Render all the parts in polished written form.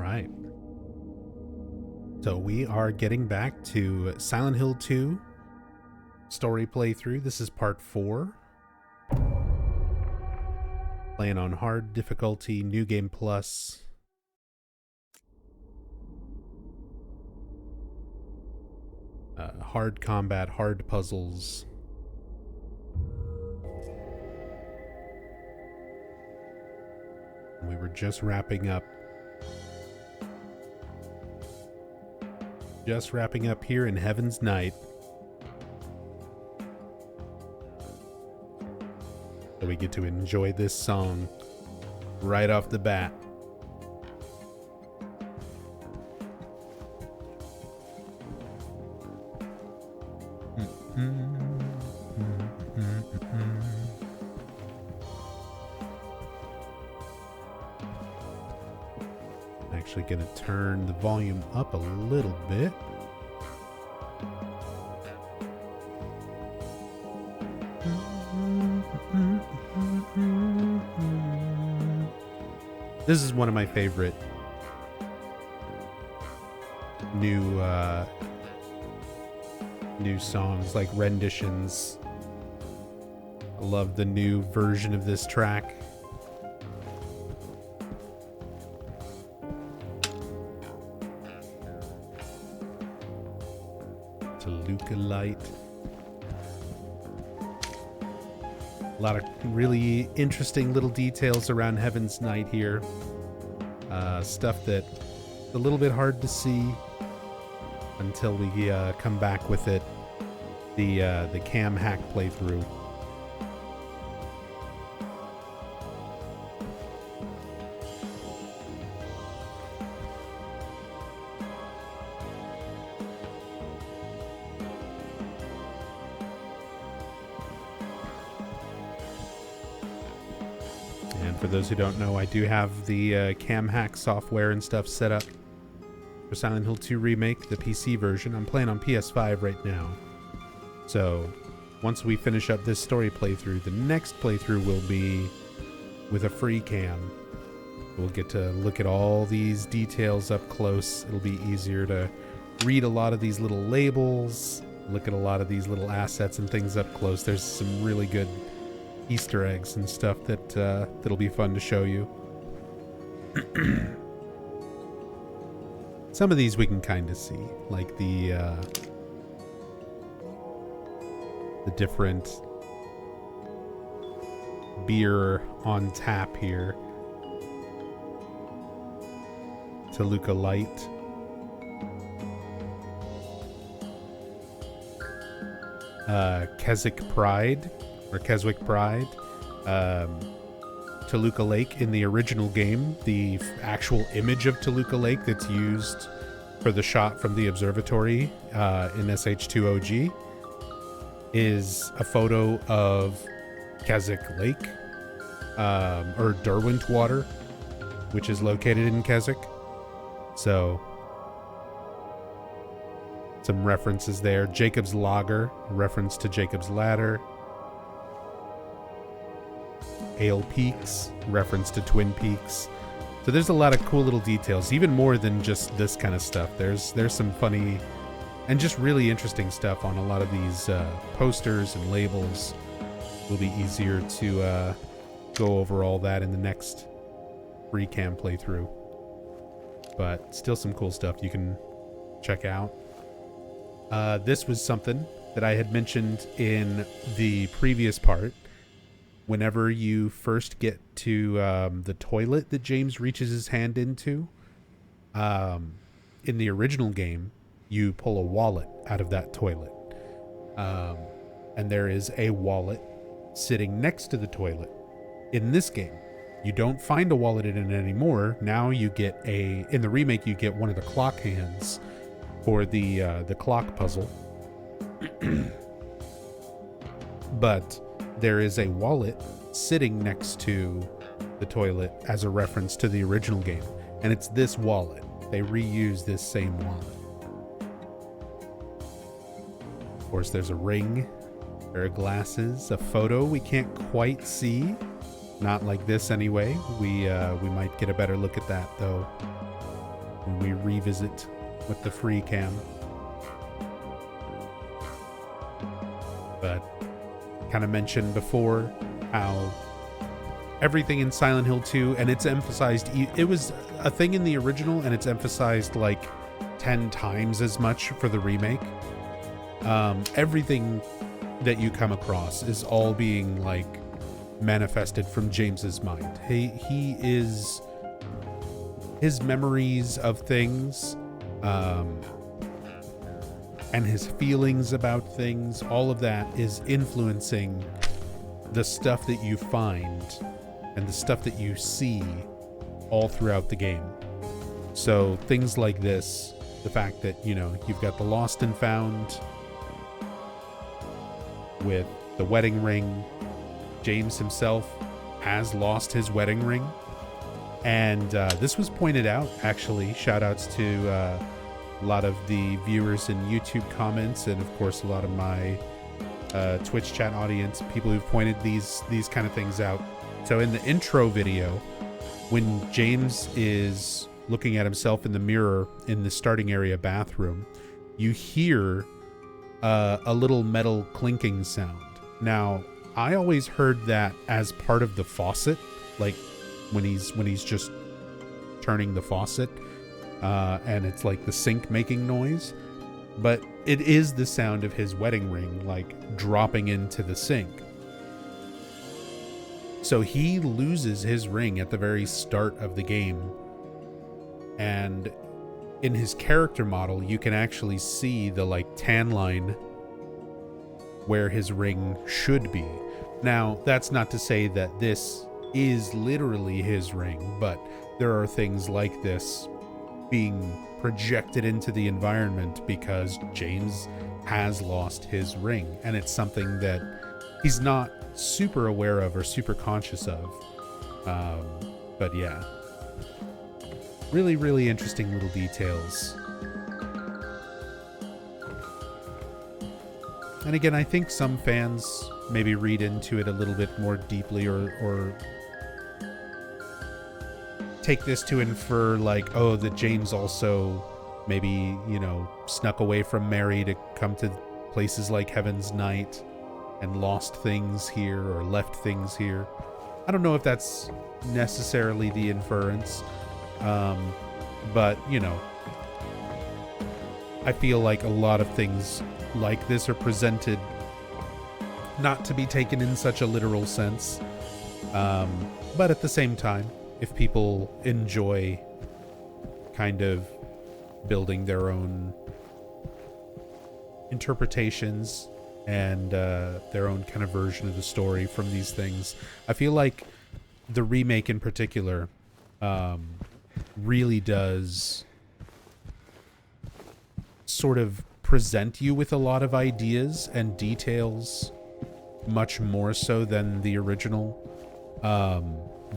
right. So we are getting back to Silent Hill 2 story playthrough. This is part 4. Playing on hard difficulty, New Game Plus. Hard combat, hard puzzles. We were just wrapping up. Here in Heaven's Night. So we get to enjoy this song right off the bat. Actually going to turn the volume up a little bit. This is one of my favorite new songs, like renditions. I love the new version of this track. Toluca Light. A lot of really interesting little details around Heaven's Night here. Stuff that a little bit hard to see until we come back with it. The cam hack playthrough. For those who don't know, I do have the cam hack software and stuff set up for Silent Hill 2 Remake, the PC version. I'm playing on PS5 right now. So once we finish up this story playthrough, the next playthrough will be with a free cam. We'll get to look at all these details up close. It'll be easier to read a lot of these little labels, look at a lot of these little assets and things up close. There's some really good Easter eggs and stuff that'll be fun to show you. Some of these we can kind of see, like the different beer on tap here. Toluca Light. Keswick Pride. Or Keswick Pride, Toluca Lake in the original game, the actual image of Toluca Lake that's used for the shot from the observatory in SH2OG is a photo of Keswick Lake, or Derwentwater, which is located in Keswick. So, some references there. Jacob's Lager, reference to Jacob's Ladder. Ale Peaks, reference to Twin Peaks. So there's a lot of cool little details, even more than just this kind of stuff. There's some funny and just really interesting stuff on a lot of these posters and labels. It'll be easier to go over all that in the next free cam playthrough. But still some cool stuff you can check out. This was something that I had mentioned in the previous part. Whenever you first get to the toilet that James reaches his hand into, in the original game, you pull a wallet out of that toilet. And there is a wallet sitting next to the toilet. In this game, you don't find a wallet in it anymore. Now you get in the remake, you get one of the clock hands for the clock puzzle. But there is a wallet sitting next to the toilet as a reference to the original game. And it's this wallet. They reuse this same wallet. Of course, there's a ring, a pair of glasses, a photo we can't quite see. Not like this anyway. We might get a better look at that, though, when we revisit with the free cam. But kind of mentioned before how everything in Silent Hill 2, and it's emphasized, it was a thing in the original and it's emphasized like 10 times as much for the remake. Everything that you come across is all being like manifested from James's mind. He is, his memories of things, and his feelings about things, all of that is influencing the stuff that you find and the stuff that you see all throughout the game. So things like this, the fact that, you know, you've got the lost and found with the wedding ring. James himself has lost his wedding ring. And this was pointed out, actually, shout outs to a lot of the viewers in YouTube comments, and of course a lot of my Twitch chat audience, people who've pointed these kind of things out. So in the intro video, when James is looking at himself in the mirror in the starting area bathroom, you hear a little metal clinking sound. Now, I always heard that as part of the faucet, like when he's just turning the faucet, and it's like the sink making noise, but it is the sound of his wedding ring like dropping into the sink. So he loses his ring at the very start of the game, and in his character model you can actually see the like tan line where his ring should be. Now, that's not to say that this is literally his ring, but there are things like this being projected into the environment because James has lost his ring, and it's something that he's not super aware of or super conscious of. But yeah, really, really interesting little details. And again, I think some fans maybe read into it a little bit more deeply, or take this to infer like, oh, that James also maybe, you know, snuck away from Mary to come to places like Heaven's Night and lost things here or left things here. I don't know if that's necessarily the inference, but, you know, I feel like a lot of things like this are presented not to be taken in such a literal sense, but at the same time, if people enjoy kind of building their own interpretations and their own kind of version of the story from these things, I feel like the remake in particular really does sort of present you with a lot of ideas and details, much more so than the original,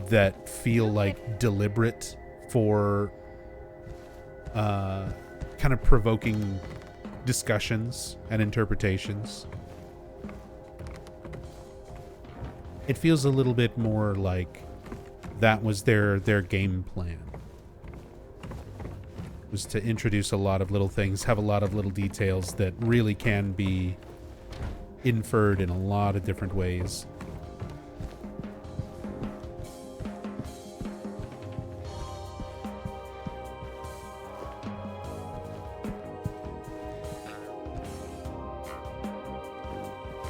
that feel like deliberate for kind of provoking discussions and interpretations. It feels a little bit more like that was their game plan, was to introduce a lot of little things, have a lot of little details that really can be inferred in a lot of different ways.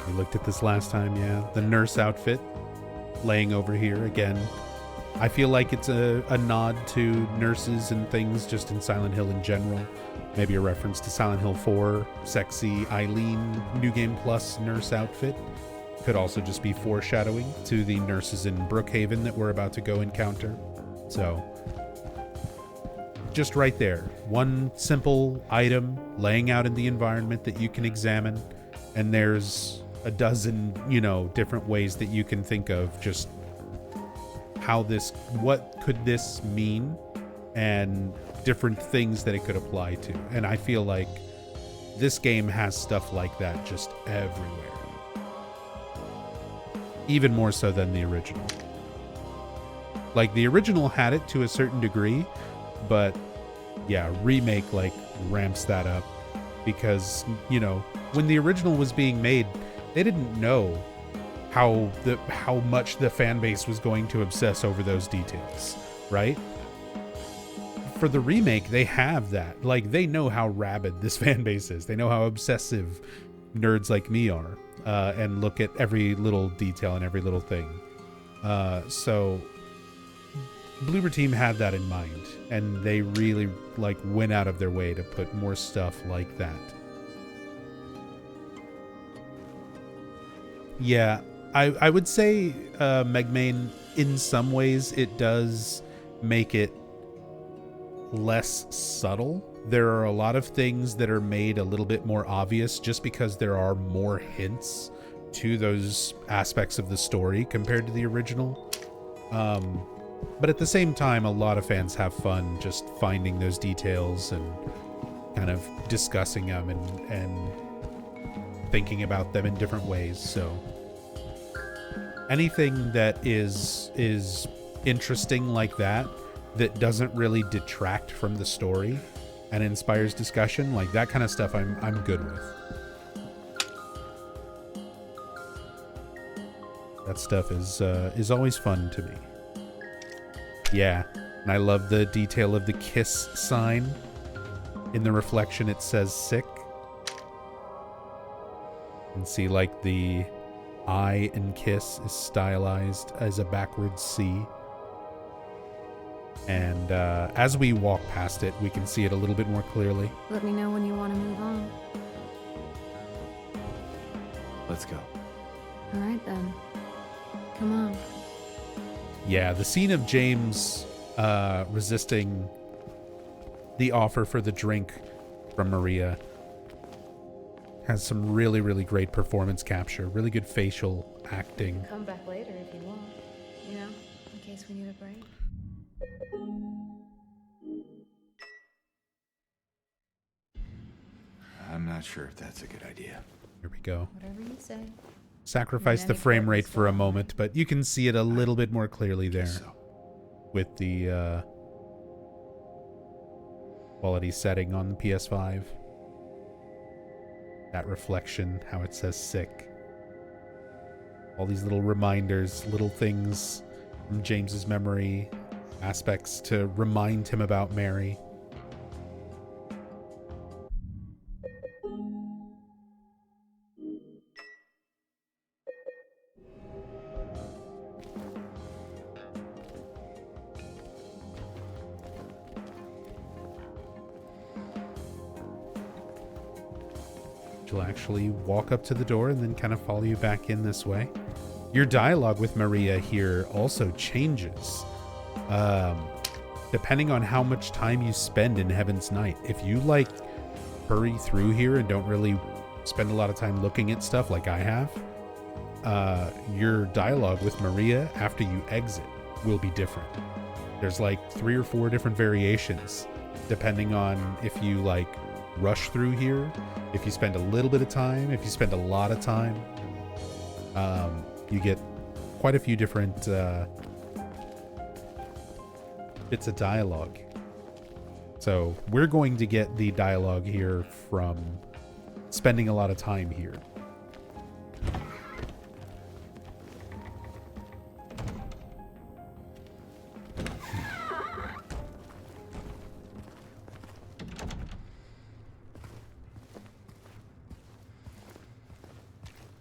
We looked at this last time, yeah. The nurse outfit laying over here again. I feel like it's a nod to nurses and things just in Silent Hill in general. Maybe a reference to Silent Hill 4, sexy Eileen New Game Plus nurse outfit. Could also just be foreshadowing to the nurses in Brook Haven that we're about to go encounter. So, just right there. One simple item laying out in the environment that you can examine, and there's a dozen, you know, different ways that you can think of just how this, what could this mean, and different things that it could apply to. And I feel like this game has stuff like that just everywhere. Even more so than the original. Like, the original had it to a certain degree, but yeah, Remake like ramps that up because, you know, when the original was being made, they didn't know how much the fan base was going to obsess over those details, right? For the remake, they have that. Like, they know how rabid this fan base is. They know how obsessive nerds like me are, and look at every little detail and every little thing. So Bloober Team had that in mind, and they really like went out of their way to put more stuff like that. Yeah, I would say Megmane, in some ways, it does make it less subtle. There are a lot of things that are made a little bit more obvious just because there are more hints to those aspects of the story compared to the original. But at the same time, a lot of fans have fun just finding those details and kind of discussing them and thinking about them in different ways. So anything that is interesting like that doesn't really detract from the story and inspires discussion, like that kind of stuff I'm good with. That stuff is always fun to me. Yeah, and I love the detail of the kiss sign. In the reflection it says sick. And see, like, the I in kiss is stylized as a backwards C. And as we walk past it, we can see it a little bit more clearly. Let me know when you want to move on. Let's go. All right, then. Come on. Yeah, the scene of James resisting the offer for the drink from Maria has some really, really great performance capture, really good facial acting. Come back later if you want. You know, in case we need a break. I'm not sure if that's a good idea. Here we go. Whatever you say. Sacrifice the frame rate for a moment, but you can see it a little bit more clearly there with the quality setting on the PS5. That reflection, how it says sick. All these little reminders, little things from James's memory, aspects to remind him about Mary. She'll actually walk up to the door and then kind of follow you back in this way. Your dialogue with Maria here also changes, depending on how much time you spend in Heaven's Night. If you like hurry through here and don't really spend a lot of time looking at stuff like I have, your dialogue with Maria after you exit will be different. There's like 3 or 4 different variations depending on if you like rush through here, if you spend a little bit of time, if you spend a lot of time. You get quite a few different bits of dialogue. So we're going to get the dialogue here from spending a lot of time here.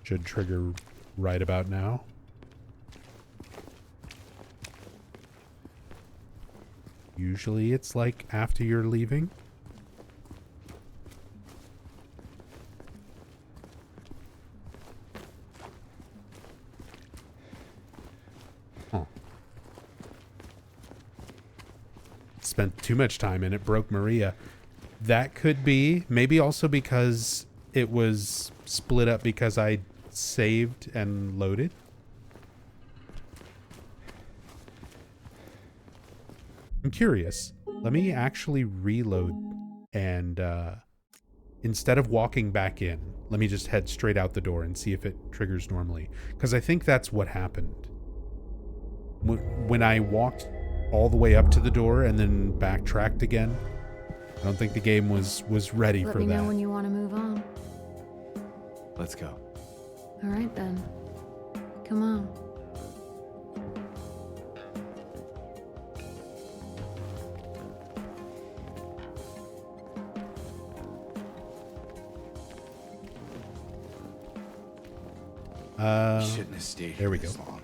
Should trigger right about now. Usually it's like after you're leaving. Huh. Spent too much time and it broke Maria. That could be, maybe also because it was split up because I saved and loaded. I'm curious. Let me actually reload and instead of walking back in, let me just head straight out the door and see if it triggers normally. Because I think that's what happened. When I walked all the way up to the door and then backtracked again, I don't think the game was ready Let for me that. know when you want to move on. Let's go. All right, then. Come on. We shouldn't have stayed there we here this go. long.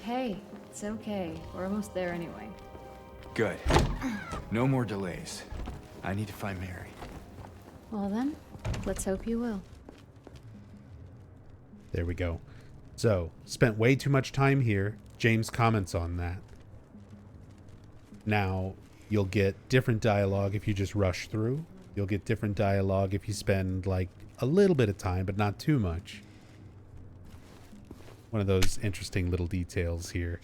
Hey, it's okay. We're almost there anyway. Good. No more delays. I need to find Mary. Well then, let's hope you will. There we go. So, spent way too much time here. James comments on that. Now, you'll get different dialogue if you just rush through. You'll get different dialogue if you spend, like, a little bit of time, but not too much. One of those interesting little details here.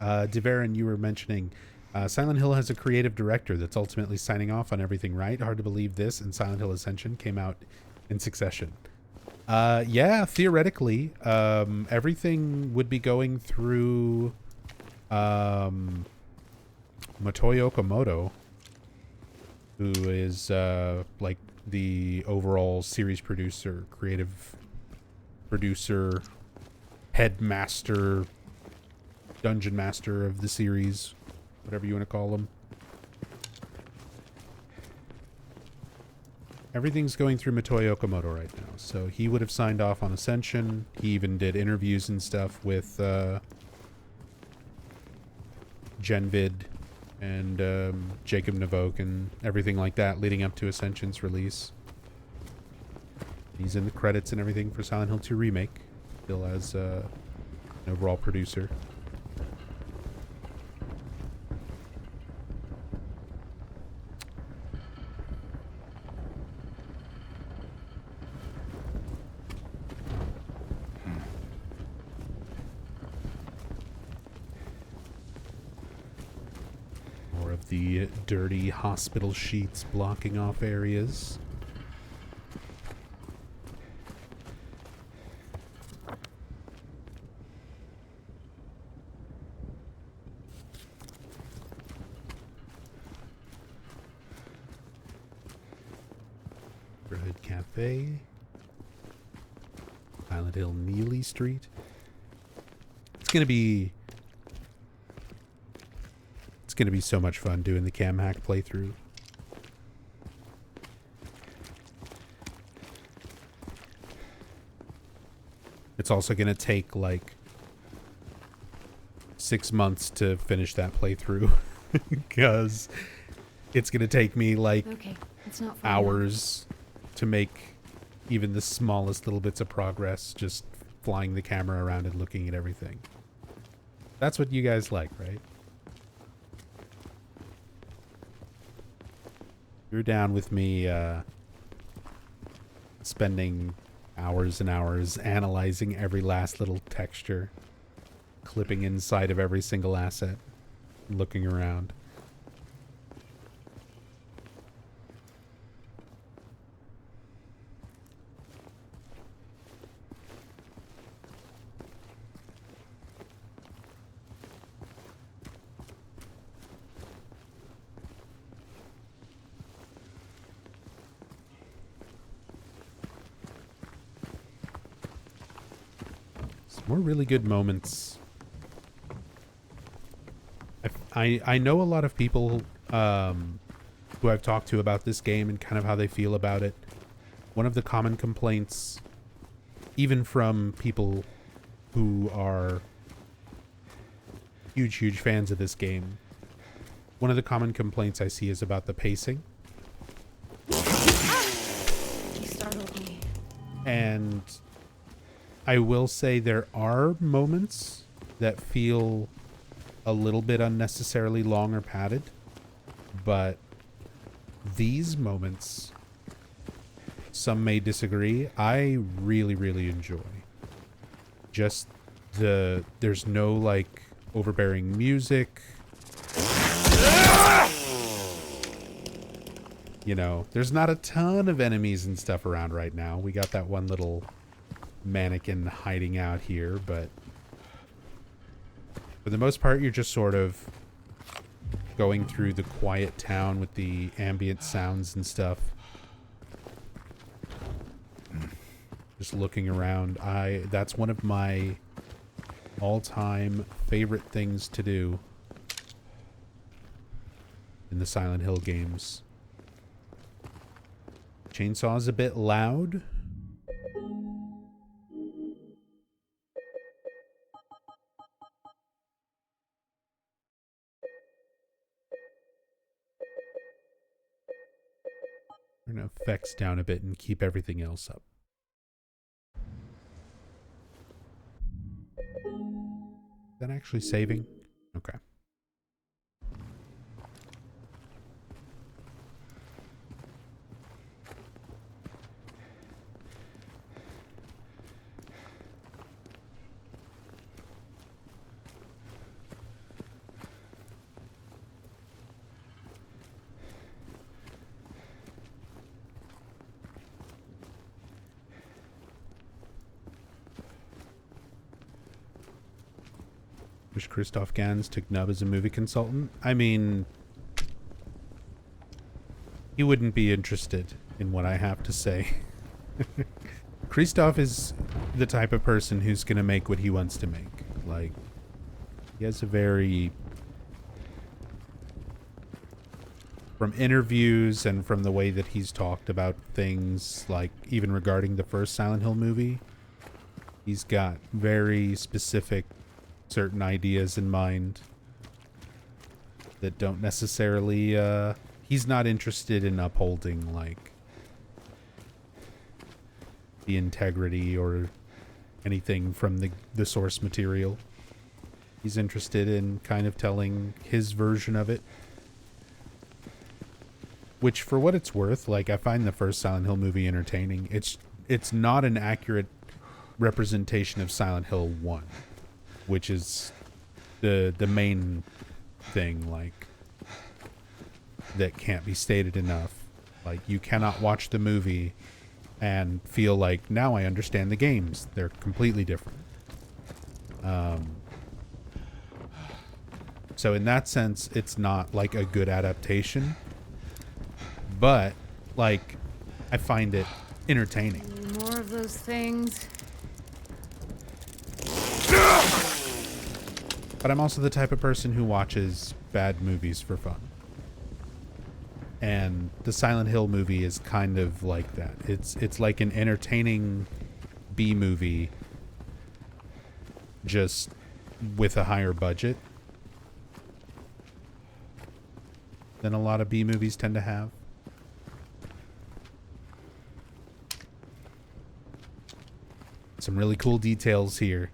Deverin, you were mentioning Silent Hill has a creative director that's ultimately signing off on everything, right? Hard to believe this and Silent Hill Ascension came out in succession. Yeah, theoretically, everything would be going through Motoi Okamoto, who is like the overall series producer, creative producer, headmaster, dungeon master of the series, whatever you want to call him. Everything's going through Motoi Okamoto right now, so he would have signed off on Ascension. He even did interviews and stuff with Genvid and Jacob Navoke and everything like that leading up to Ascension's release. He's in the credits and everything for Silent Hill 2 Remake, still as an overall producer. More of the dirty hospital sheets blocking off areas. Neighborhood Cafe. Silent Hill Neely Street. It's gonna be so much fun doing the cam hack playthrough. It's also gonna take like 6 months to finish that playthrough because it's gonna take me like Okay, it's not far now. hours to make even the smallest little bits of progress, just flying the camera around and looking at everything. That's what you guys like, right? You're down with me spending hours and hours analyzing every last little texture, clipping inside of every single asset, looking around. More really good moments. I know a lot of people who I've talked to about this game and kind of how they feel about it. One of the common complaints, even from people who are huge fans of this game, one of the common complaints I see is about the pacing. You startled me. And I will say there are moments that feel a little bit unnecessarily long or padded, but these moments, some may disagree, I really enjoy. Just there's no like overbearing music. You know, there's not a ton of enemies and stuff around right now. We got that one little mannequin hiding out here, but For the most part, you're just sort of going through the quiet town with the ambient sounds and stuff. Just looking around. That's one of my all-time favorite things to do in the Silent Hill games. Chainsaw's a bit loud. Turn effects down a bit and keep everything else up. Is that actually saving? Okay. Wish Christoph Gans took Nub as a movie consultant. I mean, he wouldn't be interested in what I have to say. Christoph is the type of person who's going to make what he wants to make. Like, he has a very... From interviews and from the way that he's talked about things, like even regarding the first Silent Hill movie, he's got very specific certain ideas in mind that don't necessarily, he's not interested in upholding, like, the integrity or anything from the source material. He's interested in kind of telling his version of it. Which, for what it's worth, like, I find the first Silent Hill movie entertaining. It's not an accurate representation of Silent Hill 1, which is the main thing, like, that can't be stated enough. Like, you cannot watch the movie and feel like, now I understand the games. They're completely different. So in that sense, it's not like a good adaptation. But, like, I find it entertaining. More of those things. But I'm also the type of person who watches bad movies for fun. And the Silent Hill movie is kind of like that. It's like an entertaining B movie, just with a higher budget than a lot of B movies tend to have. Some really cool details here.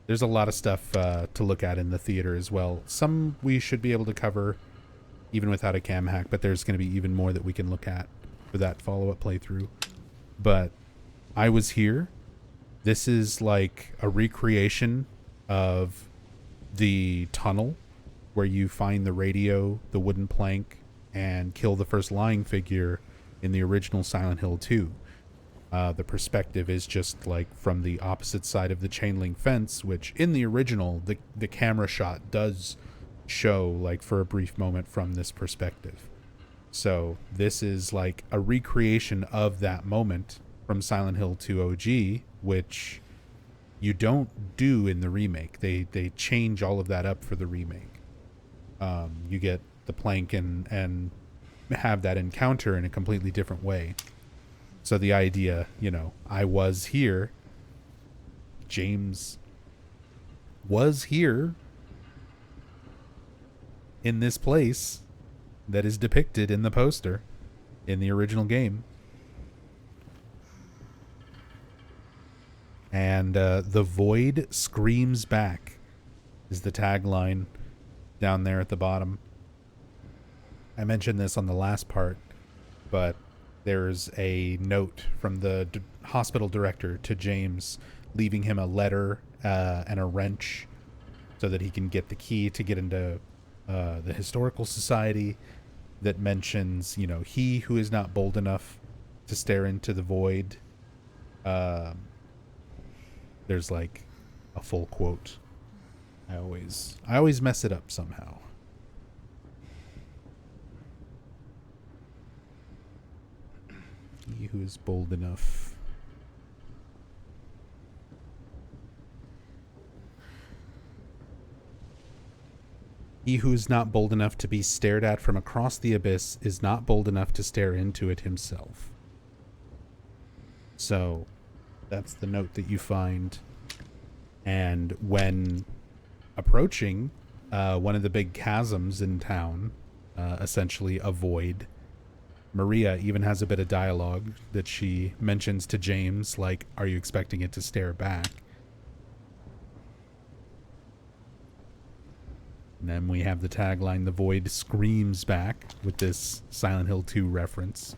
There's a lot of stuff to look at in the theater as well. Some we should be able to cover even without a cam hack, but there's going to be even more that we can look at for that follow-up playthrough. But I was here. This is like a recreation of the tunnel where you find the radio, the wooden plank, and kill the first lying figure in the original Silent Hill 2. The perspective is just like from the opposite side of the chain link fence, which in the original, the camera shot does show like for a brief moment from this perspective. So this is like a recreation of that moment from Silent Hill 2 OG, which you don't do in the remake. They change all of that up for the remake. You get the plank and have that encounter in a completely different way. So the idea, you know, I was here. James was here in this place that is depicted in the poster in the original game. And the void screams back is the tagline down there at the bottom. I mentioned this on the last part, but there's a note from the hospital director to James leaving him a letter and a wrench so that he can get the key to get into the historical society that mentions, you know, he who is not bold enough to stare into the void. There's like a full quote I always mess it up somehow. He who is bold enough. He who is not bold enough to be stared at from across the abyss is not bold enough to stare into it himself. So, that's the note that you find. And when approaching one of the big chasms in town, essentially a void, Maria even has a bit of dialogue that she mentions to James, like, are you expecting it to stare back? And then we have the tagline, the void screams back, with this Silent Hill 2 reference.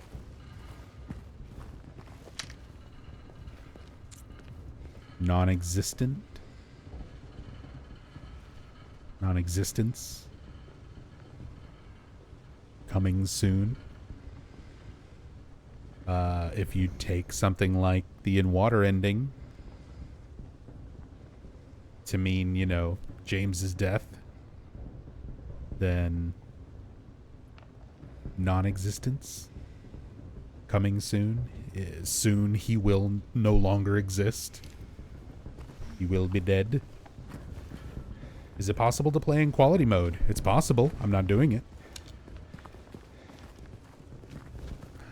Non-existent. Non-existence. Coming soon. If you take something like the In Water ending to mean, you know, James's death, then non-existence. Coming soon. Soon he will no longer exist. He will be dead. Is it possible to play in quality mode? It's possible. I'm not doing it.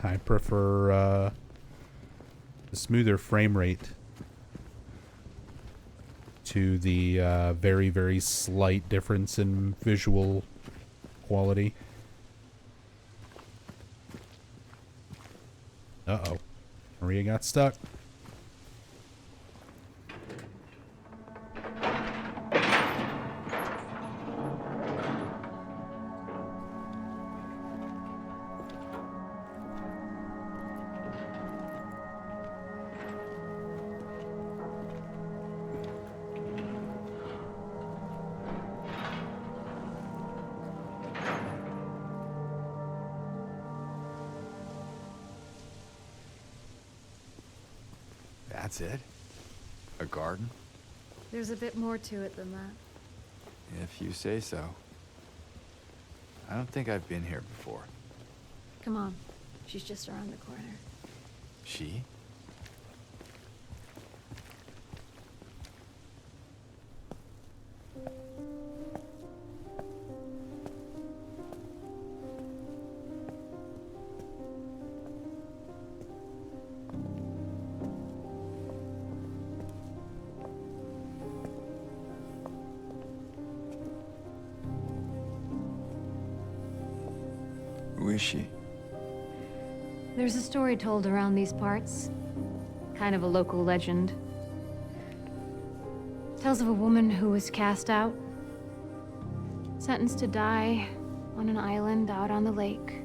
I prefer the smoother frame rate to the very, very slight difference in visual quality. Uh-oh. Maria got stuck. That's it? A garden? There's a bit more to it than that. If you say so. I don't think I've been here before. Come on. She's just around the corner. She? Who is she? There's a story told around these parts. Kind of a local legend. Tells of a woman who was cast out. Sentenced to die on an island out on the lake.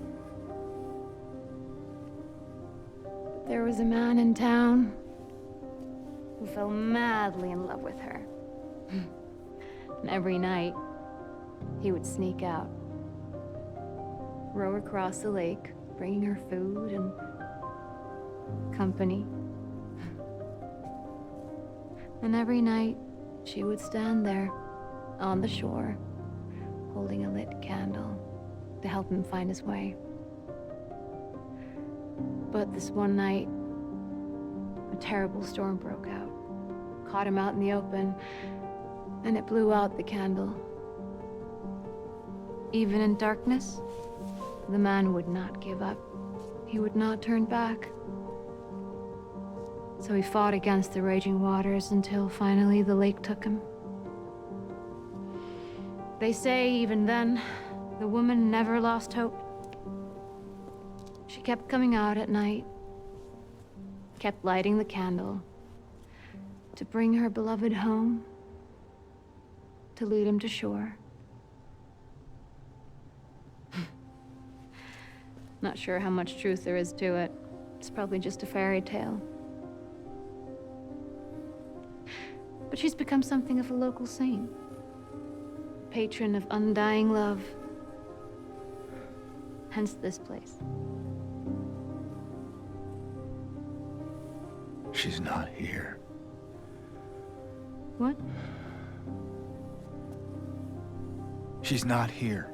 But there was a man in town who fell madly in love with her. And every night, he would sneak out. Row across the lake, bringing her food and company. And every night, she would stand there on the shore, holding a lit candle to help him find his way. But this one night, a terrible storm broke out, caught him out in the open, and it blew out the candle. Even in darkness, the man would not give up. He would not turn back. So he fought against the raging waters until finally the lake took him. They say even then, the woman never lost hope. She kept coming out at night, kept lighting the candle to bring her beloved home, to lead him to shore. Not sure how much truth there is to it. It's probably just a fairy tale. But she's become something of a local saint. Patron of undying love. Hence this place. She's not here. What? She's not here.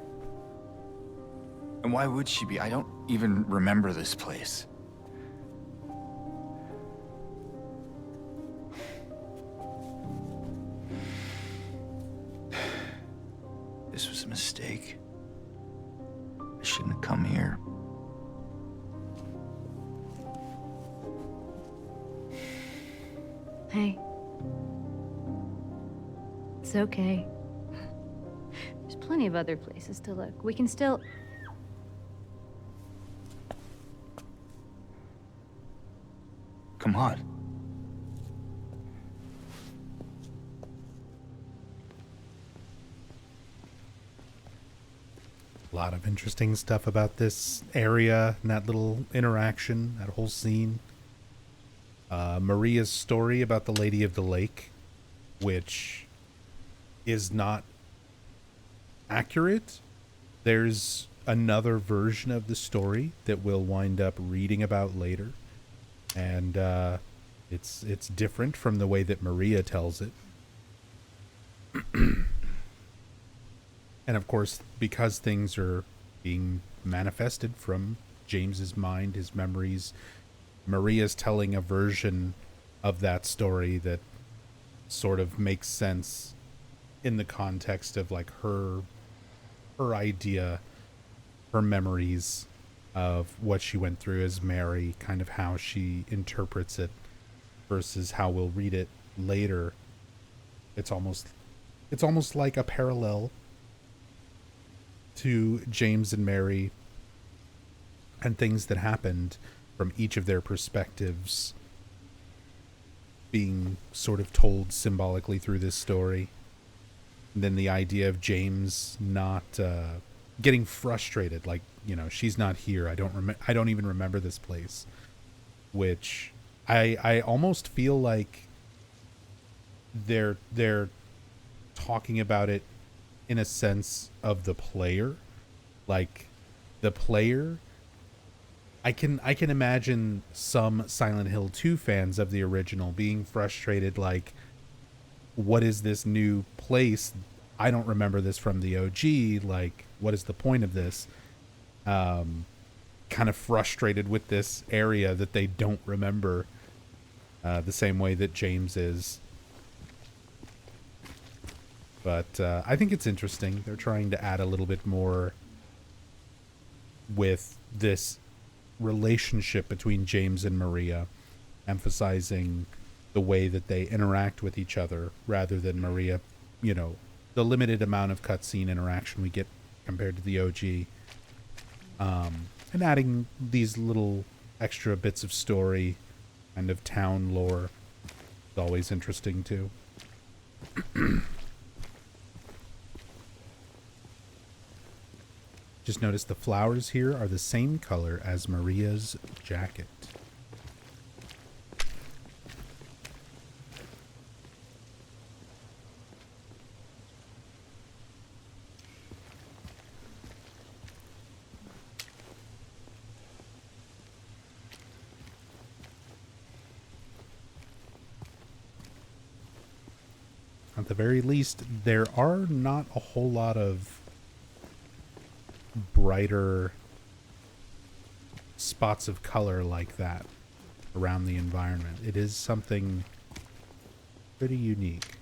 And why would she be? I don't even remember this place. This was a mistake. I shouldn't have come here. Hey. It's okay. There's plenty of other places to look. We can still... Come on. A lot of interesting stuff about this area and that little interaction, that whole scene. Maria's story about the Lady of the Lake, which is not accurate. There's another version of the story that we'll wind up reading about later. And it's different from the way that Maria tells it. And of course, because things are being manifested from James's mind, his memories, Maria's telling a version of that story that sort of makes sense in the context of like her idea, her memories of what she went through as Mary, kind of how she interprets it versus how we'll read it later. It's almost like a parallel to James and Mary and things that happened from each of their perspectives being sort of told symbolically through this story. And then the idea of James not getting frustrated, like, you know, she's not here. I don't even remember this place, which I almost feel like they're talking about it in a sense of the player. Like the player, I can imagine some Silent Hill 2 fans of the original being frustrated, like, what is this new place? I don't remember this from the OG. Like, what is the point of this? Kind of frustrated with this area that they don't remember, the same way that James is. But I think it's interesting. They're trying to add a little bit more with this relationship between James and Maria, emphasizing the way that they interact with each other rather than Maria, you know, the limited amount of cutscene interaction we get compared to the OG. And adding these little extra bits of story and of town lore is always interesting too. Just notice the flowers here are the same color as Maria's jacket. At the very least, there are not a whole lot of brighter spots of color like that around the environment. It is something pretty unique.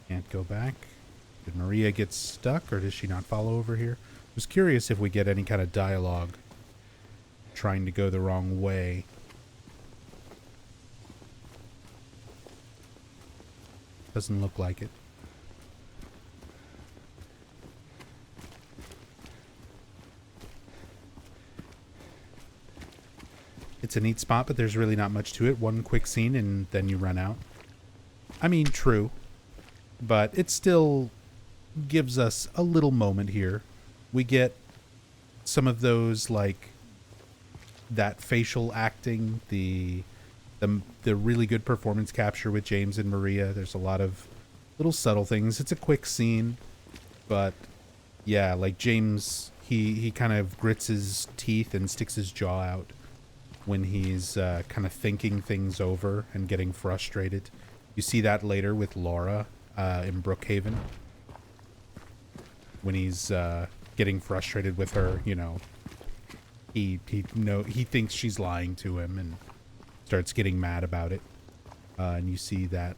Can't go back. Did Maria get stuck, or does she not follow over here? I was curious if we get any kind of dialogue trying to go the wrong way. Doesn't look like it. It's a neat spot, but there's really not much to it. One quick scene and then you run out. I mean, true. But it still gives us a little moment here We get some of those, like, that facial acting, the really good performance capture with James and Maria. There's a lot of little subtle things. It's a quick scene, but yeah, like James, he kind of grits his teeth and sticks his jaw out when he's kind of thinking things over and getting frustrated. You see that later with Laura in Brook Haven when he's getting frustrated with her. You know, he thinks she's lying to him and starts getting mad about it. And you see that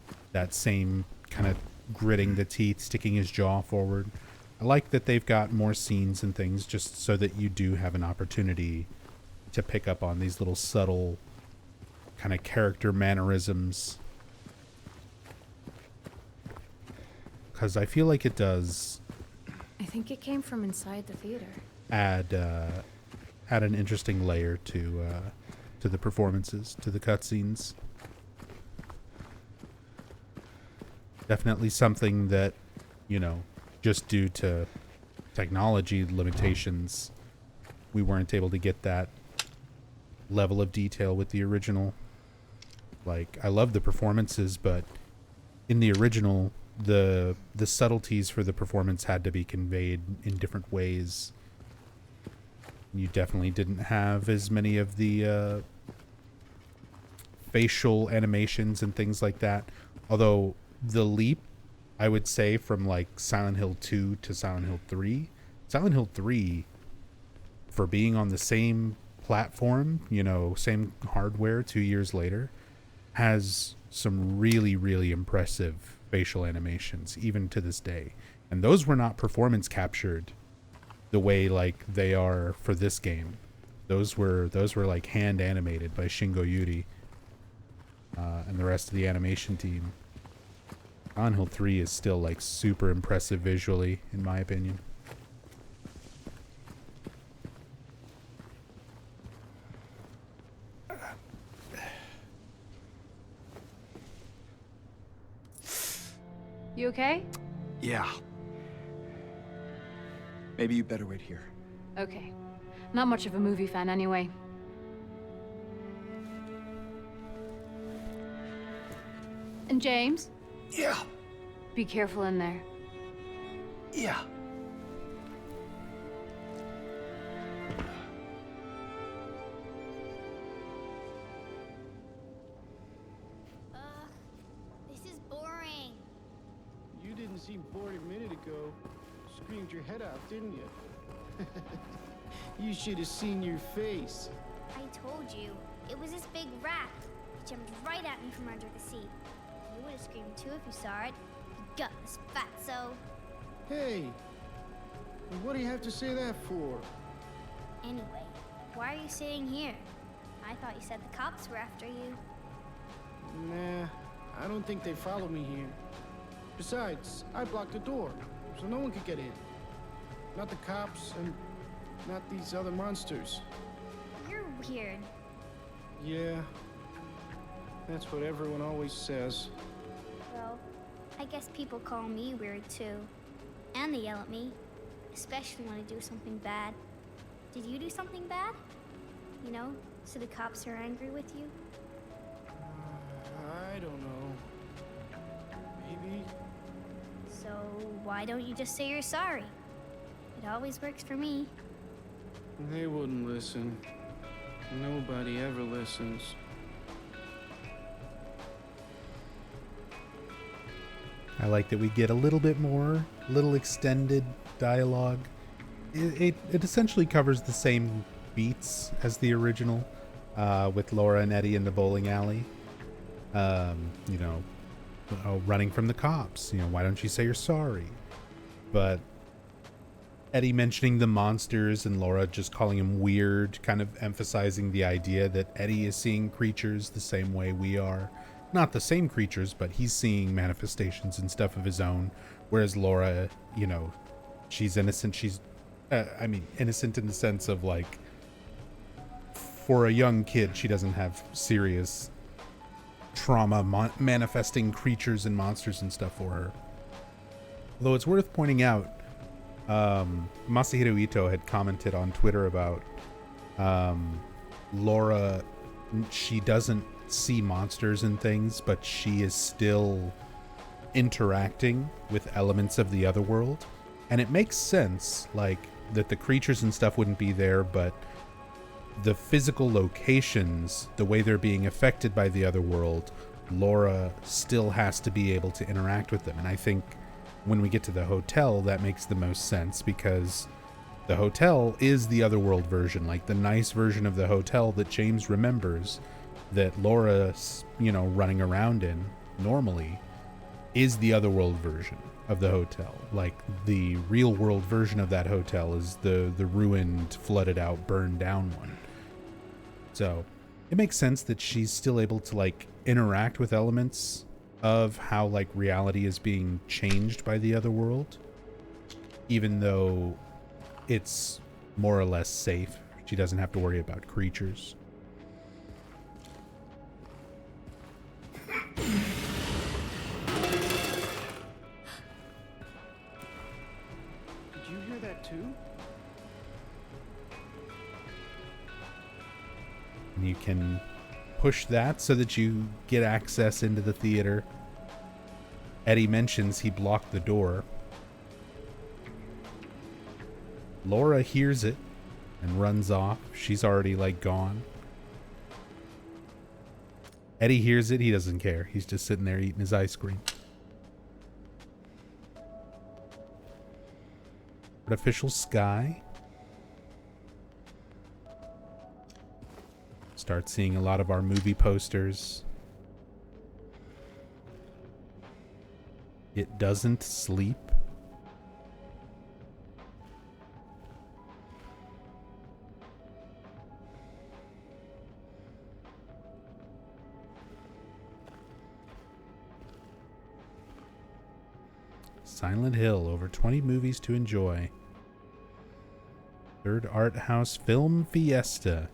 same kind of gritting the teeth, sticking his jaw forward. I like that they've got more scenes and things just so that you do have an opportunity to pick up on these little subtle kind of character mannerisms. Because I feel like it does I think it came from inside the theater. add an interesting layer to the performances, to the cutscenes. Definitely something that, you know, just due to technology limitations, we weren't able to get that level of detail with the original. Like, I love the performances, but in the original, the subtleties for the performance had to be conveyed in different ways. You definitely didn't have as many of the facial animations and things like that. Although the leap, I would say, from like Silent Hill 2 to Silent Hill 3, Silent Hill 3, for being on the same platform, you know, same hardware 2 years later, has some really, really impressive facial animations, even to this day. And those were not performance captured the way like they are for this game. Those were like hand animated by Shingo Yuri and the rest of the animation team. Silent Hill 3 is still like super impressive visually, in my opinion. You okay? Yeah. Maybe you better wait here. Okay. Not much of a movie fan anyway. And James, Yeah. be careful in there. Yeah. This is boring. You didn't seem bored a minute ago. Screamed your head out, didn't you? You should have seen your face. I told you. It was this big rat. It jumped right at me from under the seat. You would have screamed too if you saw it. You gutless fatso. Hey, what do you have to say that for? Anyway, why are you sitting here? I thought you said the cops were after you. Nah, I don't think they follow me here. Besides, I blocked the door, so no one could get in. Not the cops, and not these other monsters. You're weird. Yeah, that's what everyone always says. Well, I guess people call me weird too. And they yell at me, especially when I do something bad. Did you do something bad? You know, so the cops are angry with you? I don't know. Maybe. So why don't you just say you're sorry? It always works for me. They wouldn't listen. Nobody ever listens. I like that we get a little bit more, little extended dialogue. It essentially covers the same beats as the original, with Laura and Eddie in the bowling alley. You know, running from the cops. You know, why don't you say you're sorry? But Eddie mentioning the monsters and Laura just calling him weird, kind of emphasizing the idea that Eddie is seeing creatures the same way we are. Not the same creatures, but he's seeing manifestations and stuff of his own. Whereas Laura, you know, she's innocent. She's, innocent in the sense of like, for a young kid, she doesn't have serious trauma manifesting creatures and monsters and stuff for her. Although it's worth pointing out, Masahiro Ito had commented on Twitter about Laura. She doesn't see monsters and things, but she is still interacting with elements of the other world. And it makes sense, like, that the creatures and stuff wouldn't be there, but the physical locations, the way they're being affected by the other world, Laura still has to be able to interact with them. And I think when we get to the hotel, that makes the most sense, because the hotel is the otherworld version, like the nice version of the hotel that James remembers that Laura's, you know, running around in normally is the otherworld version of the hotel. Like the real world version of that hotel is the ruined, flooded out, burned down one. So it makes sense that she's still able to like interact with elements of how like reality is being changed by the other world, even though it's more or less safe. She doesn't have to worry about creatures. Did you hear that too? And you can push that so that you get access into the theater. Eddie mentions he blocked the door. Laura hears it and runs off. She's already like gone. Eddie hears it. He doesn't care. He's just sitting there eating his ice cream. Artificial sky. Start seeing a lot of our movie posters. It doesn't sleep. Silent Hill, over 20 movies to enjoy. Third Art House Film Fiesta.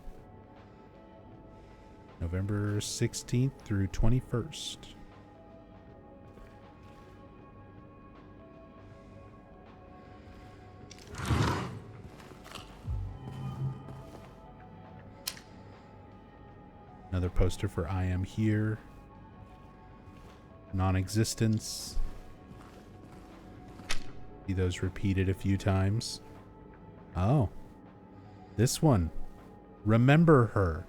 November 16th through 21st. Another poster for I Am Here. Non-existence. See those repeated a few times. Oh. This one. Remember Her.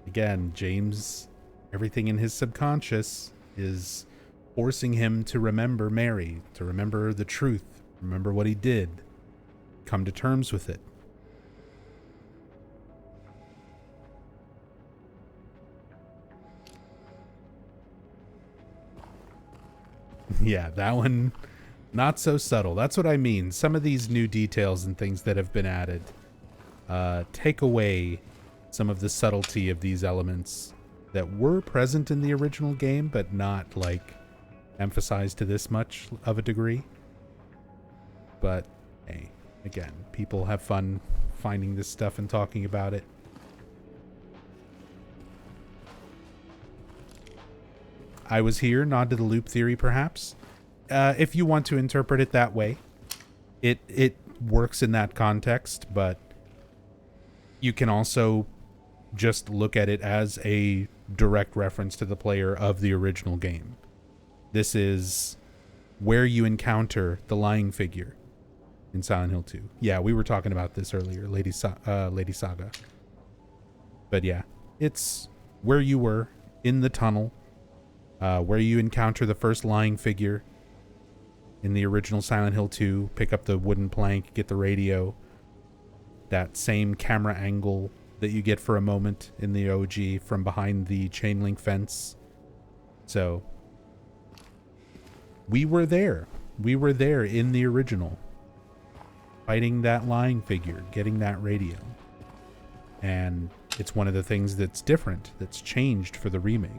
Again, James, everything in his subconscious is forcing him to remember Mary, to remember the truth, remember what he did, come to terms with it. Yeah, that one, not so subtle. That's what I mean. Some of these new details and things that have been added take away some of the subtlety of these elements that were present in the original game, but not like emphasized to this much of a degree. But hey, again, people have fun finding this stuff and talking about it. I was here, nod to the loop theory, perhaps. If you want to interpret it that way, it works in that context, but you can also just look at it as a direct reference to the player of the original game. This is where you encounter the lying figure in Silent Hill 2. Yeah, we were talking about this earlier, Lady Saga. But yeah, it's where you were in the tunnel, where you encounter the first lying figure in the original Silent Hill 2, pick up the wooden plank, get the radio, that same camera angle that you get for a moment in the OG from behind the chain link fence. So we were there. We were there in the original, fighting that lying figure, getting that radio. And it's one of the things that's different, that's changed for the remake.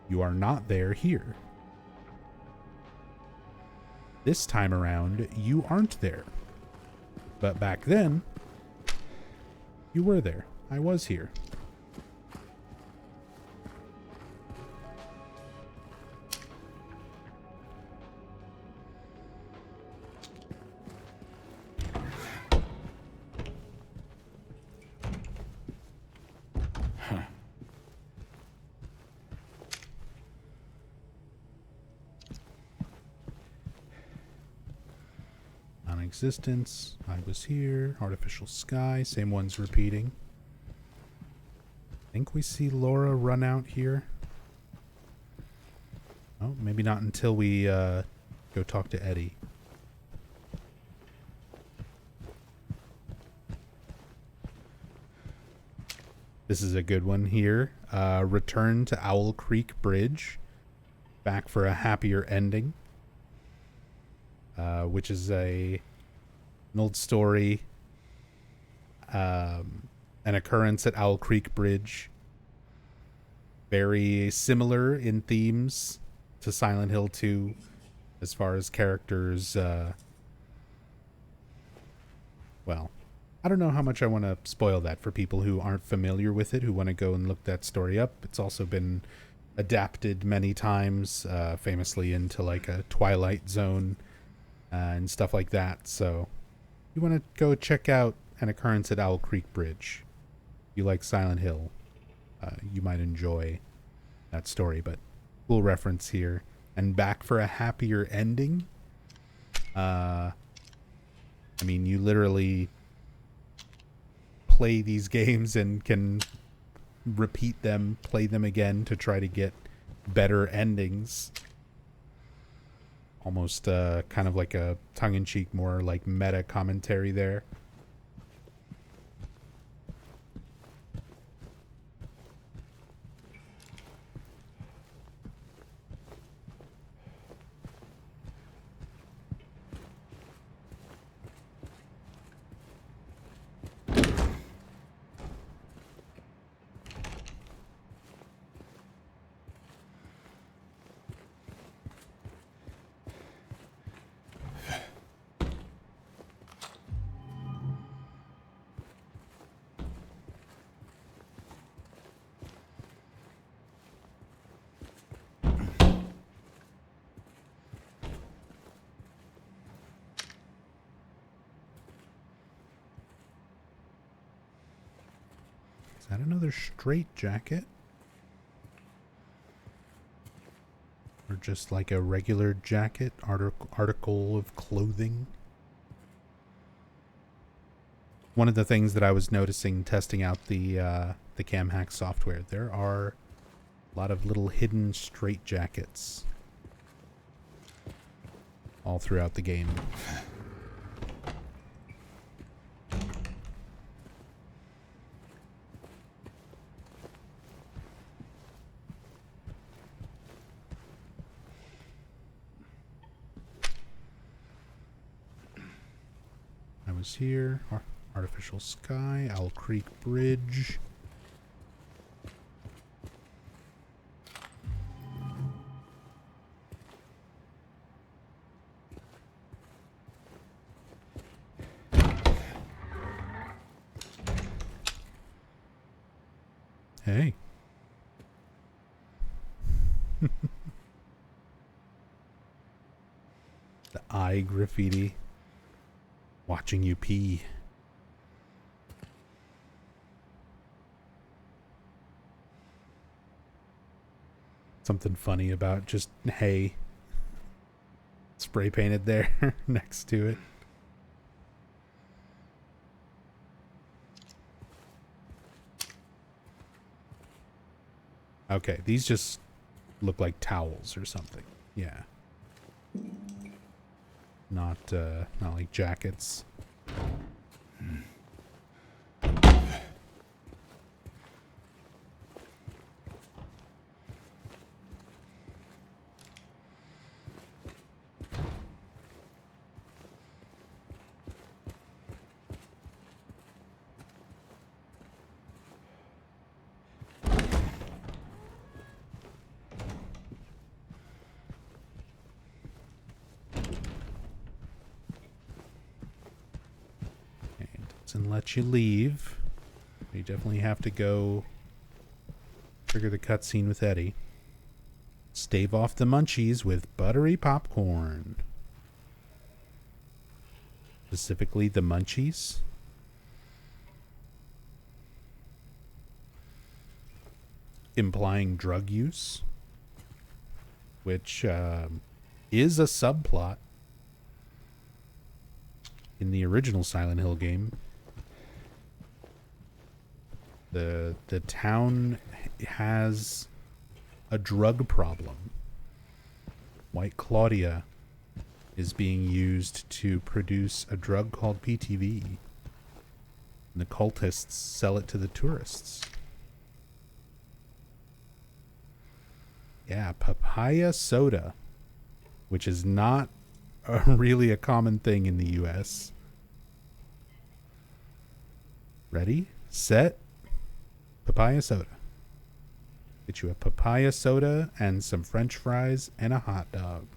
You are not there here. This time around, you aren't there. But back then, you were there. I was here. existence. I was here. Artificial sky. Same ones repeating. I think we see Laura run out here. Oh, maybe not until we go talk to Eddie. This is a good one here. Return to Owl Creek Bridge. Back for a happier ending. Which is an old story. An occurrence at Owl Creek Bridge. Very similar in themes to Silent Hill 2 as far as characters. Well, I don't know how much I want to spoil that for people who aren't familiar with it, who want to go and look that story up. It's also been adapted many times, famously into like a Twilight Zone and stuff like that. So you want to go check out An Occurrence at Owl Creek Bridge. If you like Silent Hill, you might enjoy that story, but cool reference here. And back for a happier ending. I mean, you literally play these games and can repeat them, play them again to try to get better endings. Almost kind of like a tongue-in-cheek, more like meta commentary there. Is that another straight jacket? Or just like a regular jacket, article of clothing? One of the things that I was noticing testing out the cam hack software, there are a lot of little hidden straight jackets all throughout the game. I was here. Artificial sky, Owl Creek Bridge. Hey. The eye graffiti. Watching you pee. Something funny about just hay spray painted there next to it. Okay, these just look like towels or something. Yeah. Not like jackets. And let you leave. You definitely have to go trigger the cutscene with Eddie. Stave off the munchies with buttery popcorn. Specifically the munchies. Implying drug use, which is a subplot. in the original Silent Hill game, the town has a drug problem. White Claudia is being used to produce a drug called PTV. And the cultists sell it to the tourists. Yeah, papaya soda, which is not really a common thing in the US. Ready, set, papaya soda. Get you a papaya soda and some French fries and a hot dog.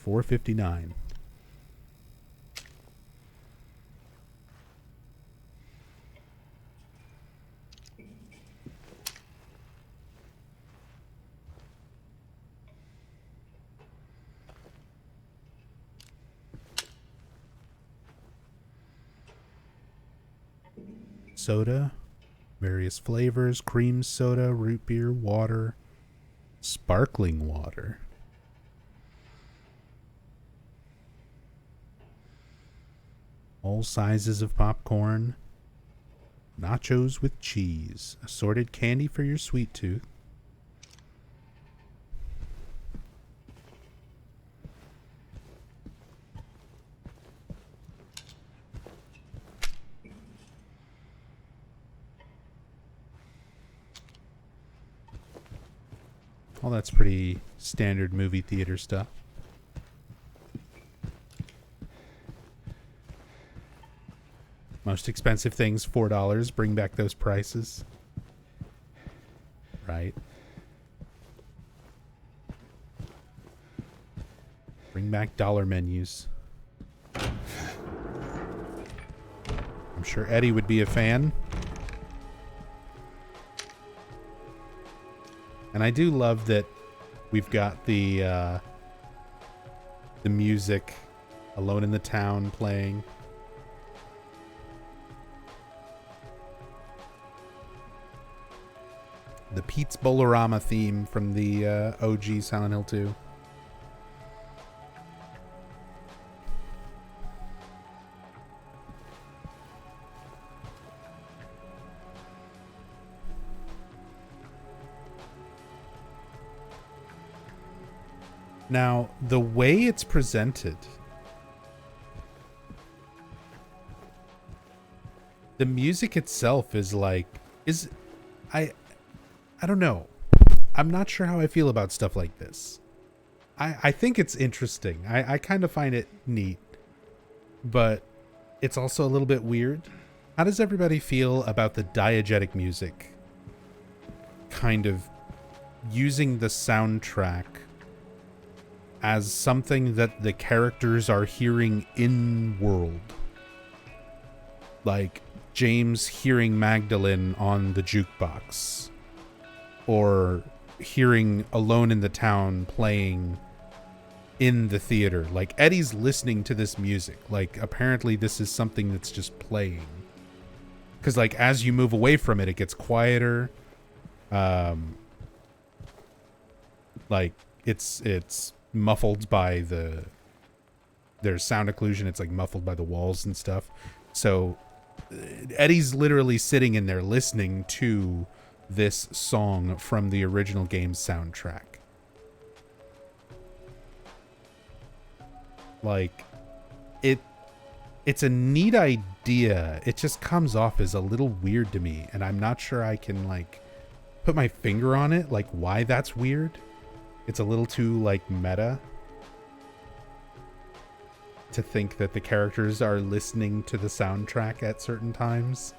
$4.59. Soda, various flavors, cream soda, root beer, water, sparkling water. All sizes of popcorn, nachos with cheese, assorted candy for your sweet tooth. Well, that's pretty standard movie theater stuff. Most expensive things, $4. Bring back those prices. Right. Bring back dollar menus. I'm sure Eddie would be a fan. And I do love that we've got the music, Alone in the Town, playing. The Pete's Bolorama theme from the OG Silent Hill 2. Now, the way it's presented, the music itself is like, I don't know. I'm not sure how I feel about stuff like this. I think it's interesting. I kind of find it neat, but it's also a little bit weird. How does everybody feel about the diegetic music kind of using the soundtrack as something that the characters are hearing in world? Like James hearing Magdalene on the jukebox, or hearing Alone in the Town playing in the theater. Like Eddie's listening to this music. Like apparently this is something that's just playing. Because like as you move away from it, it gets quieter. Like it's muffled by there's sound occlusion. It's like muffled by the walls and stuff. So Eddie's literally sitting in there listening to this song from the original game's soundtrack. Like it's a neat idea. It just comes off as a little weird to me, and I'm not sure I can like put my finger on it, like why that's weird. It's a little too like meta to think that the characters are listening to the soundtrack at certain times.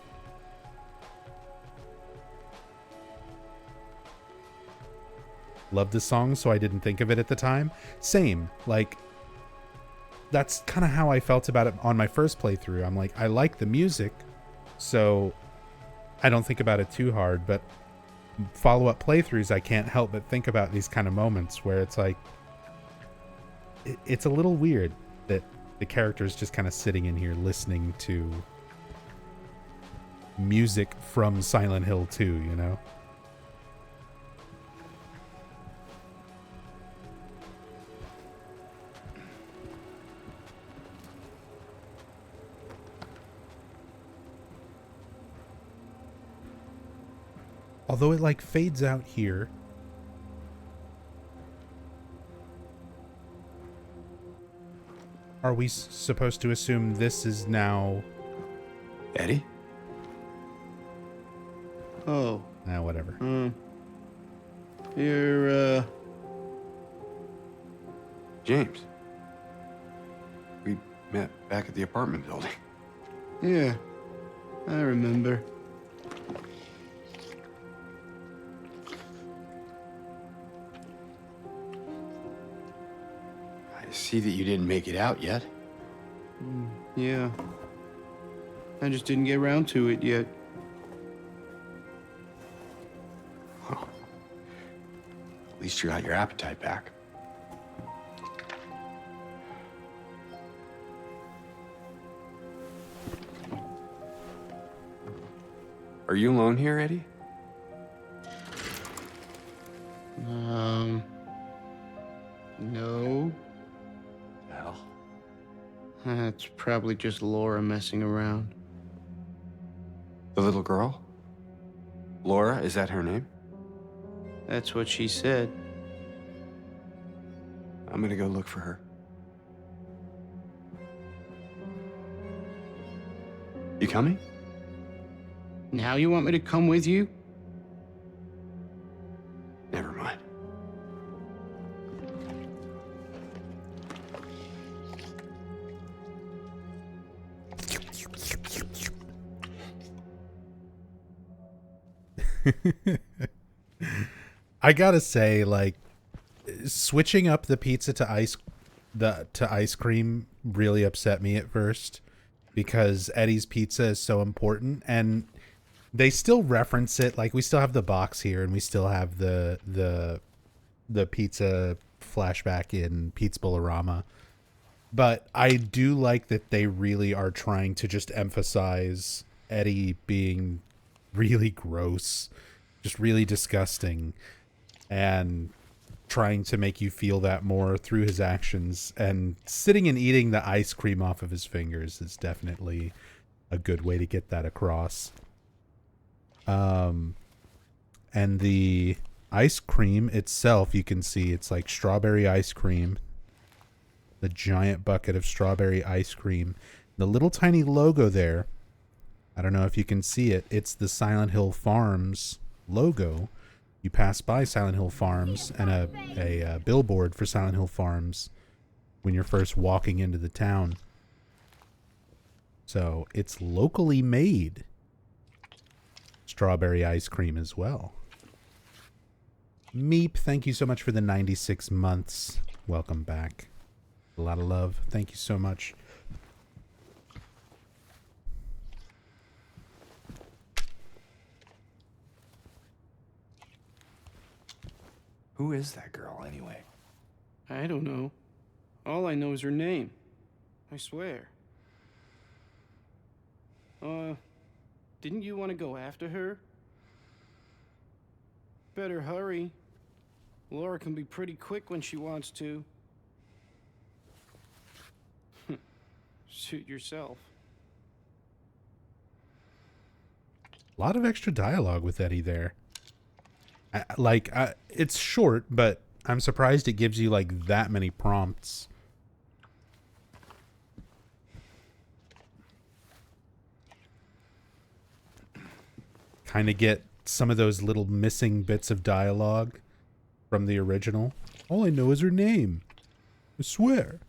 Love the song, so I didn't think of it at the time. Same, like that's kind of how I felt about it on my first playthrough. I'm like, I like the music, so I don't think about it too hard, but follow-up playthroughs, I can't help but think about these kind of moments where it's like, it's a little weird that the character's just kind of sitting in here listening to music from Silent Hill 2, you know? Although it like fades out here. Are we supposed to assume this is now... Eddie? Oh. whatever. You're, James. We met back at the apartment building. Yeah. I remember. I see that you didn't make it out yet. Yeah. I just didn't get around to it yet. Well, at least you got your appetite back. Are you alone here, Eddie? No. Well, That's probably just Laura messing around. the little girl? Laura, is that her name? That's what she said. I'm gonna go look for her. You coming? Now you want me to come with you? Never mind. I gotta say, like, switching up the pizza to ice cream really upset me at first, because Eddie's pizza is so important, and they still reference it. Like, we still have the box here, and we still have the pizza flashback in Pete's Bolorama. But I do like that they really are trying to just emphasize Eddie being really gross, just really disgusting, and trying to make you feel that more through his actions. And sitting and eating the ice cream off of his fingers is definitely a good way to get that across. And the ice cream itself, you can see it's like strawberry ice cream, the giant bucket of strawberry ice cream, the little tiny logo there. I don't know if you can see it. It's the Silent Hill Farms logo. You pass by Silent Hill Farms and a billboard for Silent Hill Farms when you're first walking into the town. So it's locally made strawberry ice cream as well. Meep, thank you so much for the 96 months. Welcome back. A lot of love. Thank you so much. Who is that girl, anyway? I don't know. All I know is her name. I swear. Didn't you want to go after her? Better hurry. Laura can be pretty quick when she wants to. Suit yourself. A lot of extra dialogue with Eddie there. It's short, but I'm surprised it gives you like that many prompts. Kind of get some of those little missing bits of dialogue from the original. All I know is her name. I swear.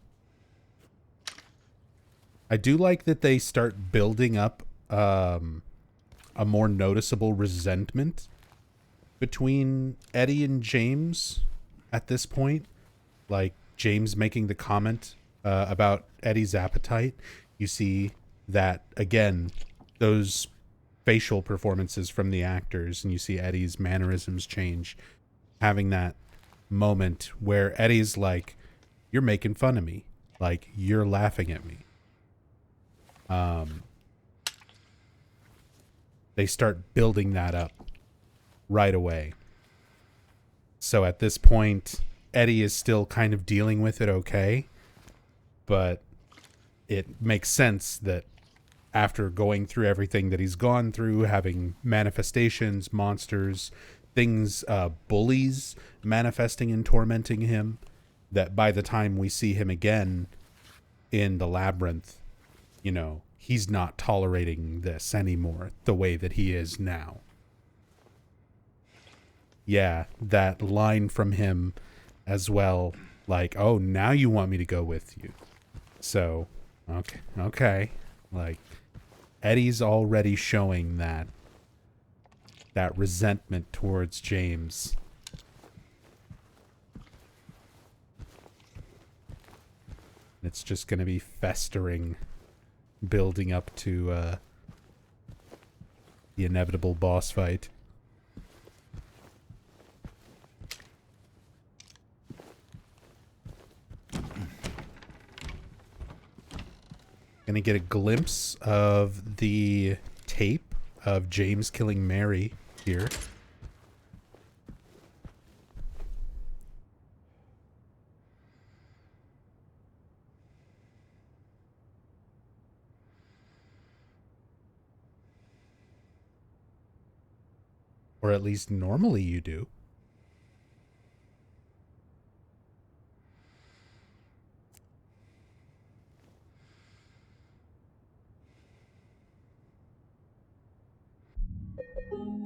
I do like that they start building up a more noticeable resentment between Eddie and James at this point. Like James making the comment about Eddie's appetite. You see that again, those facial performances from the actors, and you see Eddie's mannerisms change, having that moment where Eddie's like, you're making fun of me, like you're laughing at me. They start building that up right away. So at this point, Eddie is still kind of dealing with it okay, but it makes sense that after going through everything that he's gone through, having manifestations, monsters, things, bullies manifesting and tormenting him, that by the time we see him again in the labyrinth, you know, he's not tolerating this anymore the way that he is now. Yeah, that line from him as well, like, oh, now you want me to go with you. So, okay. Like, Eddie's already showing that resentment towards James. It's just going to be festering, building up to the inevitable boss fight. Gonna get a glimpse of the tape of James killing Mary here. Or at least normally you do.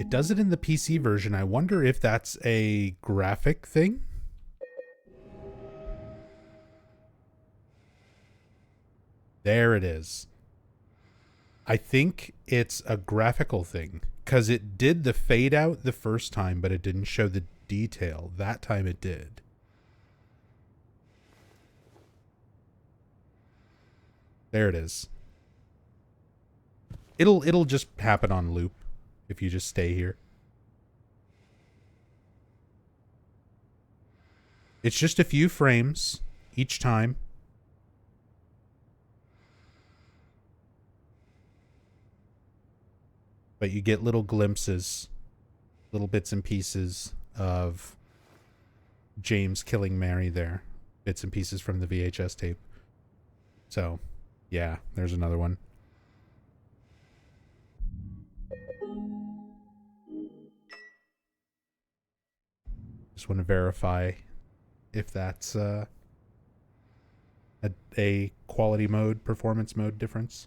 It does it in the PC version. I wonder if that's a graphic thing. There it is. I think it's a graphical thing, because it did the fade out the first time, but it didn't show the detail. That time it did. There it is. It'll just happen on loop if you just stay here. It's just a few frames each time. But you get little glimpses, little bits and pieces of James killing Mary there. Bits and pieces from the VHS tape. So, yeah, there's another one. Just want to verify if that's a quality mode, performance mode difference.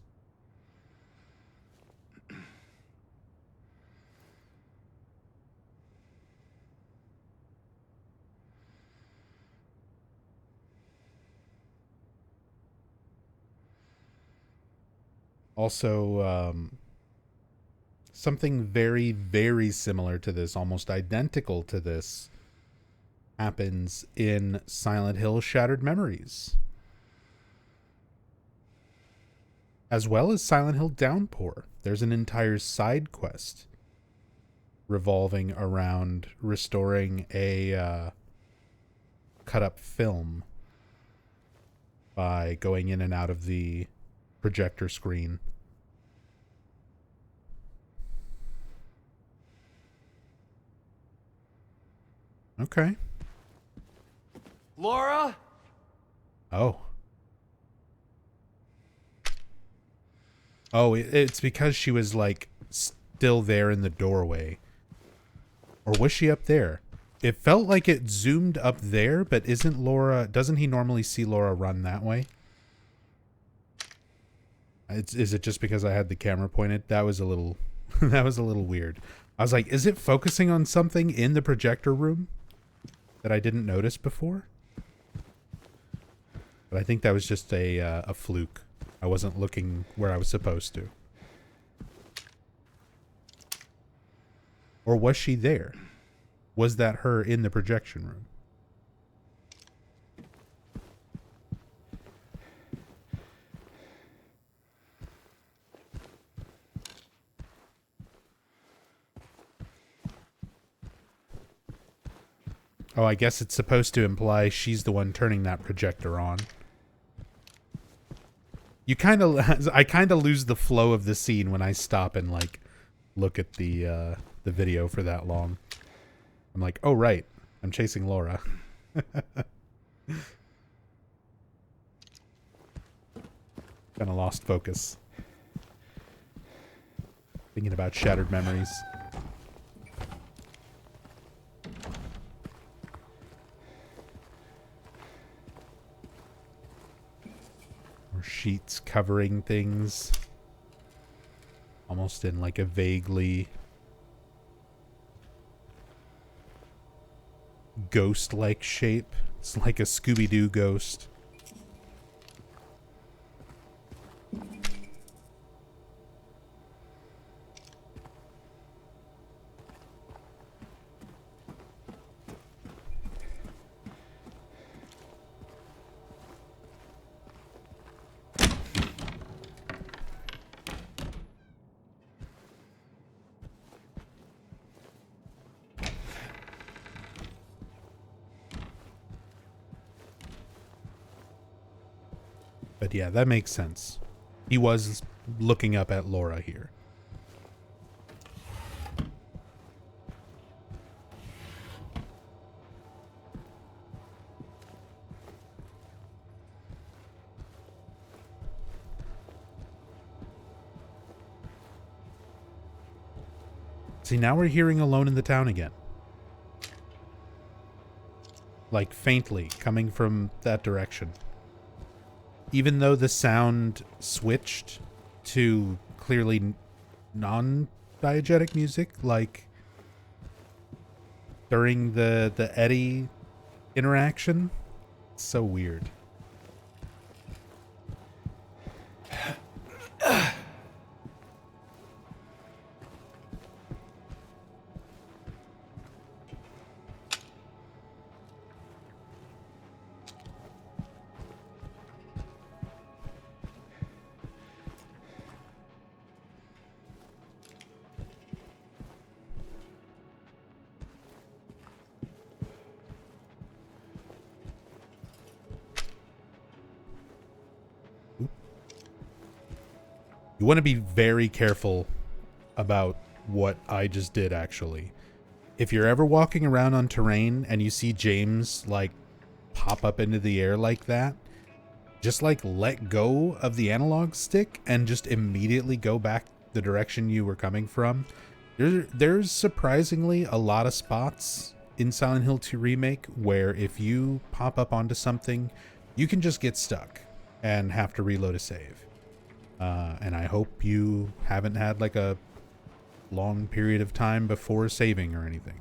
Also, something very, very similar to this, almost identical to this, happens in Silent Hill Shattered Memories, as well as Silent Hill Downpour. There's an entire side quest revolving around restoring a cut up film by going in and out of the projector screen. Okay. Laura? Oh. Oh, it's because she was, like, still there in the doorway. Or was she up there? It felt like it zoomed up there, but isn't Laura... Doesn't he normally see Laura run that way? Is it just because I had the camera pointed? That was a little... that was a little weird. I was like, is it focusing on something in the projector room that I didn't notice before? But I think that was just a fluke. I wasn't looking where I was supposed to. Or was she there? Was that her in the projection room? Oh, I guess it's supposed to imply she's the one turning that projector on. You kind of, I kind of lose the flow of the scene when I stop and like look at the video for that long. I'm like, oh right, I'm chasing Laura. Kind of lost focus. Thinking about shattered memories. Or sheets covering things. Almost in like a vaguely ghost-like shape. It's like a Scooby-Doo ghost. But yeah, that makes sense. He was looking up at Laura here. See, now we're hearing Alone in the Town again. Like, faintly, coming from that direction. Even though the sound switched to clearly non-diegetic music, like during the Eddie interaction. It's so weird. You want to be very careful about what I just did, actually. If you're ever walking around on terrain and you see James, like, pop up into the air like that, just, like, let go of the analog stick and just immediately go back the direction you were coming from. There's surprisingly a lot of spots in Silent Hill 2 Remake where if you pop up onto something, you can just get stuck and have to reload a save. And I hope you haven't had like a long period of time before saving or anything,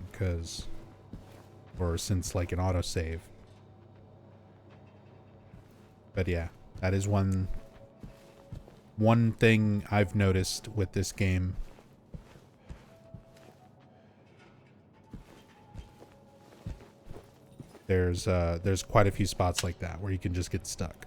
or since like an autosave. But yeah, that is one thing I've noticed with this game. There's quite a few spots like that where you can just get stuck.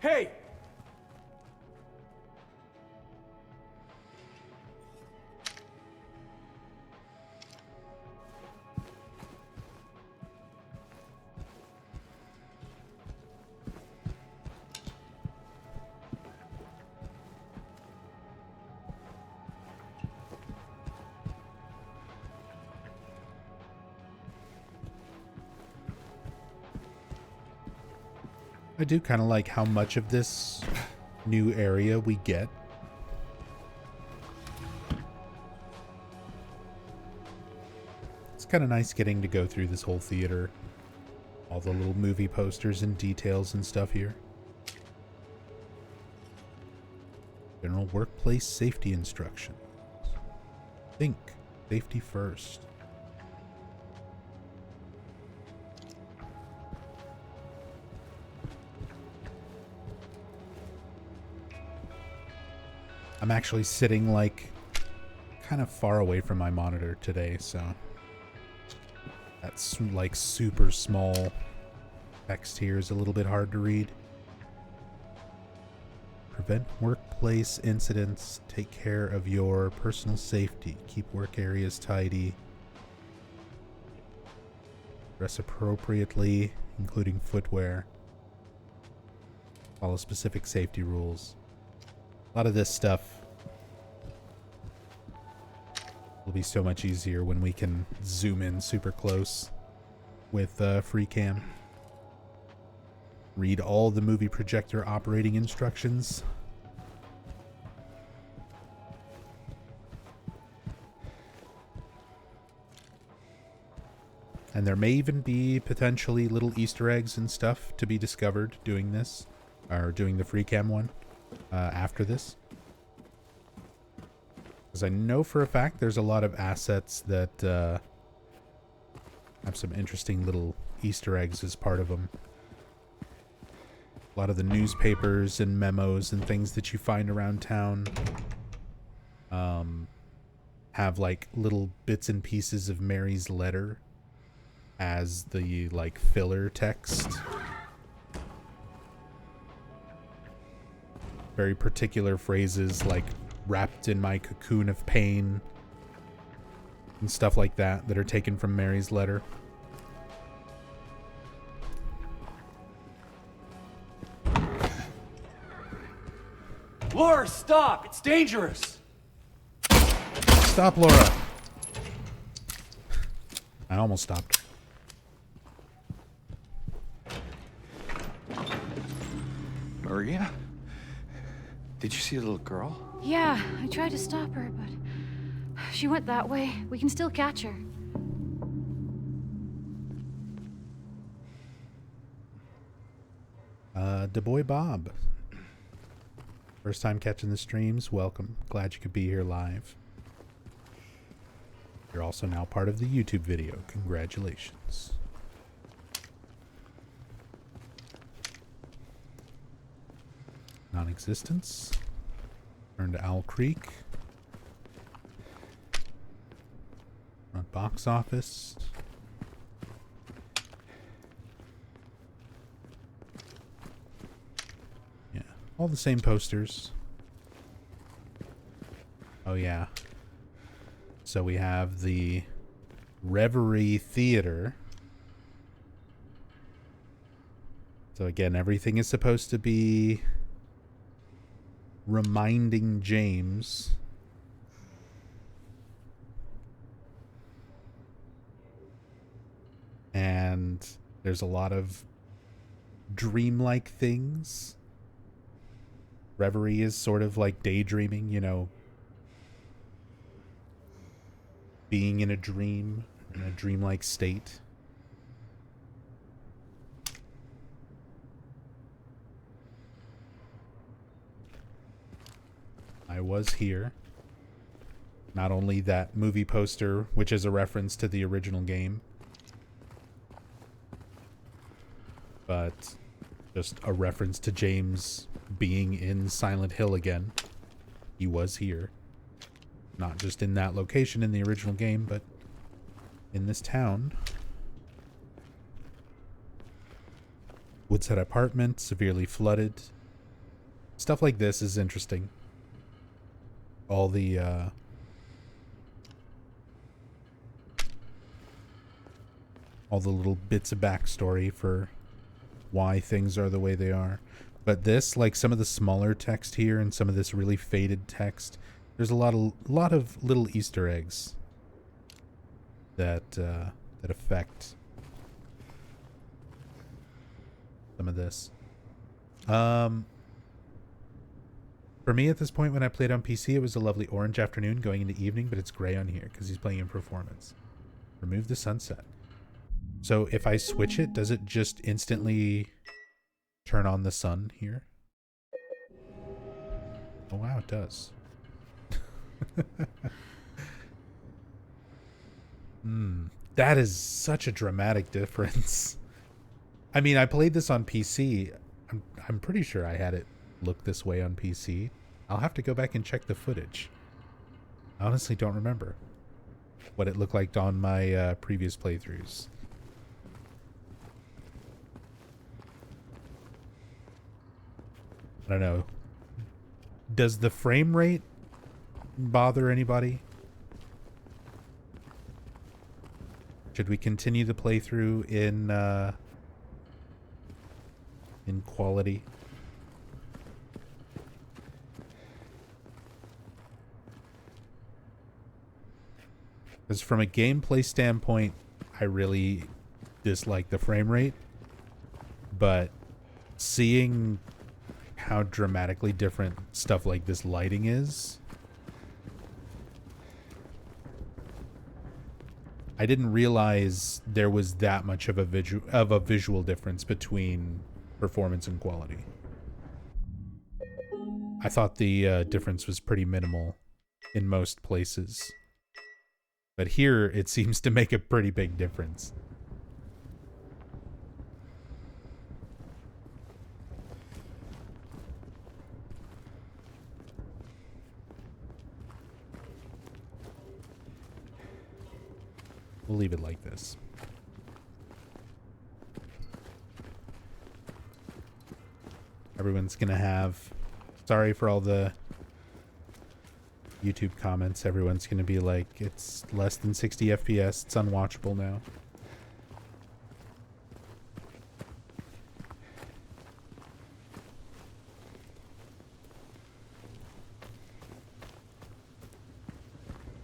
Hey! I do kind of like how much of this new area we get. It's kind of nice getting to go through this whole theater. All the little movie posters and details and stuff here. General workplace safety instructions. Think safety first. I'm actually sitting like kind of far away from my monitor today, so that's like super small text here is a little bit hard to read. Prevent workplace incidents. Take care of your personal safety. Keep work areas tidy. Dress appropriately, including footwear. Follow specific safety rules. A lot of this stuff will be so much easier when we can zoom in super close with free cam. Read all the movie projector operating instructions. And there may even be potentially little Easter eggs and stuff to be discovered doing this, or doing the free cam one after this. Because I know for a fact there's a lot of assets that have some interesting little Easter eggs as part of them. A lot of the newspapers and memos and things that you find around town have like little bits and pieces of Mary's letter as the like filler text. Very particular phrases like wrapped in my cocoon of pain and stuff like that that are taken from Mary's letter. Laura, stop! It's dangerous! Stop, Laura. I almost stopped. Maria? Did you see the little girl? Yeah, I tried to stop her, but she went that way. We can still catch her. Da Boy Bob. First time catching the streams, welcome. Glad you could be here live. You're also now part of the YouTube video. Congratulations. Non-existence. Turn to Owl Creek. Front box office. Yeah, all the same posters. Oh yeah. So we have the Reverie Theater. So again, everything is supposed to be reminding James and there's a lot of dreamlike things. Reverie is sort of like daydreaming, you know, being in a dream, in a dreamlike state. I was here. Not only that movie poster, which is a reference to the original game, but just a reference to James being in Silent Hill again. He was here. Not just in that location in the original game, but in this town. Woodshead apartment, severely flooded. Stuff like this is interesting. All the little bits of backstory for why things are the way they are. But this, like some of the smaller text here and some of this really faded text, there's a lot of little Easter eggs that that affect some of this. For me at this point when I played on PC, it was a lovely orange afternoon going into evening, but it's gray on here because he's playing in performance. Remove the sunset. So if I switch it, does it just instantly turn on the sun here? Oh wow, it does. That is such a dramatic difference. I mean, I played this on PC. I'm pretty sure I had it look this way on PC. I'll have to go back and check the footage. I honestly don't remember what it looked like on my previous playthroughs. I don't know. Does the frame rate bother anybody? Should we continue the playthrough in quality? Because from a gameplay standpoint, I really dislike the frame rate. But seeing how dramatically different stuff like this lighting is, I didn't realize there was that much of a visual difference between performance and quality. I thought the difference was pretty minimal in most places. But here, it seems to make a pretty big difference. We'll leave it like this. Everyone's gonna have... Sorry for all the YouTube comments. Everyone's gonna be like, it's less than 60 FPS. It's unwatchable now.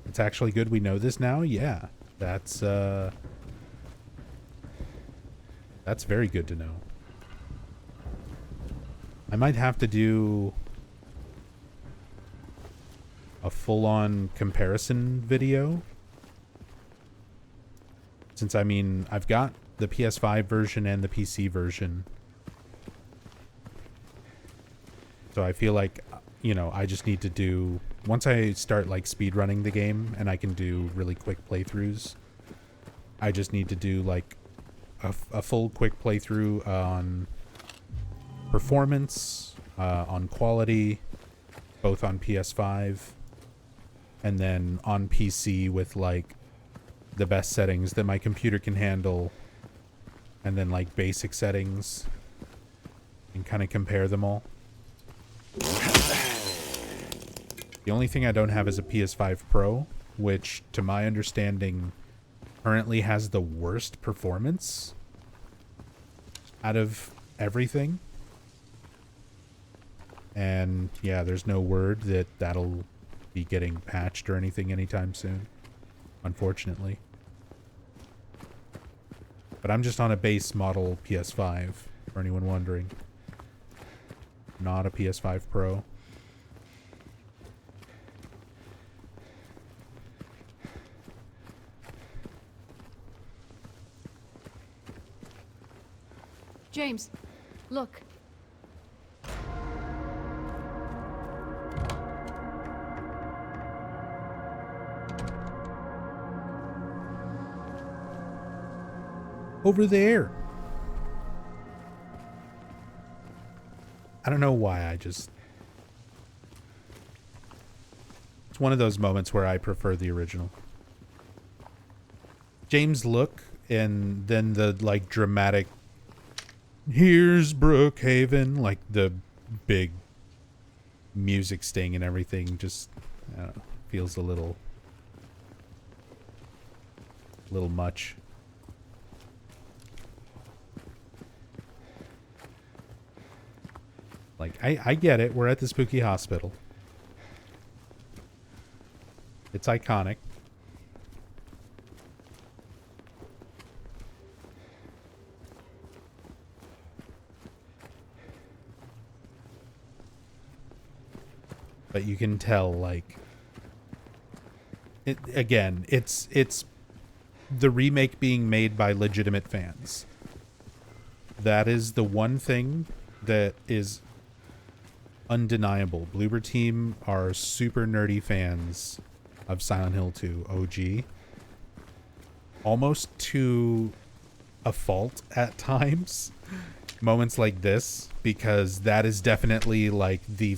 It's actually good we know this now? Yeah. That's very good to know. I might have to do a full-on comparison video. Since, I mean, I've got the PS5 version and the PC version. So I feel like, you know, I just need to do... Once I start, like, speedrunning the game and I can do really quick playthroughs, I just need to do, like, a full quick playthrough on performance, on quality, both on PS5, and then on PC with, like, the best settings that my computer can handle, and then, like, basic settings, and kind of compare them all. The only thing I don't have is a PS5 Pro, which, to my understanding, currently has the worst performance out of everything. And, yeah, there's no word that that'll be getting patched or anything anytime soon, unfortunately. But I'm just on a base model PS5, for anyone wondering. Not a PS5 Pro. James, look. Over there. I don't know why, I just... It's one of those moments where I prefer the original. James' look, and then the, like, dramatic... Here's Brook Haven, like the big music sting and everything, just I don't know, feels a little much. Like, I get it, we're at the spooky hospital. It's iconic. But you can tell, like, again, it's the remake being made by legitimate fans. That is the one thing that is undeniable. Bloober Team are super nerdy fans of Silent Hill 2 OG. Almost to a fault at times. Moments like this, because that is definitely like the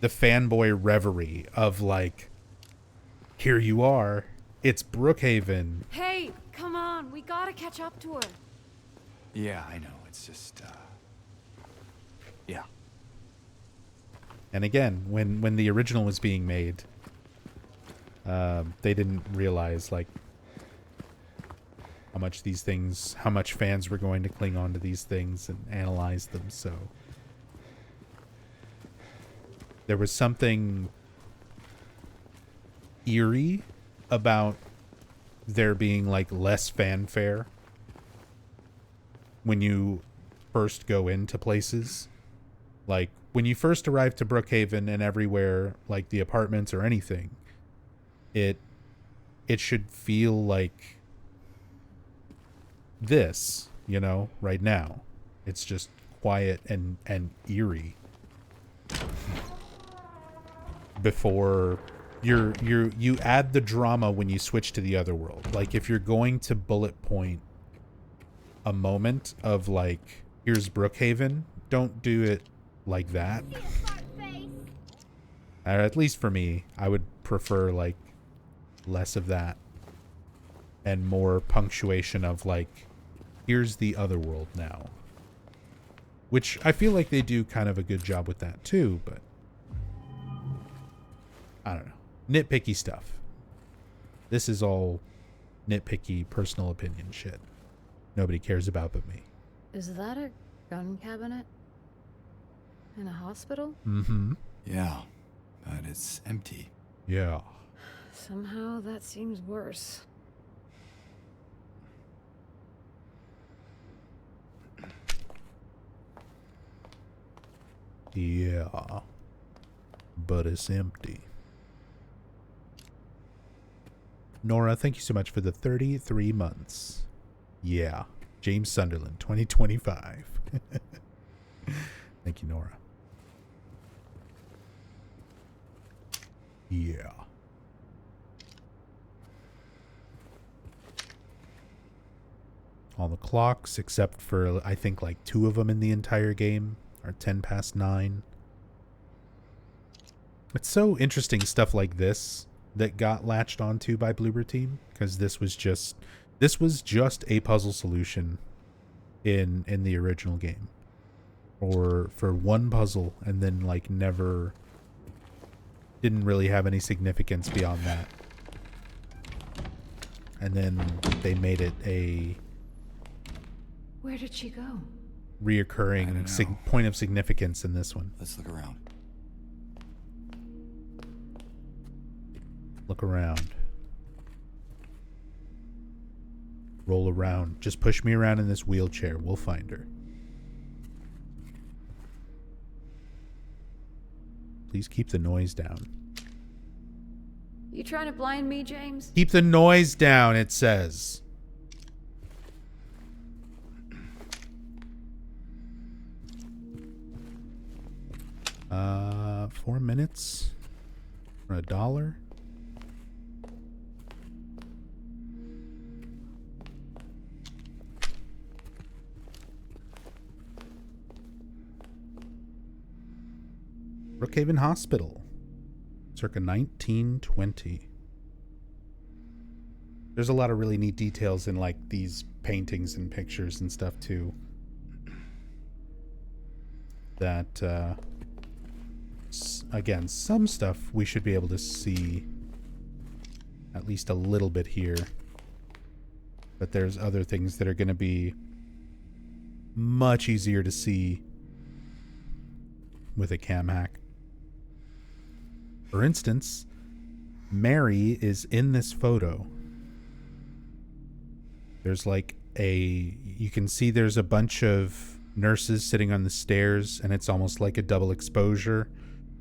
fanboy reverie of, like, here you are, it's Brook Haven. Hey, come on, we gotta catch up to her. Yeah, I know. It's just, yeah. And again, when the original was being made, they didn't realize, like, how much fans were going to cling on to these things and analyze them, so... There was something eerie about there being like less fanfare when you first go into places. Like when you first arrive to Brook Haven and everywhere, like the apartments or anything, it should feel like this, you know, right now. It's just quiet and eerie before you add the drama when you switch to the other world. Like if you're going to bullet point a moment of like, here's Brook Haven, don't do it like that. Or at least for me, I would prefer like less of that and more punctuation of like, here's the other world now. Which I feel like they do kind of a good job with that too, but I don't know. Nitpicky stuff. This is all nitpicky personal opinion shit. Nobody cares about but me. Is that a gun cabinet? In a hospital? Mm-hmm. Yeah, but it's empty. Yeah. Somehow that seems worse. Yeah. But it's empty. Nora, thank you so much for the 33 months. Yeah. James Sunderland, 2025. Thank you, Nora. Yeah. All the clocks, except for, I think, like 2 of them in the entire game, are 10 past 9. It's so interesting stuff like this that got latched onto by Bloober Team, because this was just a puzzle solution in the original game, or for one puzzle, and then like never didn't really have any significance beyond that, and then they made it a Where did she go? reoccurring point of significance in this one. Let's look around. Look around. Roll around. Just push me around in this wheelchair. We'll find her. Please keep the noise down. You trying to blind me, James? Keep the noise down, it says. $4 minutes for $1. Brook Haven Hospital, circa 1920. There's a lot of really neat details in like these paintings and pictures and stuff too. That, again, some stuff we should be able to see at least a little bit here. But there's other things that are going to be much easier to see with a cam hack. For instance, Mary is in this photo. There's like you can see there's a bunch of nurses sitting on the stairs, and it's almost like a double exposure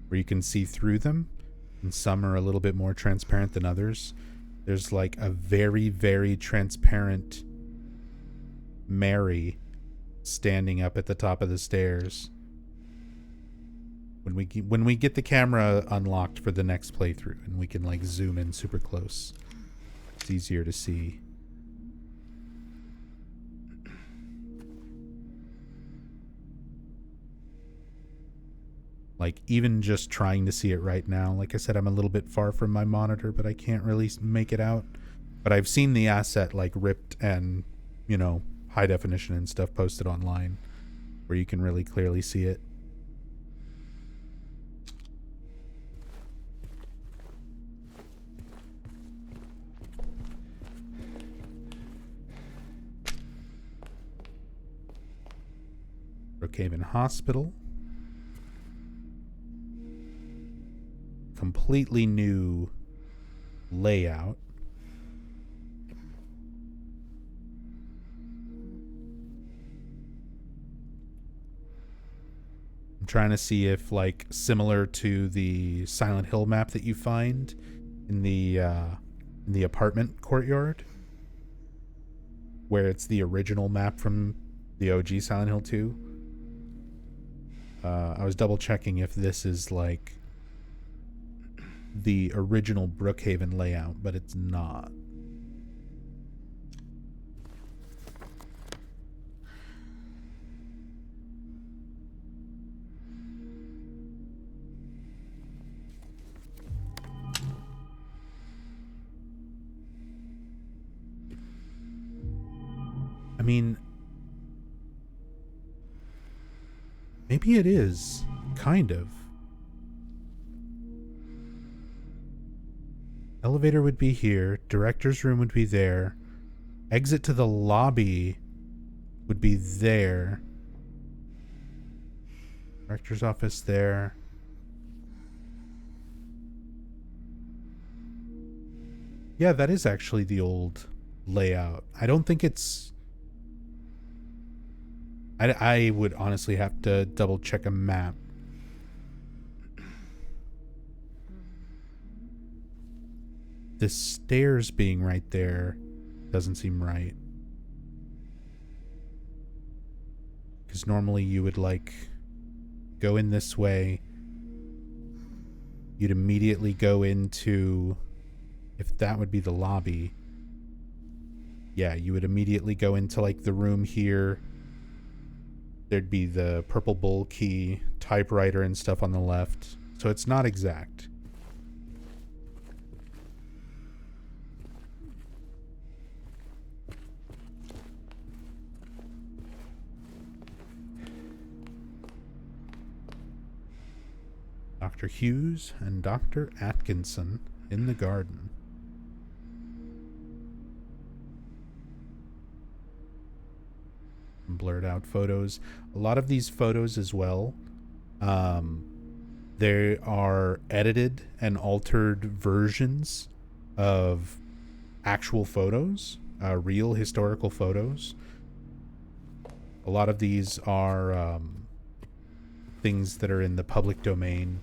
where you can see through them, and some are a little bit more transparent than others. There's like a very, very transparent Mary standing up at the top of the stairs. When we get the camera unlocked for the next playthrough and we can like zoom in super close, it's easier to see. Like even just trying to see it right now, like I said, I'm a little bit far from my monitor, but I can't really make it out. But I've seen the asset like ripped and, you know, high definition and stuff posted online where you can really clearly see it. Brook Haven Hospital. Completely new layout. I'm trying to see if, like, similar to the Silent Hill map that you find in the apartment courtyard, where it's the original map from the OG Silent Hill 2. I was double checking if this is like the original Brook Haven layout, but it's not. I mean, maybe it is, kind of. Elevator would be here, director's room would be there, exit to the lobby would be there, director's office there. Yeah, that is actually the old layout. I don't think it's... I would honestly have to double check a map. The stairs being right there doesn't seem right. Because normally you would, like, go in this way. You'd immediately go into... If that would be the lobby. Yeah, you would immediately go into, like, the room here. There'd be the purple bull key, typewriter and stuff on the left. So it's not exact. Dr. Hughes and Dr. Atkinson in the garden. Blurred out photos. A lot of these photos as well, they are edited and altered versions of actual photos, real historical photos. A lot of these are things that are in the public domain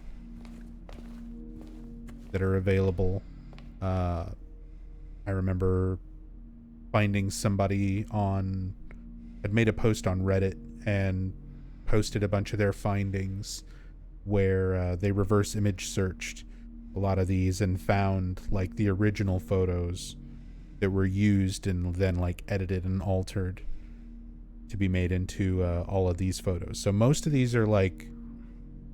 that are available. I remember finding somebody had made a post on Reddit and posted a bunch of their findings where they reverse image searched a lot of these and found, like, the original photos that were used and then, like, edited and altered to be made into all of these photos. So most of these are, like,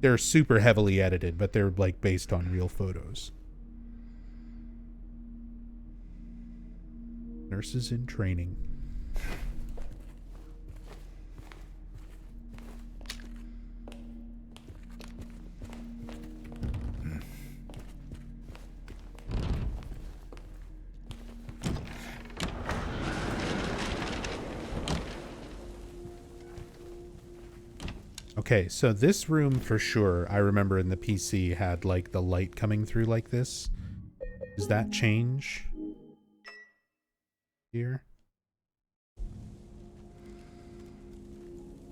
they're super heavily edited, but they're, like, based on real photos. Nurses in training. Okay, so this room for sure, I remember in the PC had, like, the light coming through like this. Does that change here?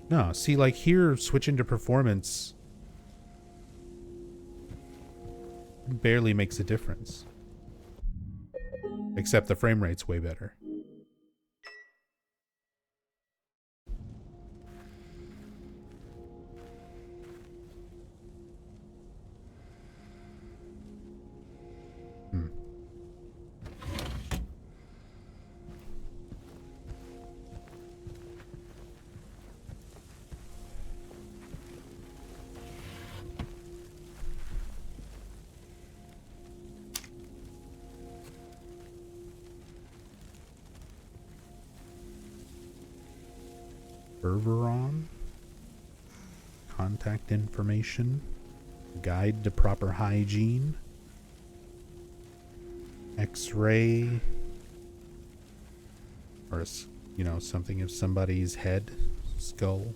No, see, like, here, switching to performance barely makes a difference. Except the frame rate's way better. Bergeron, contact information, guide to proper hygiene, X-ray, or, you know, something of somebody's head, skull.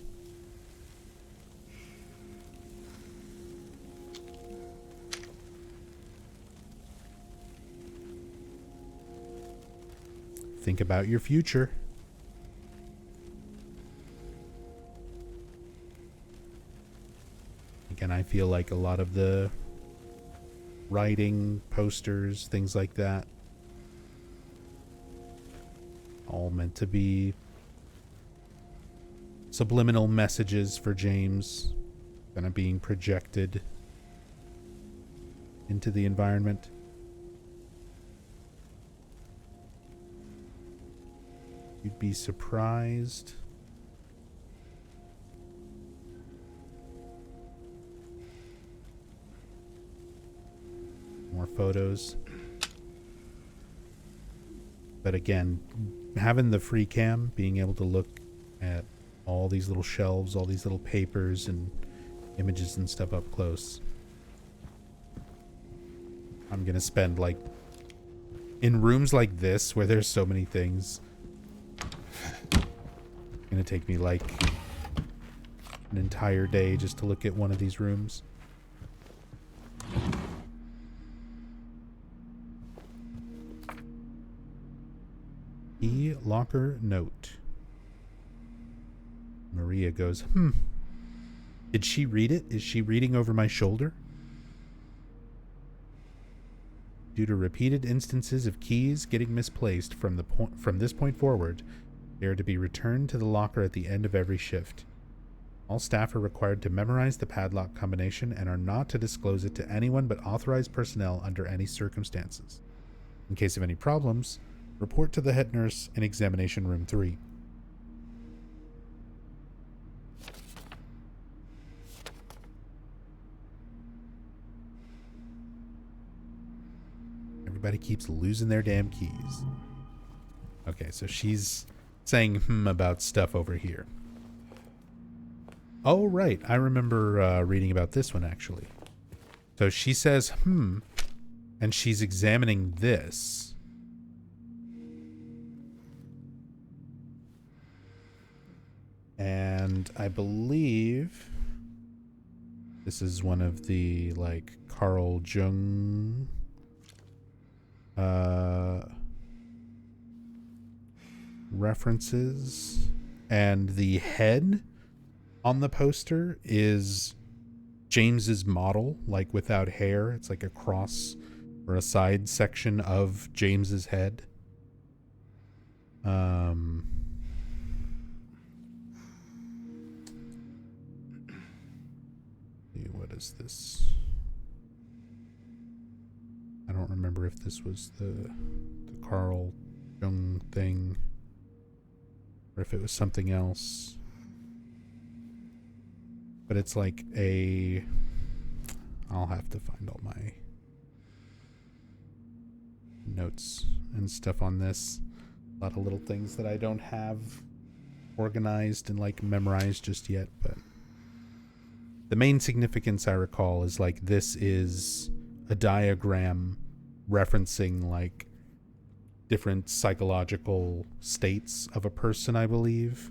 think about your future. Again, I feel like a lot of the writing, posters, things like that, all meant to be subliminal messages for James, kind of being projected into the environment. You'd be surprised. More photos. But again, having the free cam, being able to look at all these little shelves, all these little papers and images and stuff up close. I'm gonna spend, like, in rooms like this where there's so many things, it's gonna take me like an entire day just to look at one of these rooms. Locker note. Maria goes, Did she read it? Is she reading over my shoulder? Due to repeated instances of keys getting misplaced from this point forward, they are to be returned to the locker at the end of every shift. All staff are required to memorize the padlock combination and are not to disclose it to anyone but authorized personnel under any circumstances. In case of any problems, report to the head nurse in examination room 3. Everybody keeps losing their damn keys. Okay, so she's saying about stuff over here. Oh, right. I remember reading about this one, actually. So she says, and she's examining this. And I believe this is one of the, like, Carl Jung references. And the head on the poster is James's model, like without hair. It's like a cross or a side section of James's head. What is this? I don't remember if this was the Carl Jung thing or if it was something else. But it's like a... I'll have to find all my notes and stuff on this. A lot of little things that I don't have organized and, like, memorized just yet, but the main significance I recall is, like, this is a diagram referencing, like, different psychological states of a person, I believe,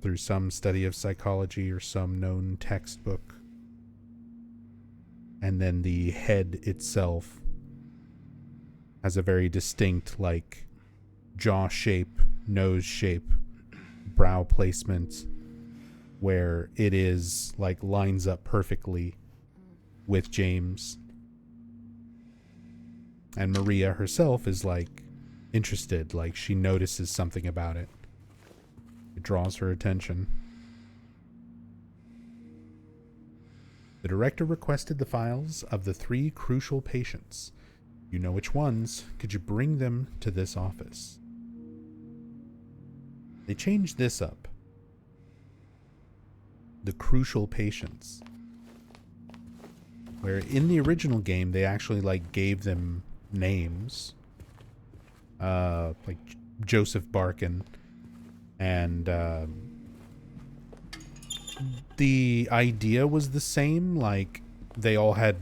through some study of psychology or some known textbook. And then the head itself has a very distinct, like, jaw shape, nose shape, brow placement, where it is, like, lines up perfectly with James. And Maria herself is, like, interested, like, she notices something about it. It draws her attention. The director requested the files of the 3 crucial patients. You know which ones. Could you bring them to this office? They changed this up. The crucial patients. Where in the original game, they actually, like, gave them names. Like Joseph Barkin. And the idea was the same. Like, they all had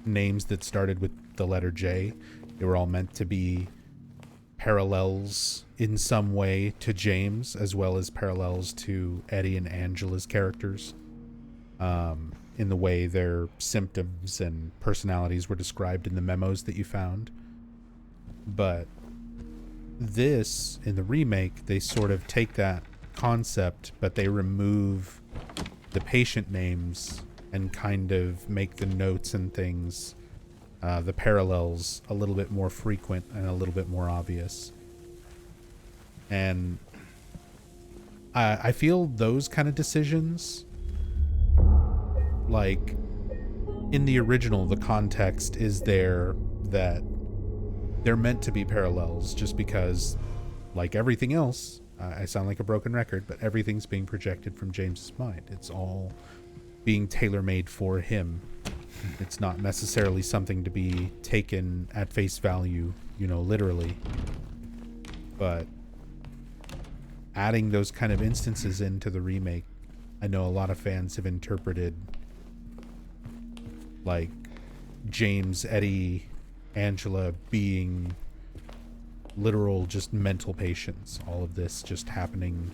names that started with the letter J. They were all meant to be parallels in some way to James, as well as parallels to Eddie and Angela's characters, in the way their symptoms and personalities were described in the memos that you found. But this, in the remake, they sort of take that concept, but they remove the patient names and kind of make the notes and things, the parallels, a little bit more frequent and a little bit more obvious. And I feel those kind of decisions, like in the original, the context is there that they're meant to be parallels just because, like everything else, I sound like a broken record, but everything's being projected from James's mind. It's all being tailor-made for him. It's not necessarily something to be taken at face value, you know, literally. But adding those kind of instances into the remake, I know a lot of fans have interpreted like James, Eddie, Angela being literal just mental patients, all of this just happening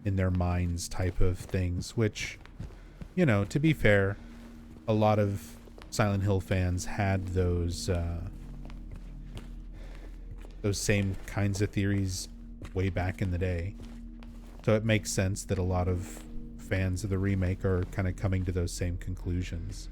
in their minds type of things, which, you know, to be fair, a lot of Silent Hill fans had those same kinds of theories way back in the day. So it makes sense that a lot of fans of the remake are kind of coming to those same conclusions.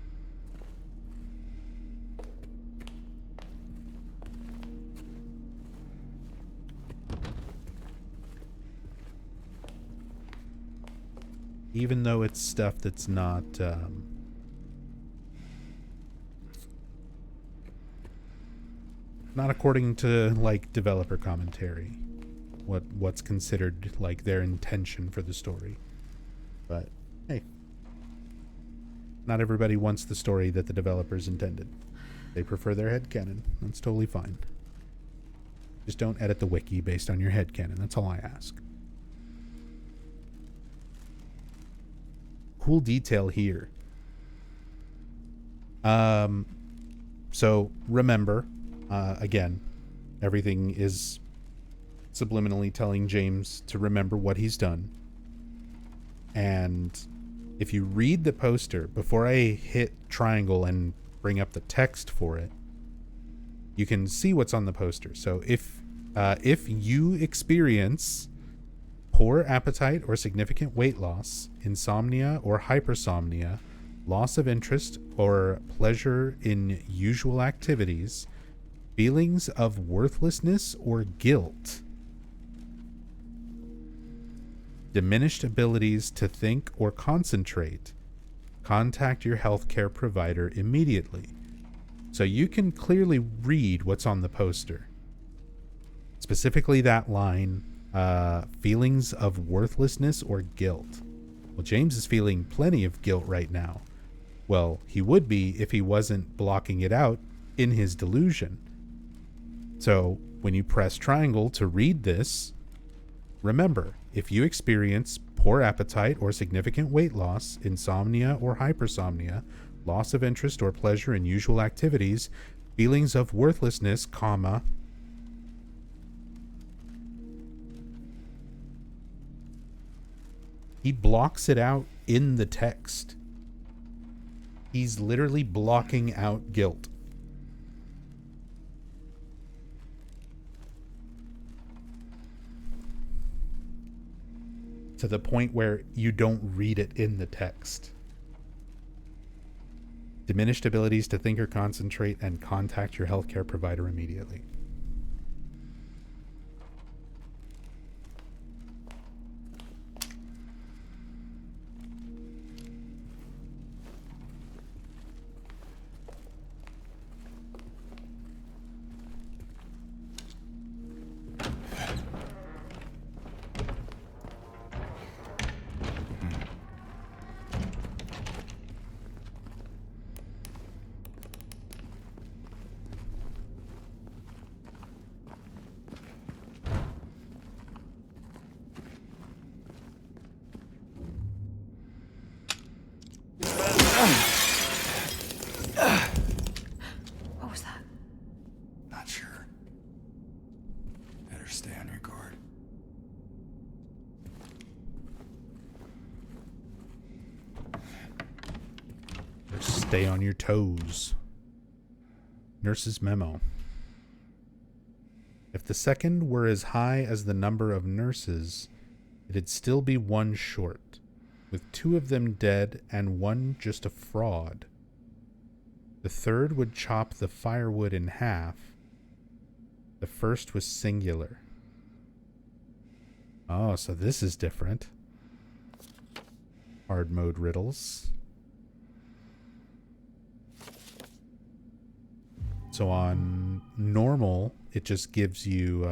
Even though it's stuff that's not according to like developer commentary, what's considered like their intention for the story. But hey, not everybody wants the story that the developers intended. They prefer their headcanon. That's totally fine. Just don't edit the wiki based on your headcanon. That's all I ask. Cool detail here. So remember, again, everything is subliminally telling James to remember what he's done. And if you read the poster, before I hit triangle and bring up the text for it, you can see what's on the poster. So if you experience poor appetite or significant weight loss, insomnia or hypersomnia, loss of interest or pleasure in usual activities, feelings of worthlessness or guilt, diminished abilities to think or concentrate, contact your healthcare provider immediately. So you can clearly read what's on the poster. Specifically that line, feelings of worthlessness or guilt. Well, James is feeling plenty of guilt right now. Well, he would be if he wasn't blocking it out in his delusion. So when you press triangle to read this, remember, if you experience poor appetite or significant weight loss, insomnia or hypersomnia, loss of interest or pleasure in usual activities, feelings of worthlessness, comma, he blocks it out in the text. He's literally blocking out guilt. To the point where you don't read it in the text. Diminished abilities to think or concentrate, and contact your healthcare provider immediately. What was that? Not sure. Better stay on your guard. Stay on your toes. Nurse's memo. If the second were as high as the number of nurses, it'd still be one short, with 2 of them dead and 1 just a fraud. The third would chop the firewood in half. The first was singular. Oh, so this is different. Hard mode riddles. So on normal, it just gives you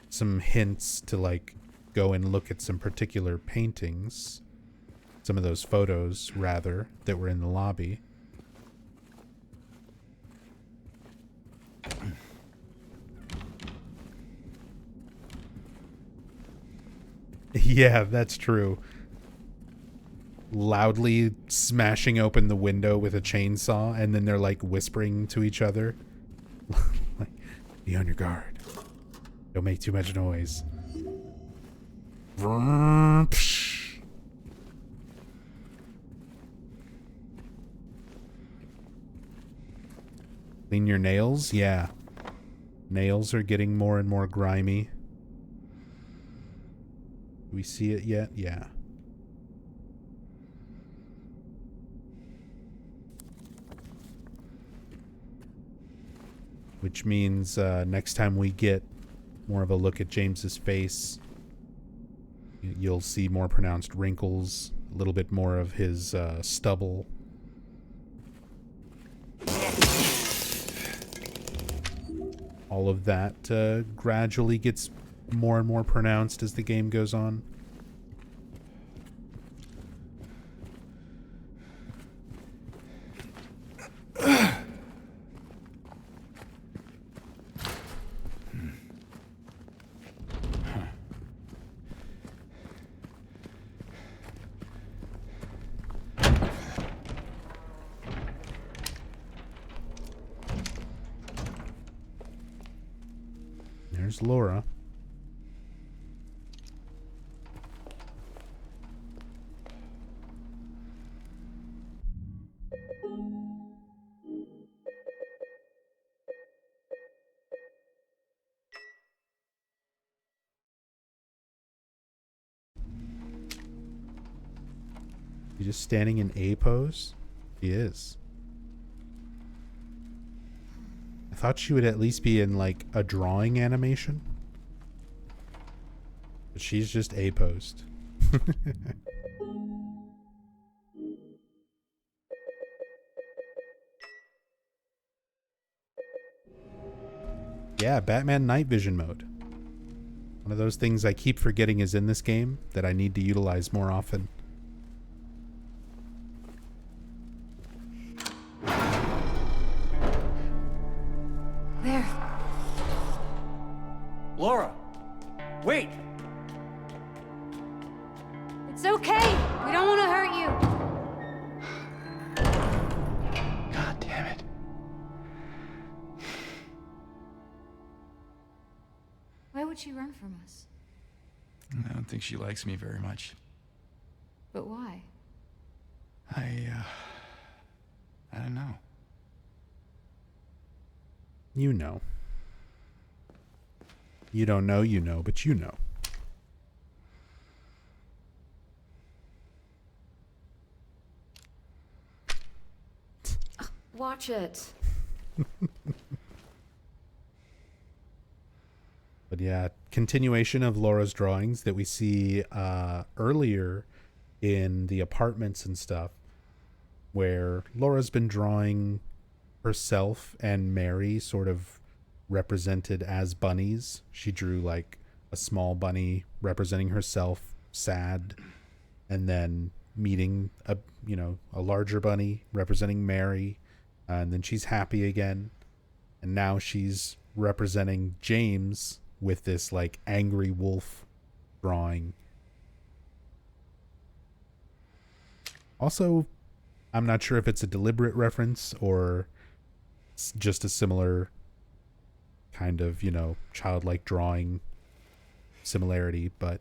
some hints to like go and look at some particular paintings. Some of those photos, rather, that were in the lobby. Yeah, that's true. Loudly smashing open the window with a chainsaw, and then they're like whispering to each other. Like, be on your guard. Don't make too much noise. Clean your nails? Yeah. Nails are getting more and more grimy. Do we see it yet? Yeah. Which means next time we get more of a look at James's face, you'll see more pronounced wrinkles, a little bit more of his stubble. All of that gradually gets more and more pronounced as the game goes on. There's Laura. You just standing in A pose? He is. I thought she would at least be in like a drawing animation. But she's just A posed. Yeah, Batman night vision mode. One of those things I keep forgetting is in this game that I need to utilize more often. There. Laura! Wait! It's okay. We don't want to hurt you. God damn it. Why would she run from us? I don't think she likes me very much. But why? I don't know. You know. You don't know, you know, but you know. Watch it. But yeah, continuation of Laura's drawings that we see earlier in the apartments and stuff, where Laura's been drawing herself and Mary sort of represented as bunnies. She drew like a small bunny representing herself sad, and then meeting a larger bunny representing Mary, and then she's happy again, and now she's representing James with this like angry wolf drawing. Also, I'm not sure if it's a deliberate reference or it's just a similar kind of, childlike drawing similarity, but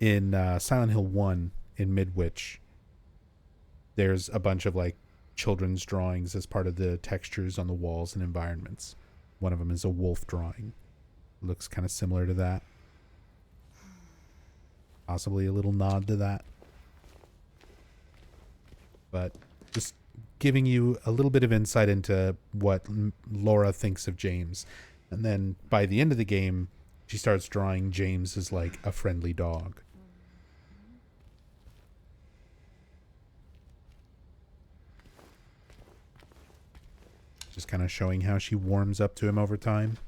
in Silent Hill 1 in Midwich, there's a bunch of like children's drawings as part of the textures on the walls and environments. One of them is a wolf drawing. Looks kind of similar to that. Possibly a little nod to that. But just giving you a little bit of insight into what Laura thinks of James. And then by the end of the game, she starts drawing James as like a friendly dog. Just kind of showing how she warms up to him over time.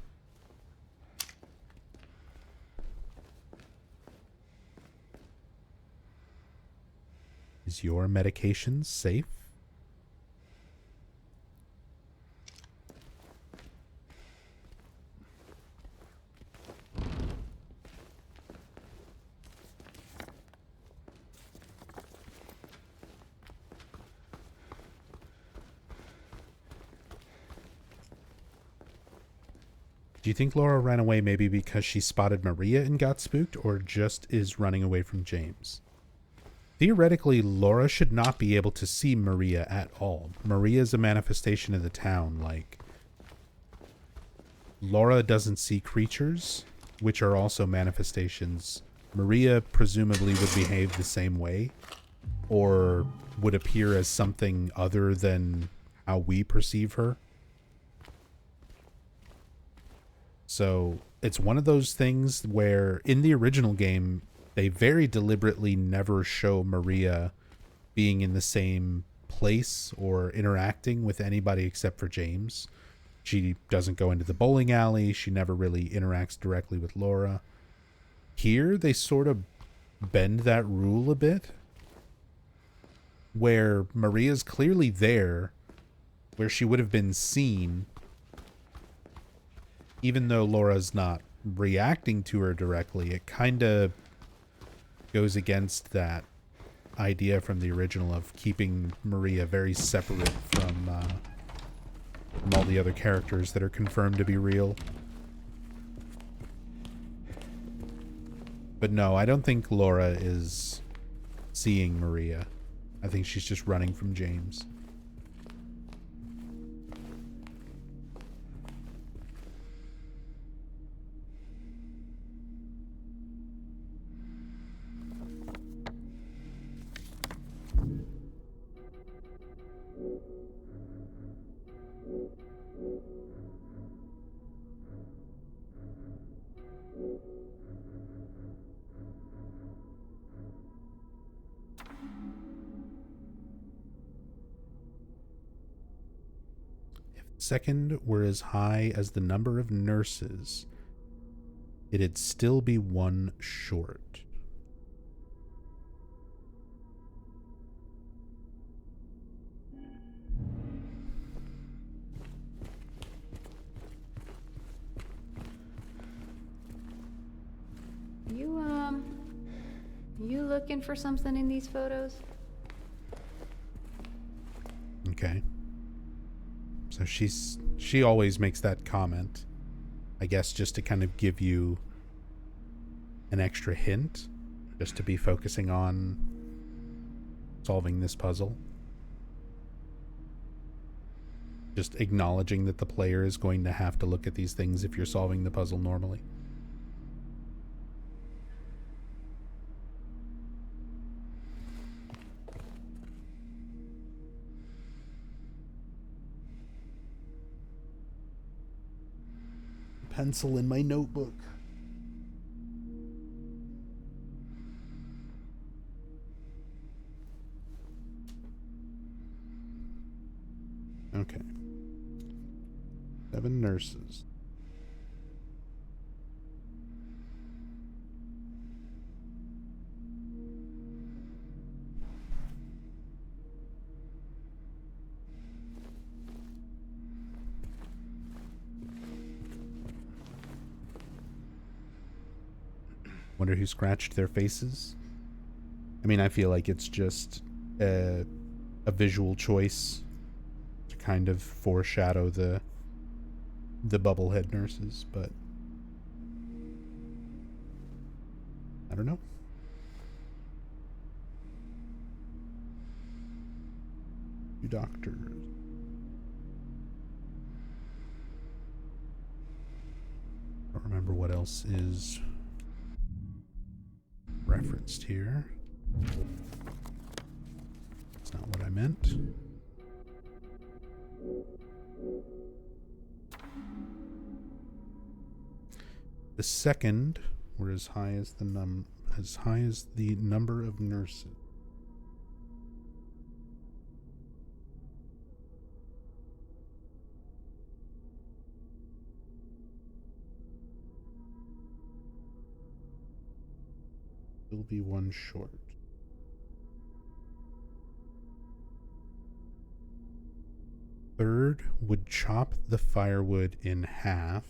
Is your medication safe? Do you think Laura ran away maybe because she spotted Maria and got spooked, or just is running away from James? Theoretically, Laura should not be able to see Maria at all. Maria is a manifestation of the town. Like, Laura doesn't see creatures, which are also manifestations. Maria presumably would behave the same way, or would appear as something other than how we perceive her. So it's one of those things where in the original game, they very deliberately never show Maria being in the same place or interacting with anybody except for James. She doesn't go into the bowling alley. She never really interacts directly with Laura. Here, they sort of bend that rule a bit, where Maria's clearly there, where she would have been seen, even though Laura's not reacting to her directly. It kind of goes against that idea from the original of keeping Maria very separate from all the other characters that are confirmed to be real. But no, I don't think Laura is seeing Maria. I think she's just running from James. Second were as high as the number of nurses, it'd still be one short. You looking for something in these photos? Okay. So she always makes that comment, I guess, just to kind of give you an extra hint, just to be focusing on solving this puzzle. Just acknowledging that the player is going to have to look at these things if you're solving the puzzle normally. Pencil in my notebook. Okay. 7 nurses. Wonder who scratched their faces? I mean, I feel like it's just a visual choice to kind of foreshadow the bubblehead nurses, but I don't know. 2 doctors. Don't remember what else is referenced here. That's not what I meant. The second were as high as the number of nurses. Will be 1 short. Third would chop the firewood in half.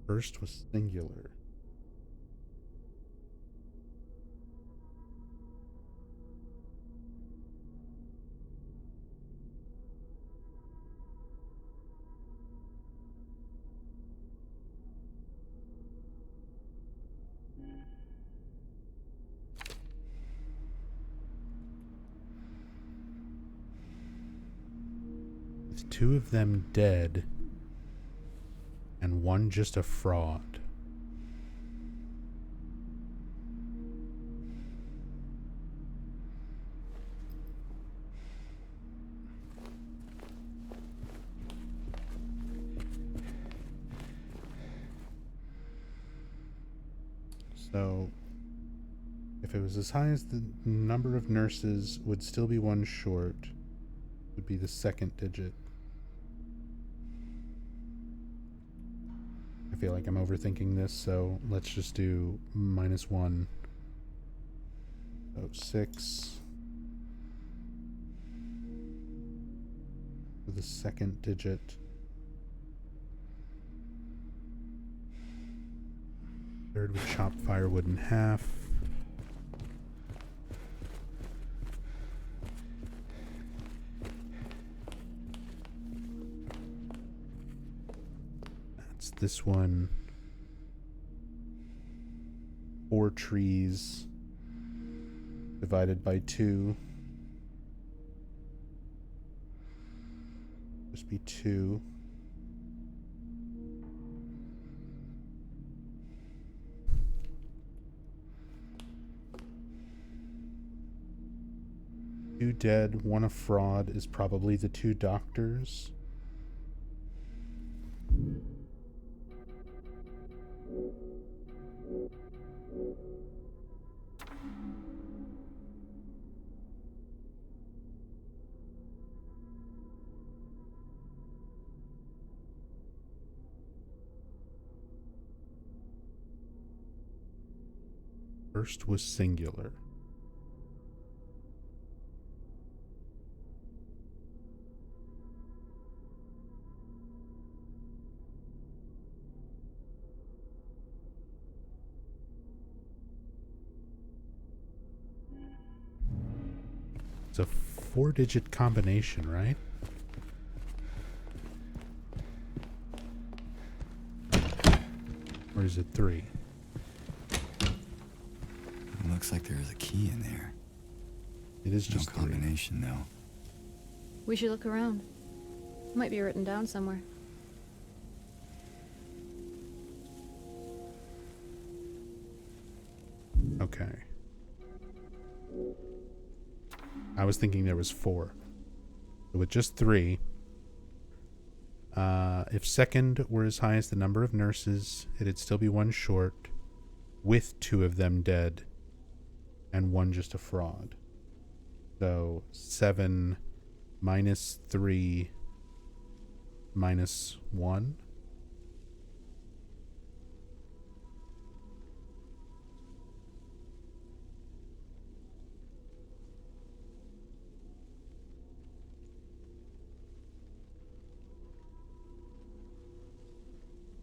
First was singular. With 2 of them dead and 1 just a fraud. So, if it was as high as the number of nurses, would still be 1 short. Would be the second digit. I feel like I'm overthinking this, so let's just do -1. So 6. For the second digit. Third would chop firewood in half. That's this one. 4 trees divided by 2. Just be 2. Two dead, 1 a fraud is probably the 2 doctors. First was singular. It's a 4-digit combination, right? Or is it 3? It looks like there is a key in there. It is just no combination, though. We should look around. Might be written down somewhere. Okay. I was thinking there was 4. So with just 3, if second were as high as the number of nurses, it'd still be 1 short, with 2 of them dead, and 1 just a fraud. So 7 minus 3 minus 1.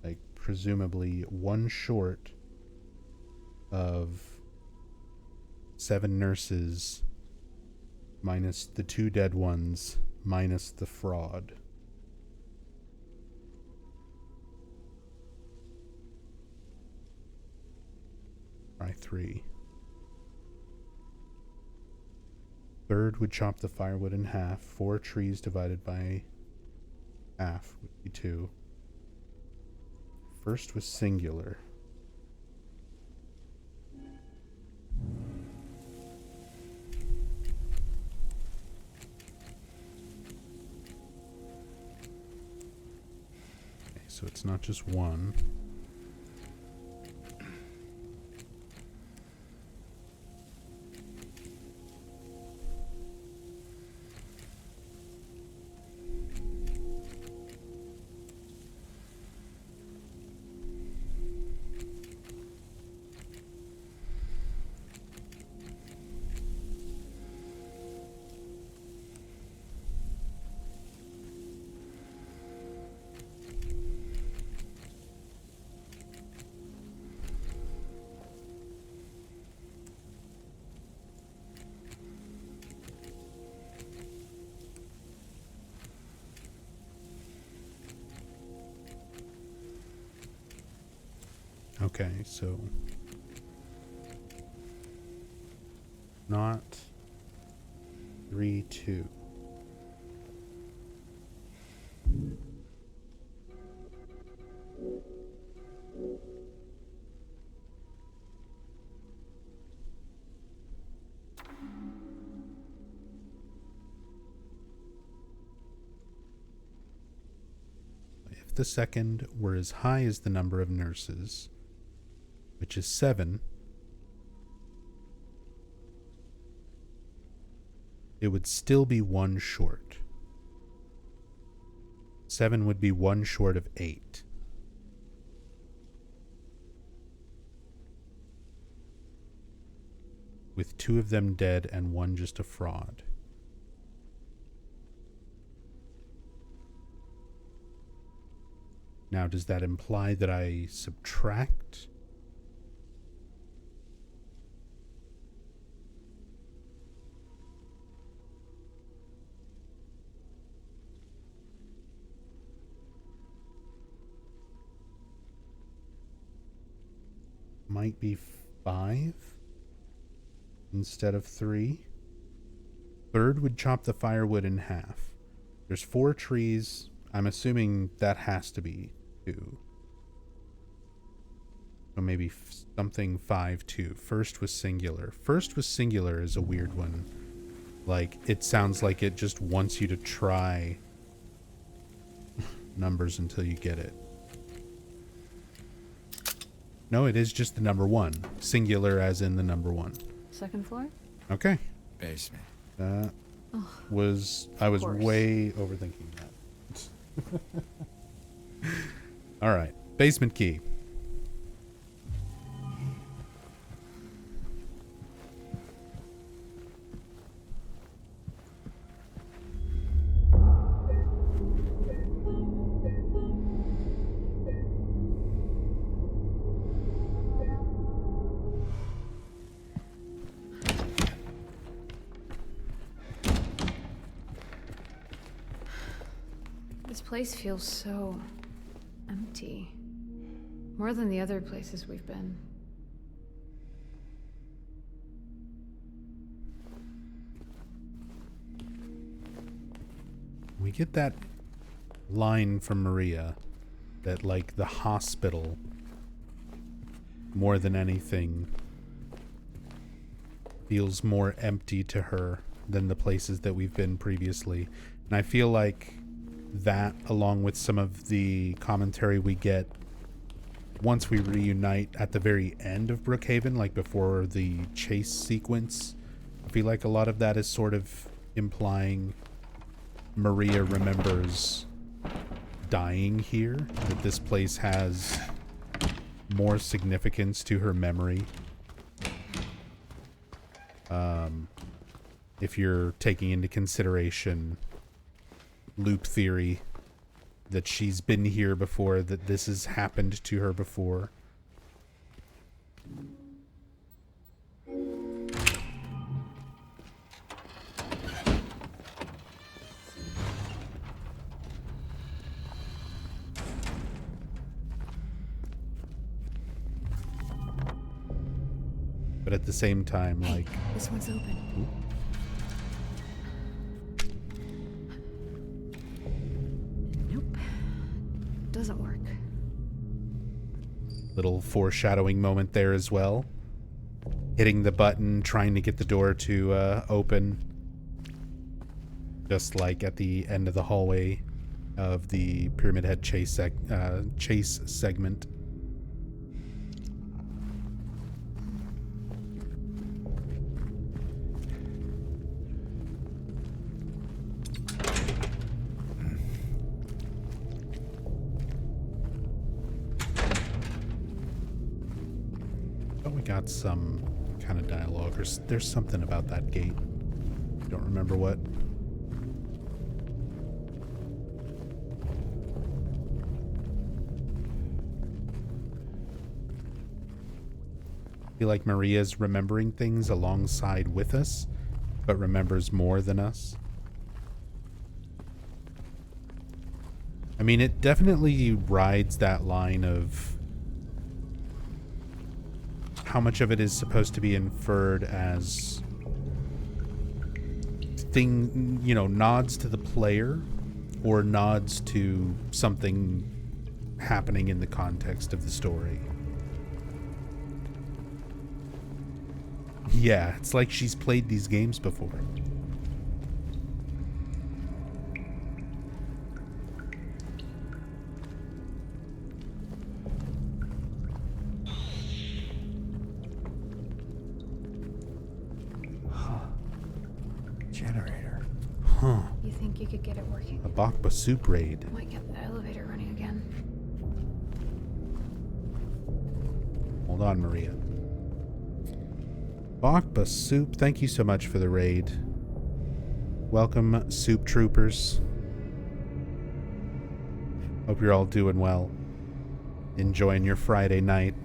Like, presumably 1 short of 7 nurses minus the 2 dead ones minus the fraud. Try 3. Third would chop the firewood in half. 4 trees divided by half would be 2. First was singular. Okay, so it's not just 1. Okay, so not 3, 2. If the second were as high as the number of nurses, which is 7, it would still be 1 short. 7 would be 1 short of 8. With 2 of them dead and 1 just a fraud. Now, does that imply that I subtract? Might be 5 instead of 3. Third would chop the firewood in half. There's 4 trees. I'm assuming that has to be 2. So maybe something 5, 2. First was singular. First was singular is a weird one. Like, it sounds like it just wants you to try numbers until you get it. No, it is just the number 1. Singular as in the number 1. Second floor? Okay. Basement. That was... I was way overthinking that. Alright. Basement key. This place feels so empty. More than the other places we've been. We get that line from Maria that, like, the hospital, more than anything, feels more empty to her than the places that we've been previously. And I feel like that, along with some of the commentary we get once we reunite at the very end of Brook Haven, like before the chase sequence, I feel like a lot of that is sort of implying Maria remembers dying here, that this place has more significance to her memory. If you're taking into consideration loop theory, that she's been here before, that this has happened to her before. But at the same time, Hey, like... this one's open. Ooh. Nope. Doesn't work. Little foreshadowing moment there as well. Hitting the button, trying to get the door to open. Just like at the end of the hallway of the Pyramid Head chase segment. Oh, we got some kind of dialogue, or there's something about that gate. Don't remember what. I feel like Maria's remembering things alongside with us, but remembers more than us. I mean, it definitely rides that line of how much of it is supposed to be inferred as nods to the player or nods to something happening in the context of the story. Yeah, it's like she's played these games before. Generator. Huh. You think you could get it working? A Bakba soup raid. Might get the elevator running again. Hold on, Maria. Bakba soup, thank you so much for the raid. Welcome, soup troopers. Hope you're all doing well. Enjoying your Friday night.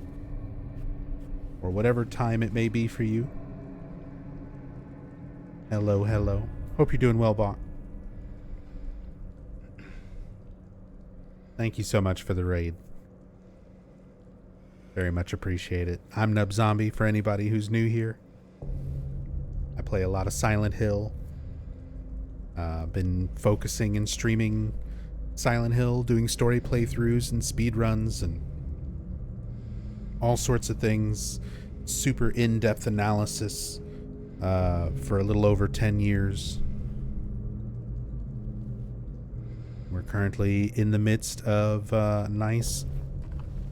Or whatever time it may be for you. Hello, hello. Hope you're doing well, Bach. Thank you so much for the raid. Very much appreciate it. I'm Nub Zombie for anybody who's new here. I play a lot of Silent Hill. Been focusing and streaming Silent Hill, doing story playthroughs and speed runs and all sorts of things. Super in-depth analysis for a little over 10 years. We're currently in the midst of a nice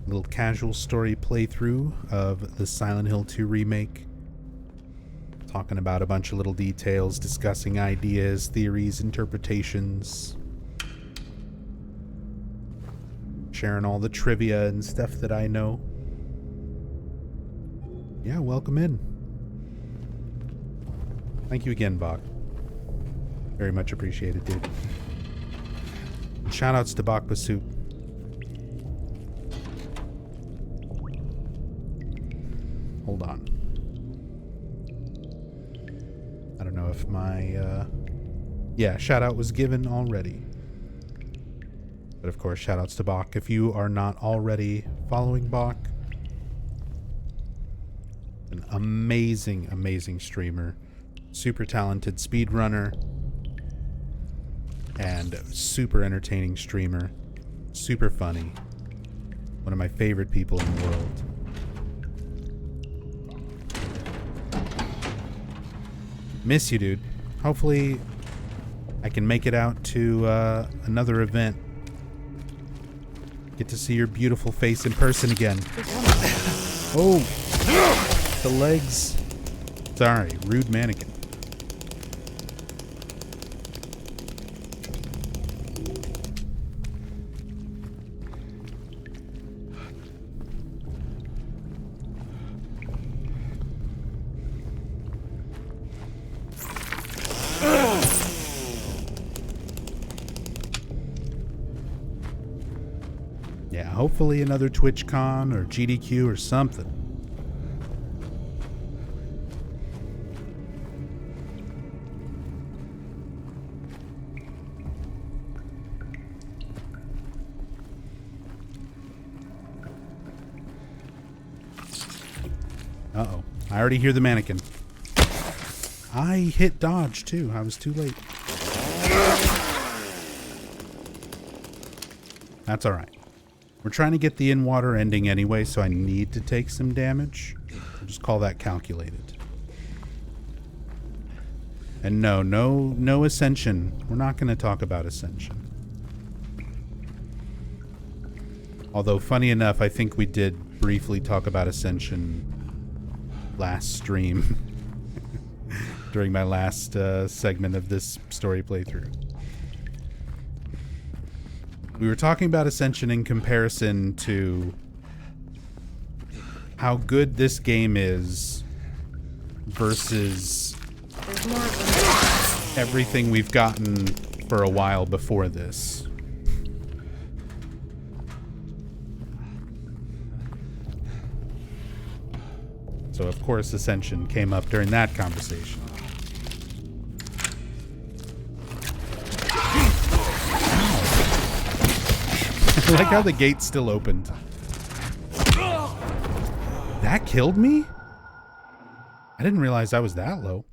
little casual story playthrough of the Silent Hill 2 remake. Talking about a bunch of little details, discussing ideas, theories, interpretations. Sharing all the trivia and stuff that I know. Yeah, welcome in. Thank you again, Bach. Very much appreciated, dude. Shoutouts to Bakba Soup. Hold on. I don't know if my, yeah, shout out was given already. But of course, shout outs to Bach. If you are not already following Bach, an amazing, amazing streamer, super talented speedrunner, and super entertaining streamer, super funny, one of my favorite people in the world. Miss you, dude. Hopefully I can make it out to another event. Get to see your beautiful face in person again. Oh, the legs. Sorry, rude mannequin. Yeah, hopefully another TwitchCon or GDQ or something. Uh-oh. I already hear the mannequin. I hit dodge, too. I was too late. That's alright. We're trying to get the in-water ending anyway, so I need to take some damage. We'll just call that calculated. And no Ascension. We're not going to talk about Ascension. Although, funny enough, I think we did briefly talk about Ascension last stream. During my last segment of this story playthrough. We were talking about Ascension in comparison to how good this game is versus everything we've gotten for a while before this. So of course Ascension came up during that conversation. I like how the gate still opened. That killed me? I didn't realize I was that low.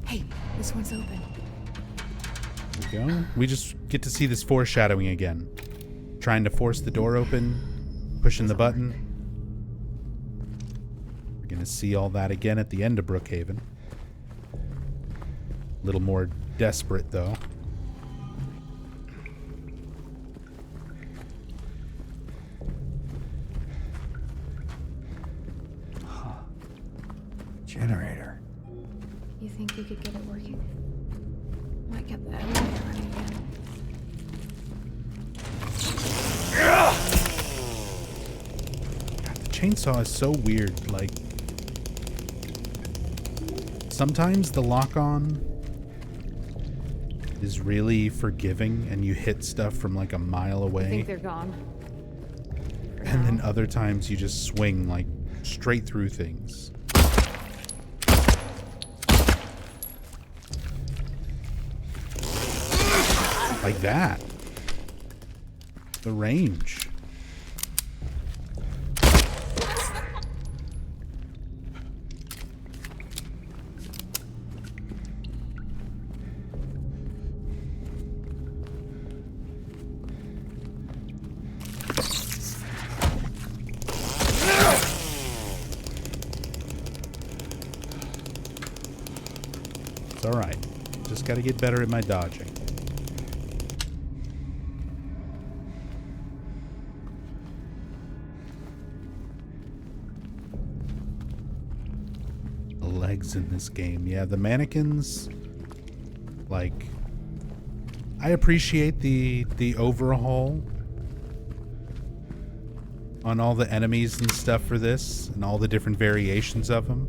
Hey, this one's open. There we go. We just get to see this foreshadowing again. Trying to force the door open, pushing the button. We're going to see all that again at the end of Brook Haven. A little more desperate, though. Generator. You think you could get it working? Might get the elevator running again. God, the chainsaw is so weird. Like, sometimes the lock-on is really forgiving and you hit stuff from like a mile away. I think they're gone. And then other times you just swing like straight through things. Like that. The range. It's alright. Just gotta get better at my dodging. Legs in this game. Yeah, the mannequins, like, I appreciate the overhaul on all the enemies and stuff for this and all the different variations of them.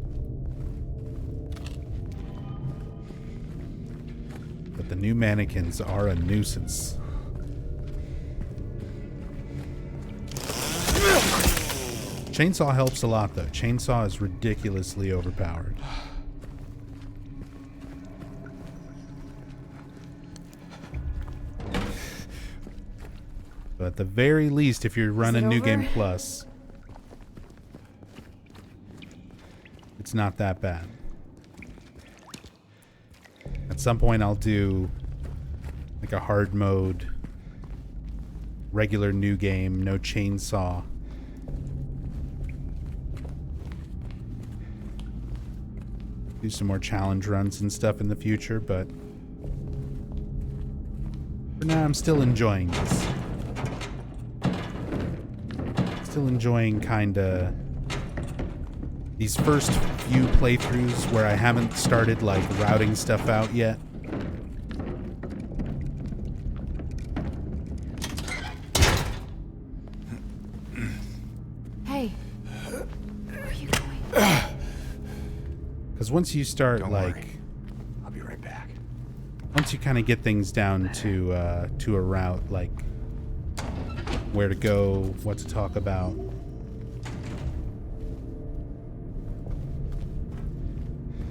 But the new mannequins are a nuisance. Chainsaw helps a lot, though. Chainsaw is ridiculously overpowered. But at the very least, if you're running New Game Plus, it's not that bad. At some point, I'll do like a hard mode, regular new game, no chainsaw. Do some more challenge runs and stuff in the future, but for now I'm still enjoying this. Still enjoying kinda these first few playthroughs where I haven't started like routing stuff out yet. Hey, where are you going? Because once you start, Don't like, worry. I'll be right back. once you kind of get things down to a route, like where to go, what to talk about,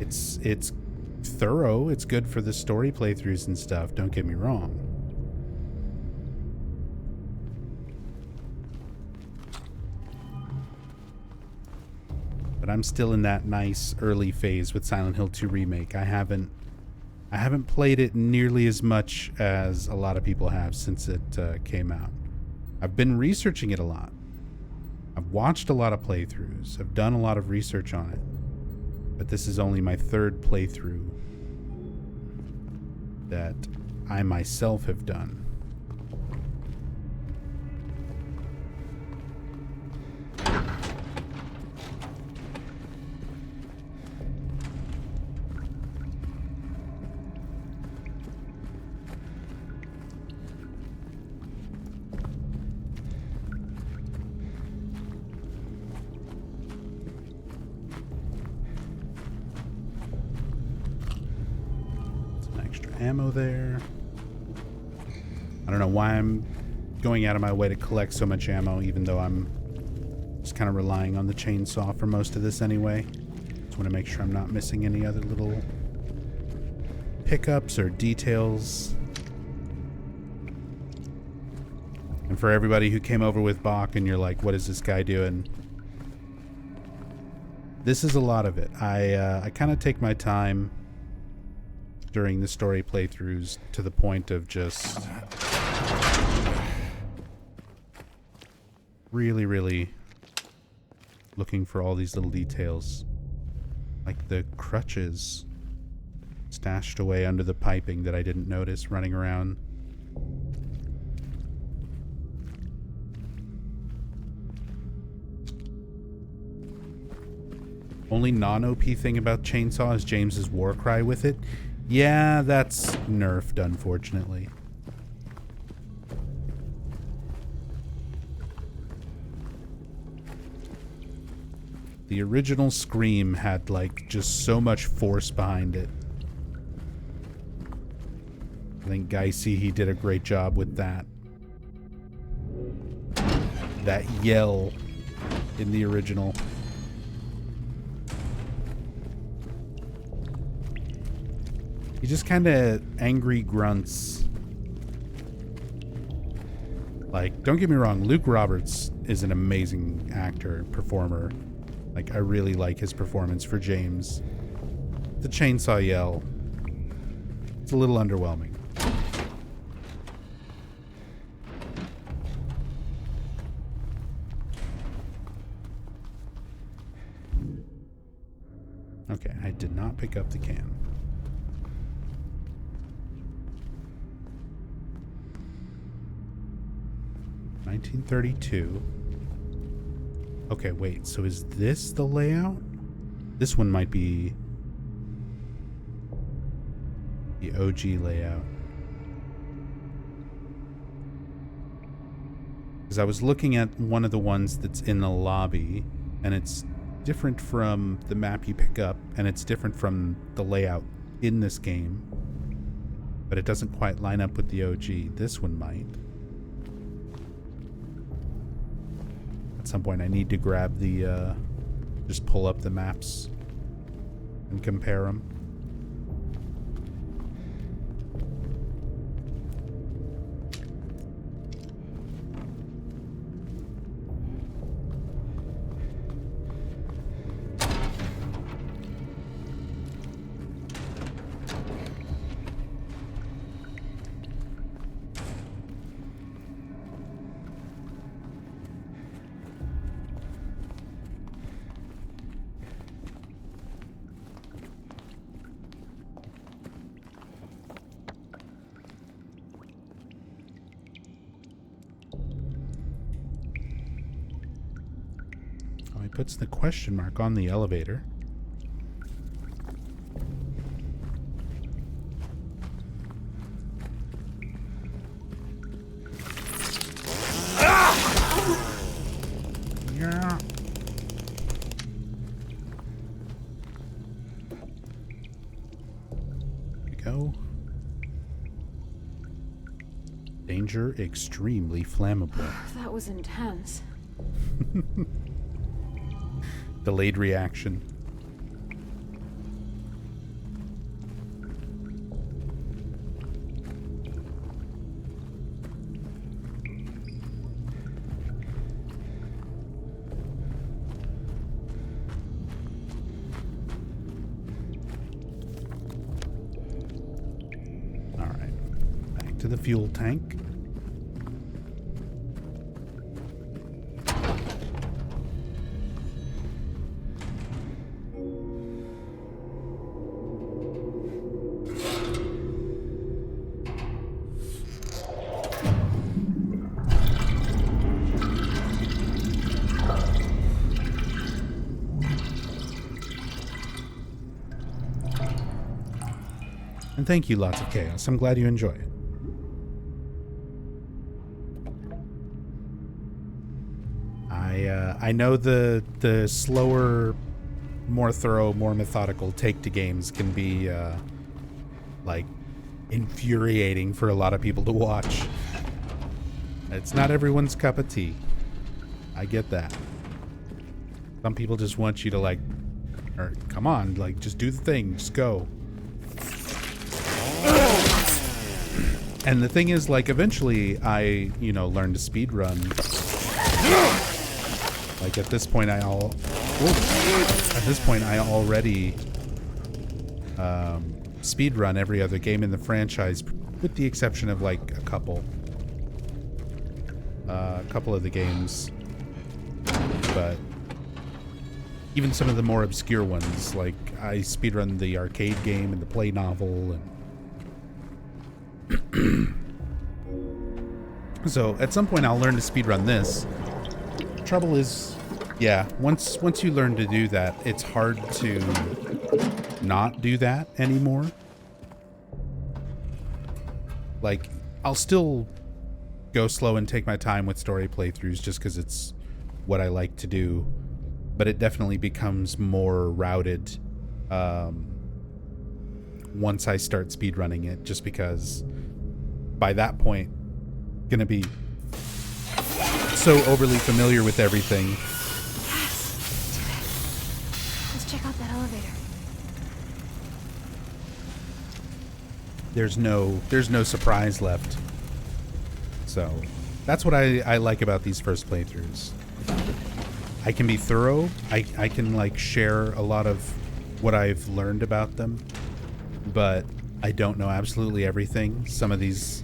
It's thorough. It's good for the story playthroughs and stuff. Don't get me wrong. But I'm still in that nice early phase with Silent Hill 2 Remake. I haven't played it nearly as much as a lot of people have since it came out. I've been researching it a lot. I've watched a lot of playthroughs. I've done a lot of research on it. But this is only my third playthrough that I myself have done. Ammo there. I don't know why I'm going out of my way to collect so much ammo, even though I'm just kind of relying on the chainsaw for most of this anyway. Just want to make sure I'm not missing any other little pickups or details. And for everybody who came over with Bach and you're like, what is this guy doing? This is a lot of it. I kind of take my time during the story playthroughs to the point of just really looking for all these little details, like the crutches stashed away under the piping that I didn't notice running around. Only non-OP thing about Chainsaw is James's war cry with it. Yeah, that's nerfed, unfortunately. The original Scream had, like, just so much force behind it. I think Geisy, he did a great job with that. That yell in the original. He just kind of angry grunts. Like, don't get me wrong, Luke Roberts is an amazing actor, performer. Like, I really like his performance for James. The chainsaw yell, it's a little underwhelming. Okay, I did not pick up the can. $1932. Okay, wait, so is this the layout? This one might be the OG layout. Because I was looking at one of the ones that's in the lobby, and it's different from the map you pick up, and it's different from the layout in this game. But it doesn't quite line up with the OG. This one might. At some point I need to grab the, just pull up the maps and compare them. Puts the question mark on the elevator. Yeah. There we go. Danger extremely flammable. That was intense. Delayed reaction. to the fuel tank. And thank you, Lots of Chaos. I'm glad you enjoy it. I know the slower, more thorough, more methodical take to games can be like infuriating for a lot of people to watch. It's not everyone's cup of tea. I get that. Some people just want you to like, or come on, like just do the thing, just go. And the thing is, like, eventually I, learned to speed run. Like at this point I already speed run every other game in the franchise, with the exception of like a couple of the games. But even some of the more obscure ones, like I speedrun the arcade game and the play novel, and so at some point I'll learn to speedrun this. Trouble is, yeah, once you learn to do that, it's hard to not do that anymore. Like, I'll still go slow and take my time with story playthroughs just because it's what I like to do, but it definitely becomes more routed once I start speedrunning it, just because by that point I'm gonna be so overly familiar with everything. Yes! Did it. Let's check out that elevator. There's no surprise left. So that's what I like about these first playthroughs. I can be thorough. I can like share a lot of what I've learned about them, but I don't know absolutely everything. Some of these,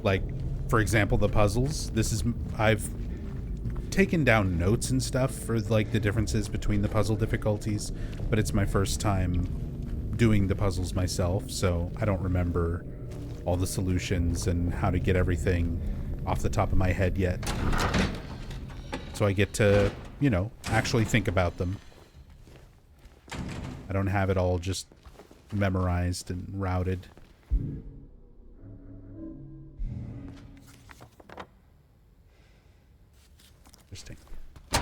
like, for example, the puzzles. I've taken down notes and stuff for like the differences between the puzzle difficulties, but it's my first time doing the puzzles myself, so I don't remember all the solutions and how to get everything off the top of my head yet. So I get to, actually think about them. I don't have it all just memorized and routed. Interesting. All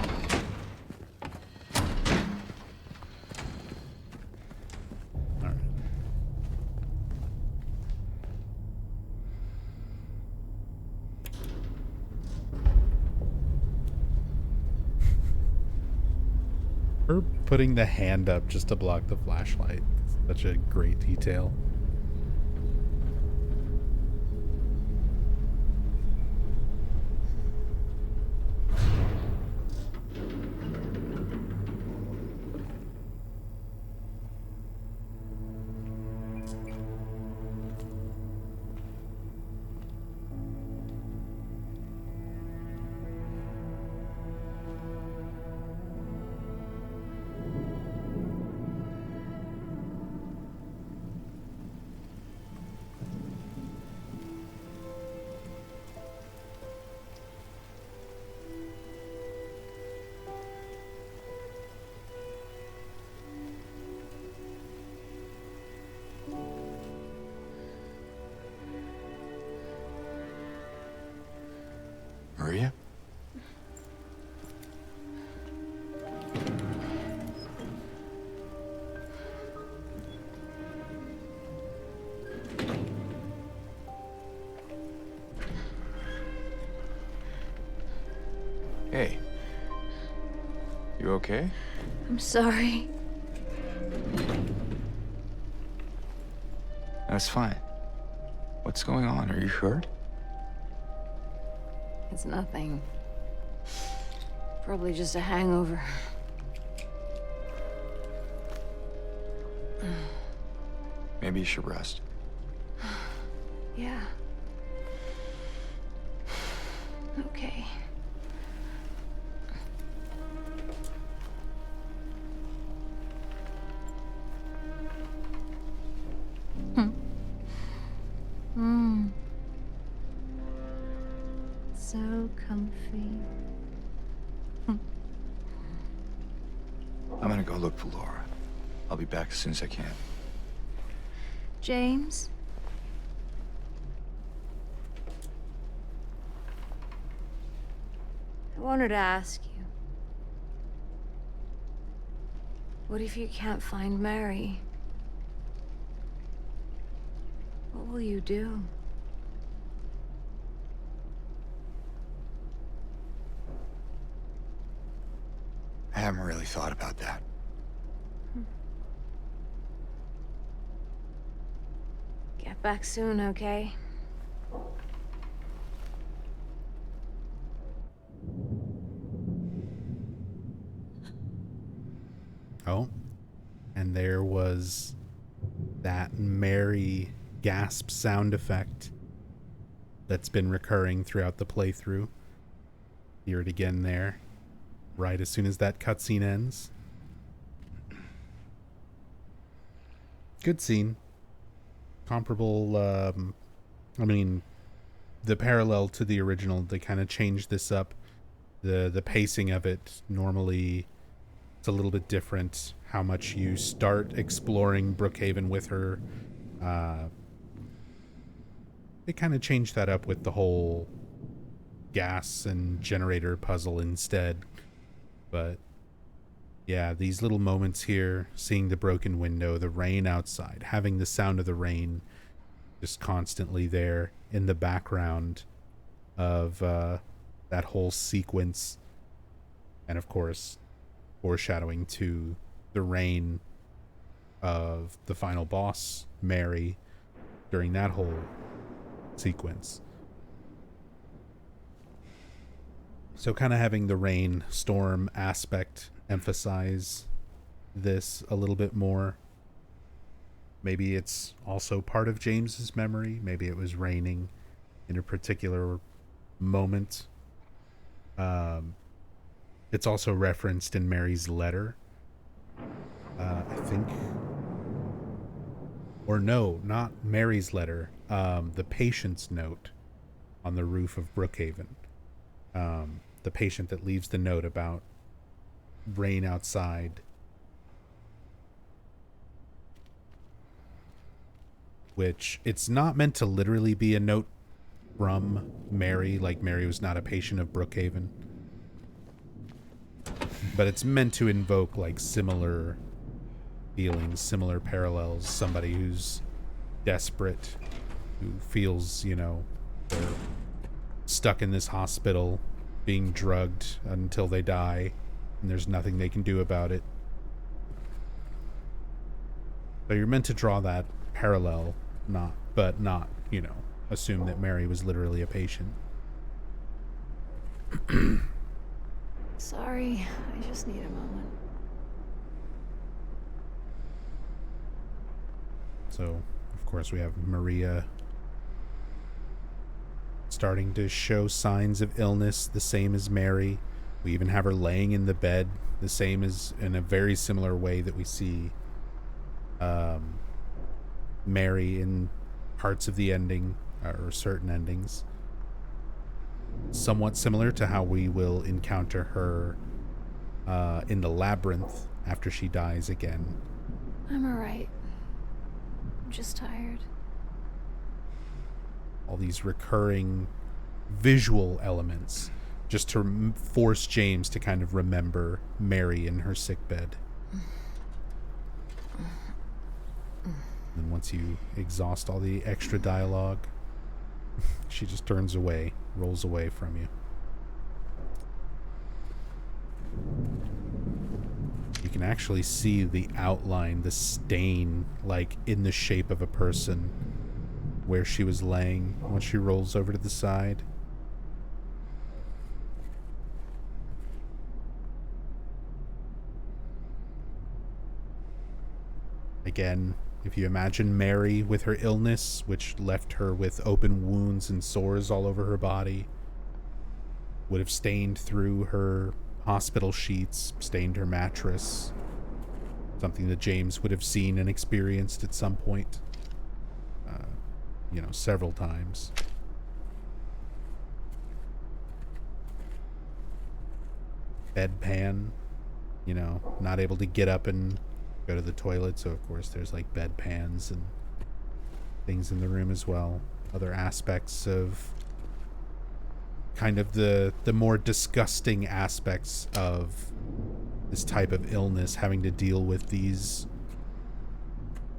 right. Her putting the hand up just to block the flashlight. Such a great detail. Maria? Hey. You okay? I'm sorry. That's fine. What's going on? Are you hurt? It's nothing. Probably just a hangover. Maybe you should rest. Yeah. Okay. Hmm. So comfy. I'm gonna go look for Laura. I'll be back as soon as I can. James? I wanted to ask you. What if you can't find Mary? What will you do? I haven't really thought about that. Get back soon, okay? Oh, and there was that Mary gasp sound effect that's been recurring throughout the playthrough. Hear it again there, right as soon as that cutscene ends. Good scene. Comparable, I mean, the parallel to the original, they kind of changed this up. The pacing of it, normally it's a little bit different. How much you start exploring Brook Haven with her. They kind of changed that up with the whole gas and generator puzzle instead. But yeah, these little moments here, seeing the broken window, the rain outside, having the sound of the rain just constantly there in the background of that whole sequence. And of course, foreshadowing to the reign of the final boss, Mary, during that whole sequence. So kind of having the rain storm aspect emphasize this a little bit more. Maybe it's also part of James's memory. Maybe it was raining in a particular moment. It's also referenced in Mary's letter, I think. Or no, not Mary's letter. The patient's note on the roof of Brook Haven. The patient that leaves the note about rain outside. Which, it's not meant to literally be a note from Mary, like Mary was not a patient of Brook Haven. But it's meant to invoke like similar feelings, similar parallels. Somebody who's desperate, who feels, you know, they're stuck in this hospital, being drugged until they die, and there's nothing they can do about it. So you're meant to draw that parallel, not, you know, assume that Mary was literally a patient. Sorry, I just need a moment. So, of course, we have Maria starting to show signs of illness, the same as Mary. We even have her laying in the bed, the same as in a very similar way that we see Mary in parts of the ending, or certain endings. Somewhat similar to how we will encounter her in the labyrinth after she dies again. I'm alright. I'm just tired. All these recurring visual elements just to force James to kind of remember Mary in her sickbed. And once you exhaust all the extra dialogue, she just turns away, rolls away from you. You can actually see the outline, the stain, like in the shape of a person where she was laying once she rolls over to the side. Again, if you imagine Mary with her illness, which left her with open wounds and sores all over her body, would have stained through her hospital sheets, stained her mattress. Something that James would have seen and experienced at some point. Several times. Bedpan, not able to get up and go to the toilet, so of course there's like bedpans and things in the room as well. Other aspects of kind of the more disgusting aspects of this type of illness, having to deal with these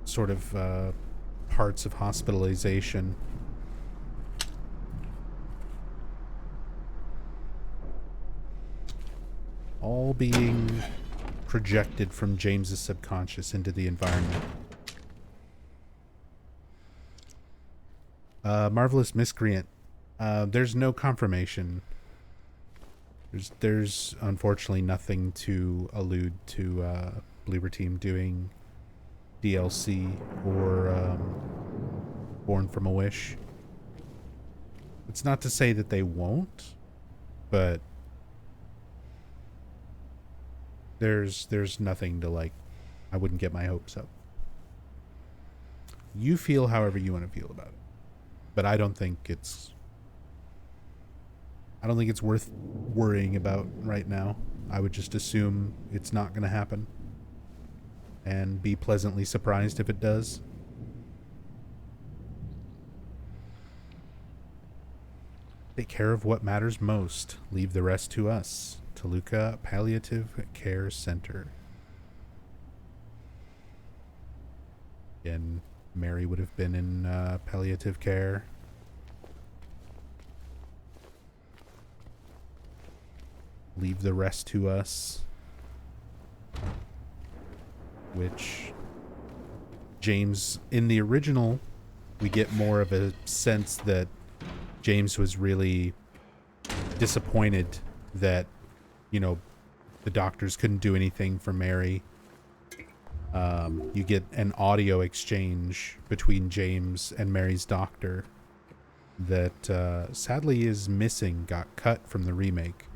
sort of parts of hospitalization. All being projected from James's subconscious into the environment. Marvelous Miscreant. There's no confirmation. There's unfortunately nothing to allude to Bloober Team doing DLC or Born from a Wish. It's not to say that they won't, but there's nothing to, like, I wouldn't get my hopes up. You feel however you want to feel about it, but I don't think it's worth worrying about right now. I would just assume it's not going to happen and be pleasantly surprised if it does. Take care of what matters most. Leave the rest to us. Toluca Palliative Care Center. Again, Mary would have been in palliative care. Leave the rest to us. Which James, in the original, we get more of a sense that James was really disappointed that, the doctors couldn't do anything for Mary. You get an audio exchange between James and Mary's doctor that sadly is missing, got cut from the remake.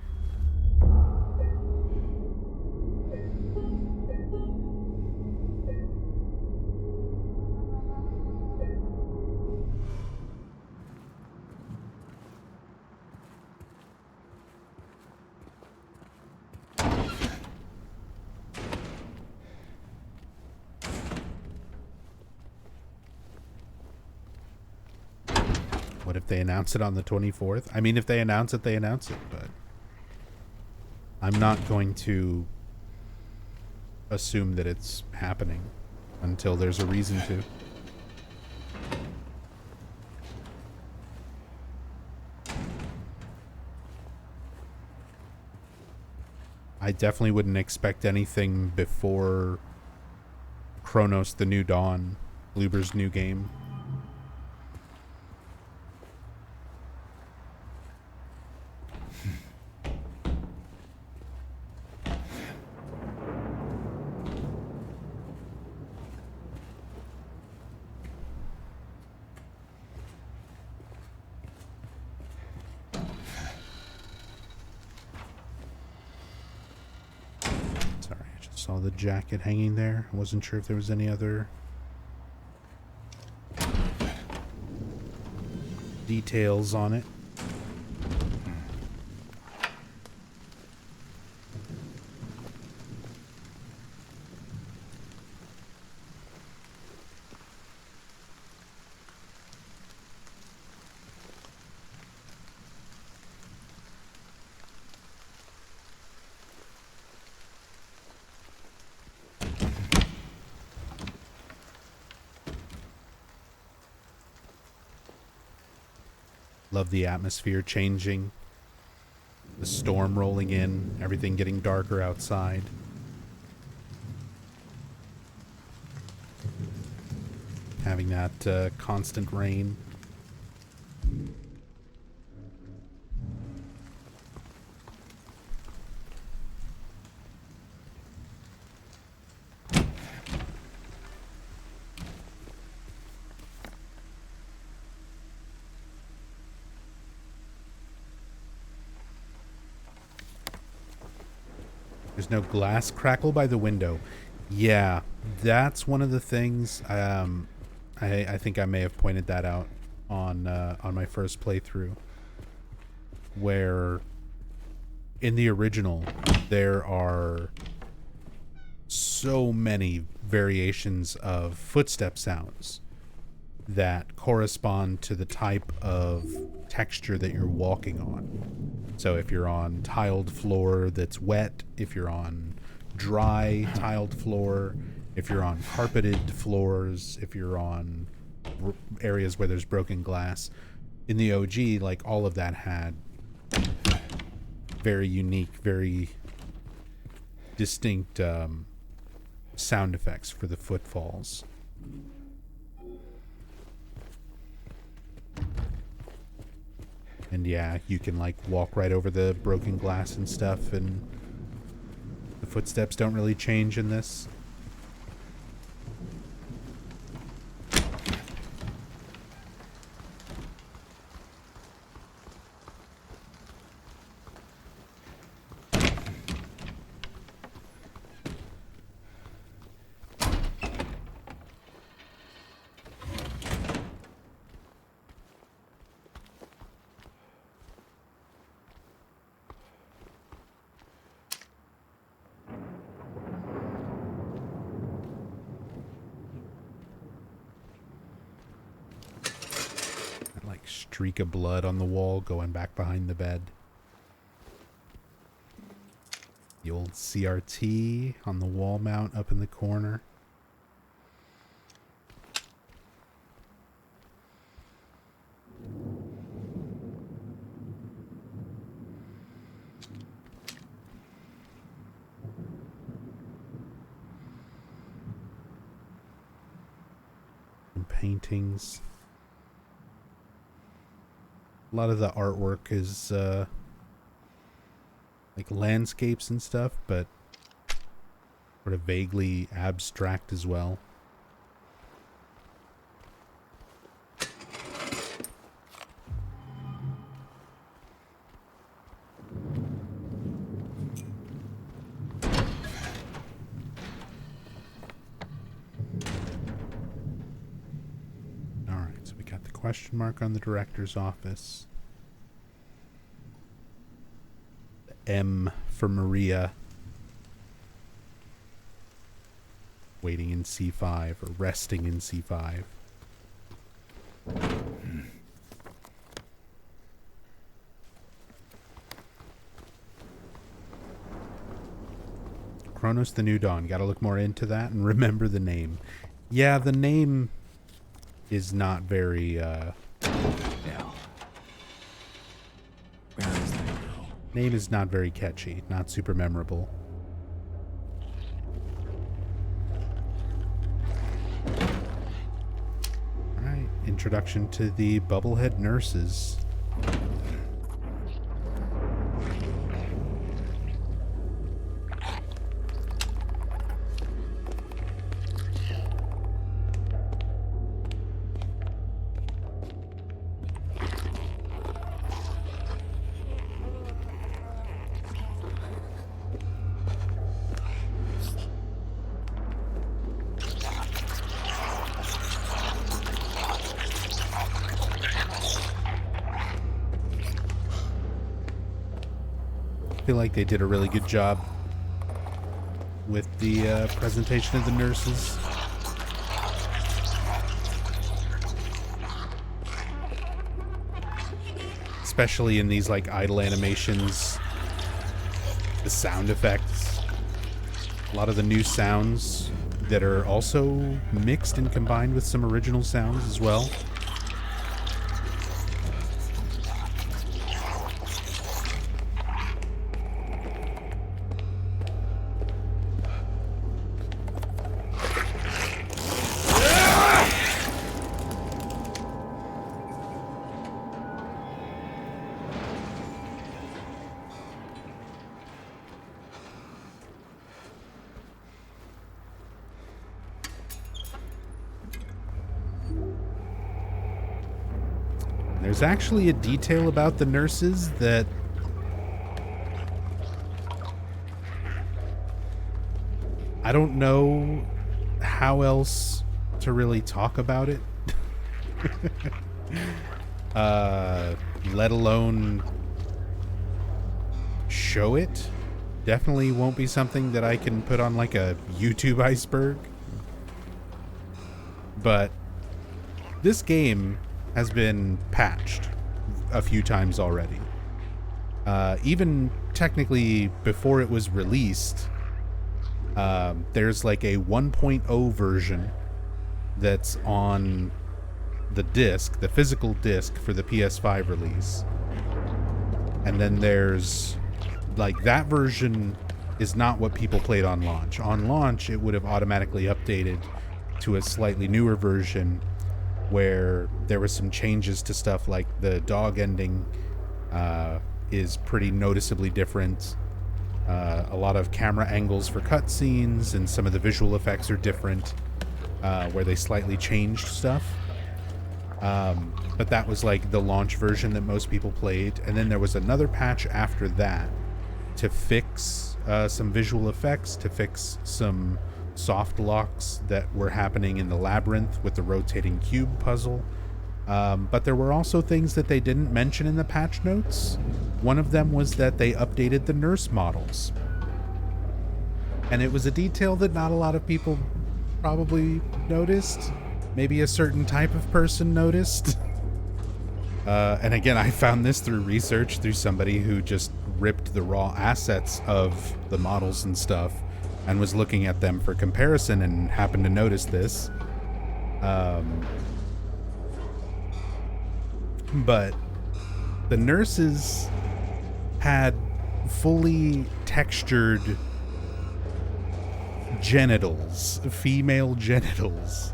What if they announce it on the 24th? I mean, if they announce it, they announce it, but I'm not going to assume that it's happening until there's a reason to. I definitely wouldn't expect anything before Chronos: The New Dawn, Bloober's new game. Saw the jacket hanging there. I wasn't sure if there was any other details on it. Love the atmosphere changing, the storm rolling in, everything getting darker outside. Having that constant rain. There's no glass crackle by the window. Yeah, that's one of the things. I think I may have pointed that out on my first playthrough, where in the original there are so many variations of footstep sounds that correspond to the type of texture that you're walking on. So if you're on tiled floor that's wet, if you're on dry tiled floor, if you're on carpeted floors, if you're on areas where there's broken glass. In the OG, like, all of that had very unique, very distinct sound effects for the footfalls. And yeah, you can like walk right over the broken glass and stuff, and the footsteps don't really change in this. Streak of blood on the wall going back behind the bed. The old CRT on the wall mount up in the corner. Some paintings. A lot of the artwork is like landscapes and stuff, but sort of vaguely abstract as well. Alright, so we got the question mark on the director's office. The M for Maria. Waiting in C5 or resting in C5. Chronos the New Dawn. Gotta look more into that and remember the name. Yeah, the name is not very, Yeah. Where is that girl? Name is not very catchy, not super memorable. Alright, introduction to the Bubblehead Nurses. I feel like they did a really good job with the presentation of the nurses. Especially in these like idle animations, the sound effects, a lot of the new sounds that are also mixed and combined with some original sounds as well. There's actually a detail about the nurses that I don't know how else to really talk about it. Let alone show it. Definitely won't be something that I can put on like a YouTube iceberg. But this game has been patched a few times already. Even technically before it was released, there's like a 1.0 version that's on the disc, the physical disc for the PS5 release. And then there's like that version is not what people played on launch. On launch, it would have automatically updated to a slightly newer version where there was some changes to stuff like the dog ending is pretty noticeably different. A lot of camera angles for cutscenes and some of the visual effects are different, where they slightly changed stuff. But that was like the launch version that most people played. And then there was another patch after that to fix some visual effects, to fix some soft locks that were happening in the labyrinth with the rotating cube puzzle. But there were also things that they didn't mention in the patch notes. One of them was that they updated the nurse models. And it was a detail that not a lot of people probably noticed. Maybe a certain type of person noticed. And again, I found this through research, through somebody who just ripped the raw assets of the models and stuff and was looking at them for comparison and happened to notice this. But the nurses had fully textured genitals, female genitals.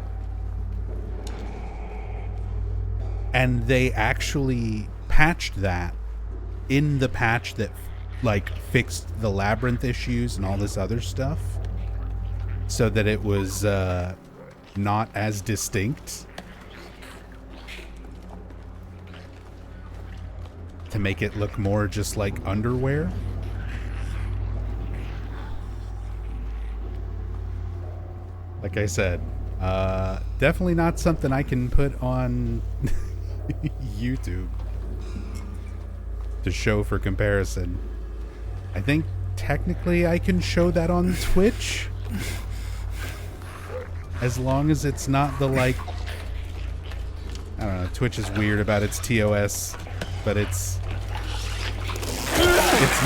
And they actually patched that in the patch that like fixed the labyrinth issues and all this other stuff so that it was not as distinct, to make it look more just like underwear. Like I said, definitely not something I can put on YouTube to show for comparison. I think technically I can show that on Twitch, as long as it's not the like, I don't know, Twitch is weird about its TOS, but it's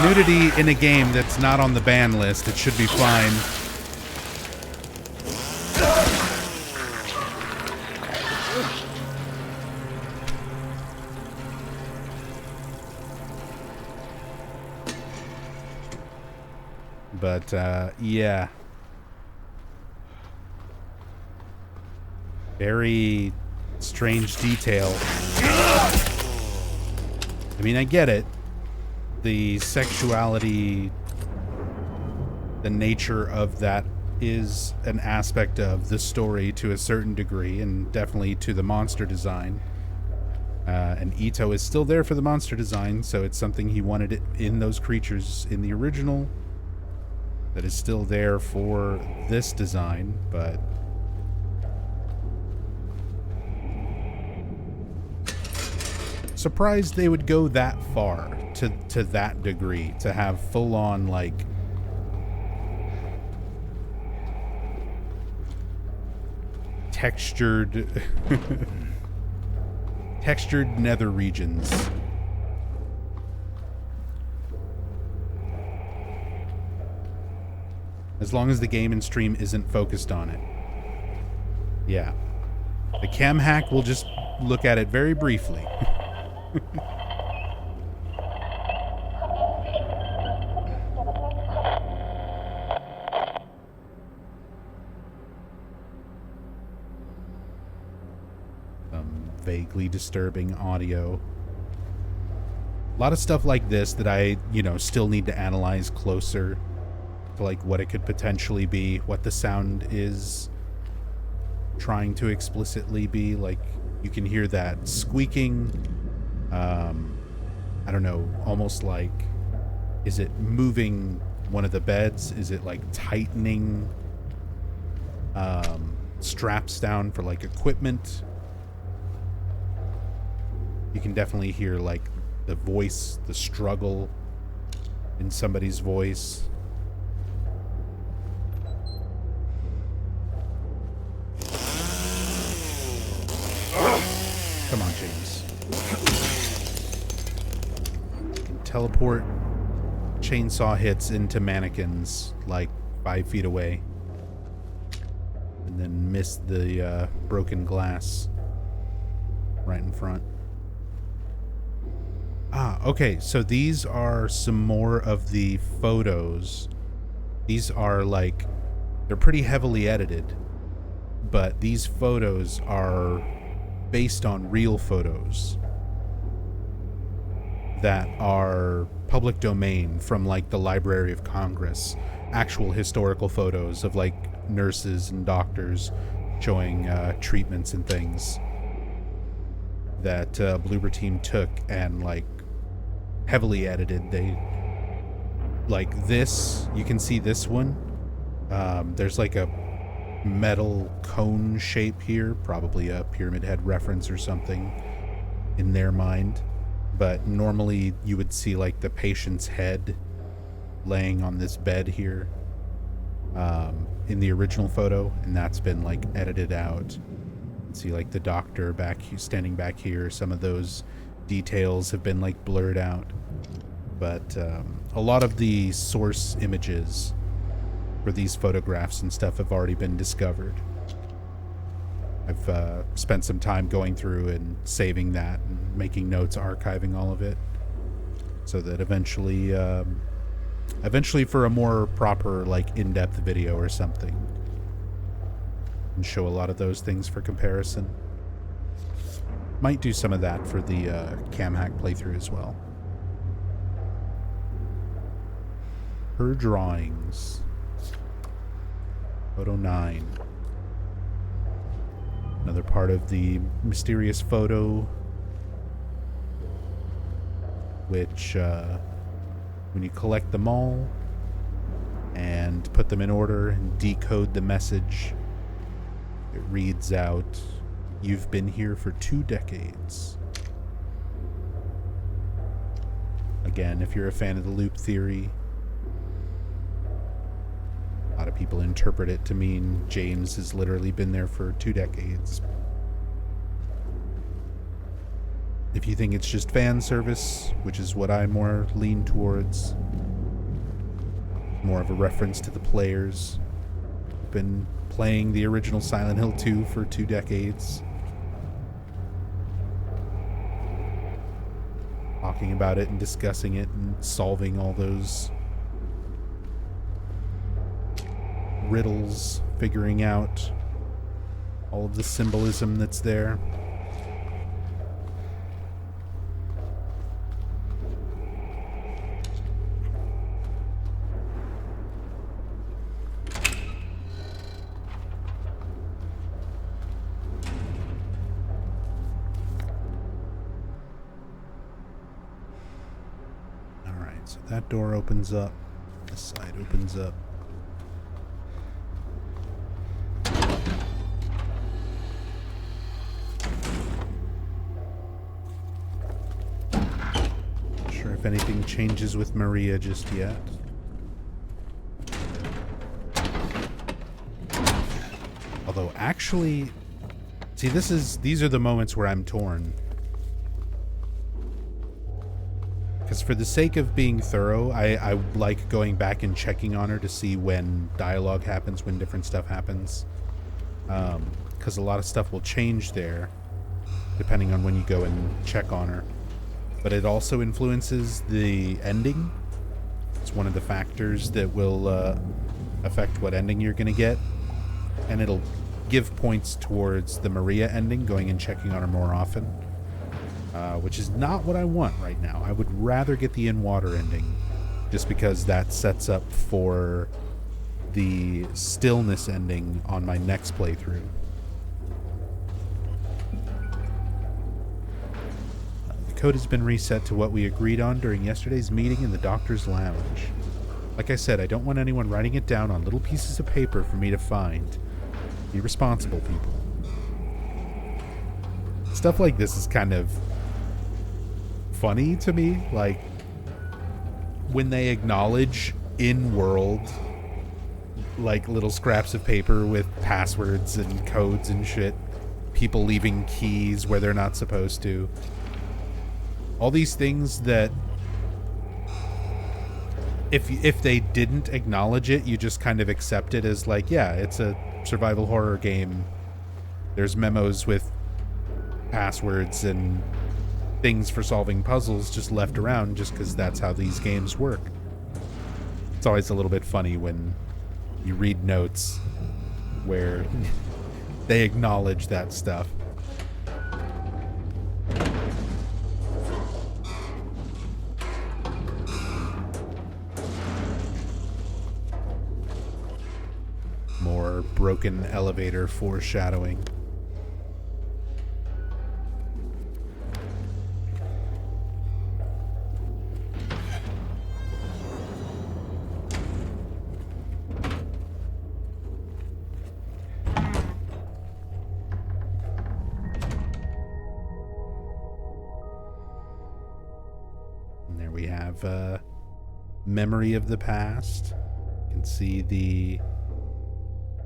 nudity in a game that's not on the ban list. It should be fine. But, yeah. Very strange detail. I mean, I get it. The sexuality, the nature of that is an aspect of the story to a certain degree, and definitely to the monster design. And Ito is still there for the monster design, so it's something he wanted it in those creatures in the original that is still there for this design, but surprised they would go that far, to that degree, to have full-on, like, textured nether regions. As long as the game and stream isn't focused on it. Yeah. The cam hack will just look at it very briefly. Some vaguely disturbing audio. A lot of stuff like this that I, still need to analyze closer. Like what it could potentially be, what the sound is trying to explicitly be. Like you can hear that squeaking, I don't know, almost like, is it moving one of the beds? Is it like tightening straps down for like equipment. You can definitely hear like the voice, the struggle in somebody's voice. Come on, James. You can teleport chainsaw hits into mannequins like 5 feet away. And then miss the broken glass right in front. Okay, so these are some more of the photos. These are like, they're pretty heavily edited, but these photos are based on real photos that are public domain from like the Library of Congress, actual historical photos of like nurses and doctors showing treatments and things that Bloober Team took and like heavily edited. They like this, you can see this one. There's like a metal cone shape here, probably a Pyramid Head reference or something in their mind. But normally you would see like the patient's head laying on this bed here in the original photo, and that's been like edited out. See like the doctor back here, standing back here. Some of those details have been like blurred out, but a lot of the source images for these photographs and stuff have already been discovered. I've spent some time going through and saving that and making notes, archiving all of it, so that eventually for a more proper like in-depth video or something, and show a lot of those things for comparison. Might do some of that for the cam hack playthrough as well. Her drawings. Photo 9. Another part of the mysterious photo, which when you collect them all and put them in order and decode the message, it reads out, "You've been here for 2 decades." Again, if you're a fan of the loop theory, a lot of people interpret it to mean James has literally been there for 2 decades. If you think it's just fan service, which is what I more lean towards, more of a reference to the players who've been playing the original Silent Hill 2 for 2 decades, talking about it and discussing it and solving all those riddles, figuring out all of the symbolism that's there. So that door opens up, this side opens up. Not sure if anything changes with Maria just yet. Although actually, see, these are the moments where I'm torn. Because for the sake of being thorough, I like going back and checking on her to see when dialogue happens, when different stuff happens. Because a lot of stuff will change there, depending on when you go and check on her. But it also influences the ending. It's one of the factors that will affect what ending you're going to get. And it'll give points towards the Maria ending, going and checking on her more often. Which is not what I want right now. I would rather get the in-water ending, just because that sets up for the stillness ending on my next playthrough. The code has been reset to what we agreed on during yesterday's meeting in the doctor's lounge. Like I said, I don't want anyone writing it down on little pieces of paper for me to find. Be responsible, people. Stuff like this is kind of funny to me. Like, when they acknowledge in-world, like, little scraps of paper with passwords and codes and shit. People leaving keys where they're not supposed to. All these things that if they didn't acknowledge it, you just kind of accept it as like, yeah, it's a survival horror game. There's memos with passwords and things for solving puzzles just left around just because that's how these games work. It's always a little bit funny when you read notes where they acknowledge that stuff. More broken elevator foreshadowing. And there we have memory of the past. You can see the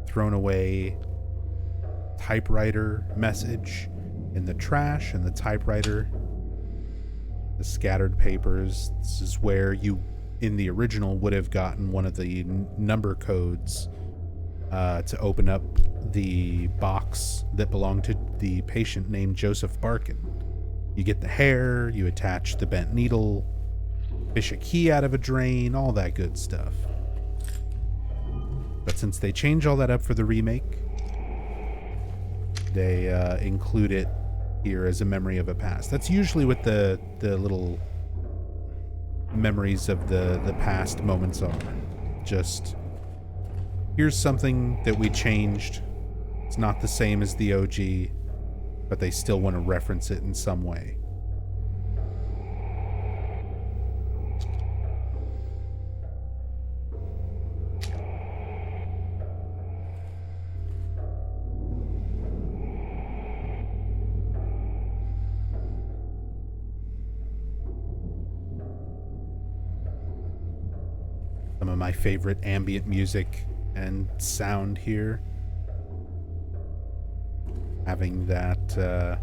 thrown away typewriter message in the trash and the typewriter, the scattered papers. This is where you, in the original, would have gotten one of the number codes to open up the box that belonged to the patient named Joseph Barkin. You get the hair, you attach the bent needle, fish a key out of a drain, all that good stuff. But since they change all that up for the remake, they include it here as a memory of a past. That's usually what the little memories of the past moments are. Just, here's something that we changed. It's not the same as the OG, but they still want to reference it in some way. Some of my favorite ambient music and sound here. Having that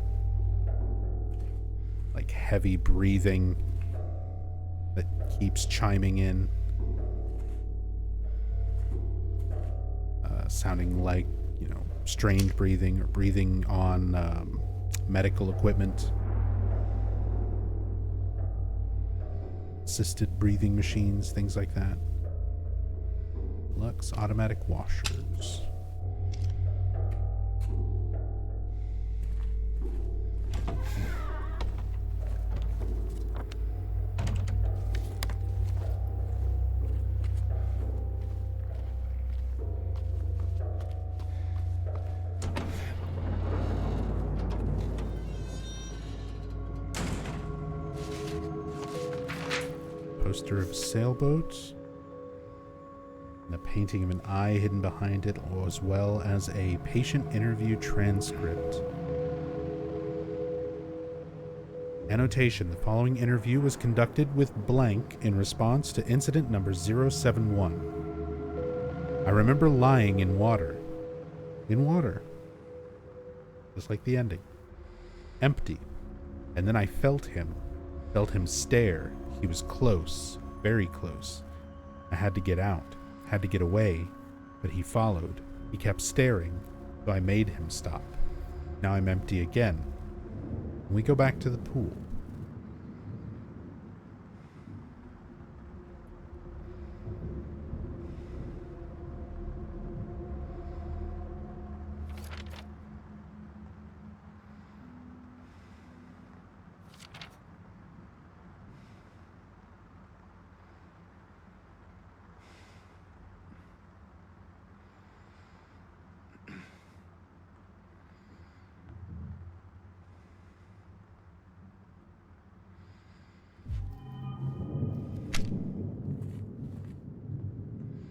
like heavy breathing that keeps chiming in. Sounding like, you know, strained breathing or breathing on medical equipment. Assisted breathing machines, things like that. Lux automatic washers. Poster of sailboats. And a painting of an eye hidden behind it, as well as a patient interview transcript. Annotation: the following interview was conducted with blank in response to incident number 071. I remember lying in water. In water. Just like the ending. Empty. And then I felt him stare. He was close, very close. I had to get out, had to get away, but he followed. He kept staring, so I made him stop. Now I'm empty again. And we go back to the pool.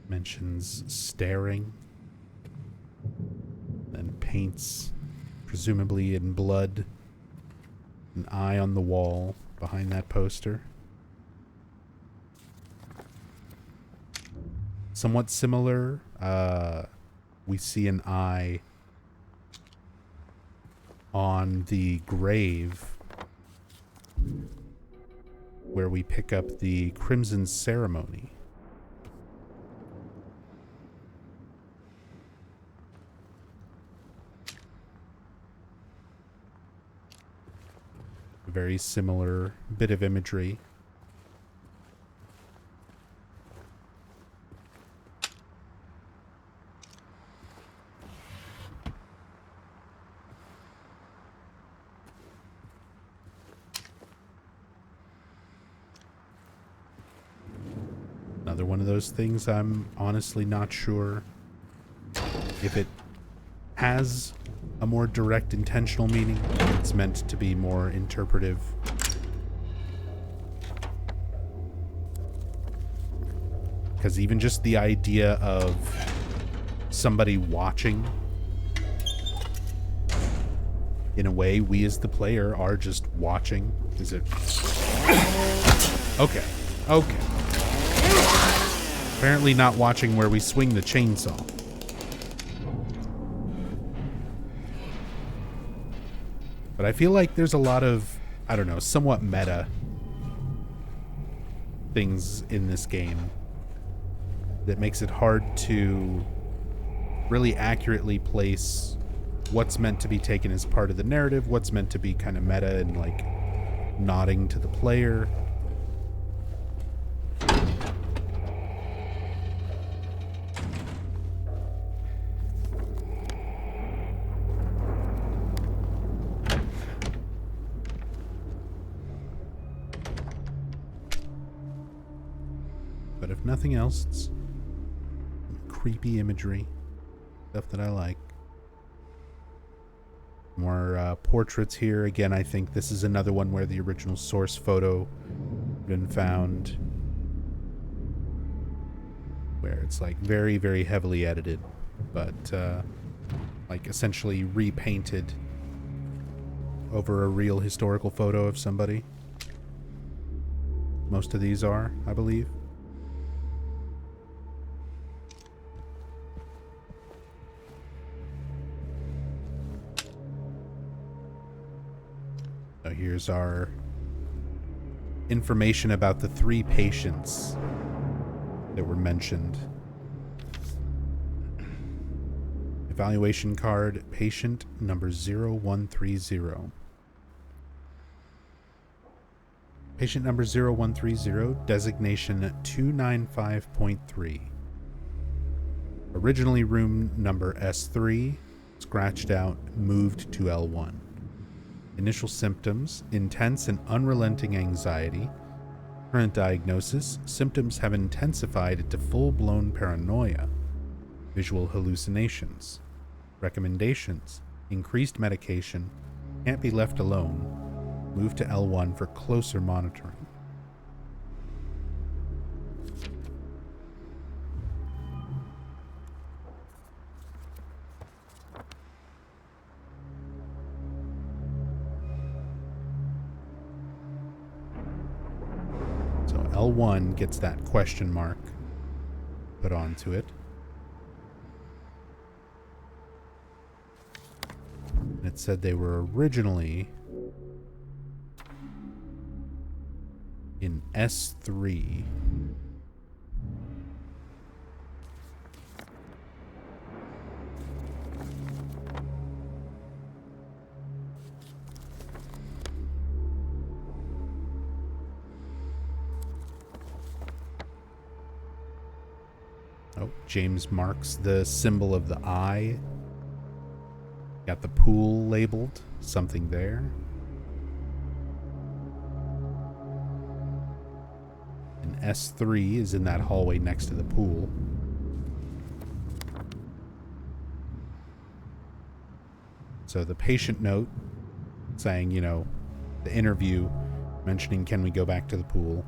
Mentions staring. paints, presumably in blood, an eye on the wall behind that poster. Somewhat similar, we see an eye on the grave where we pick up the Crimson Ceremony. A very similar bit of imagery. Another one of those things I'm honestly not sure if it has a more direct intentional meaning. It's meant to be more interpretive. Because even just the idea of somebody watching, in a way, we as the player are just watching. Is it? Okay. Okay. Apparently not watching where we swing the chainsaw. But I feel like there's a lot of, I don't know, somewhat meta things in this game that makes it hard to really accurately place what's meant to be taken as part of the narrative, what's meant to be kind of meta and like nodding to the player. But if nothing else, it's creepy imagery, stuff that I like. More portraits here. Again, I think this is another one where the original source photo has been found, where it's like very, very heavily edited, but like essentially repainted over a real historical photo of somebody. Most of these are, I believe. So here's our information about the 3 patients that were mentioned. Evaluation card, patient number 0130. Patient number 0130, designation 295.3. Originally room number S3, scratched out, moved to L1. Initial symptoms, intense and unrelenting anxiety. Current diagnosis, symptoms have intensified to full-blown paranoia. Visual hallucinations. Recommendations, increased medication, can't be left alone. Move to L1 for closer monitoring. L1 gets that question mark put onto it. And it said they were originally in S3. Oh, James marks the symbol of the eye. Got the pool labeled, something there. And S3 is in that hallway next to the pool. So the patient note saying, you know, the interview mentioning, can we go back to the pool?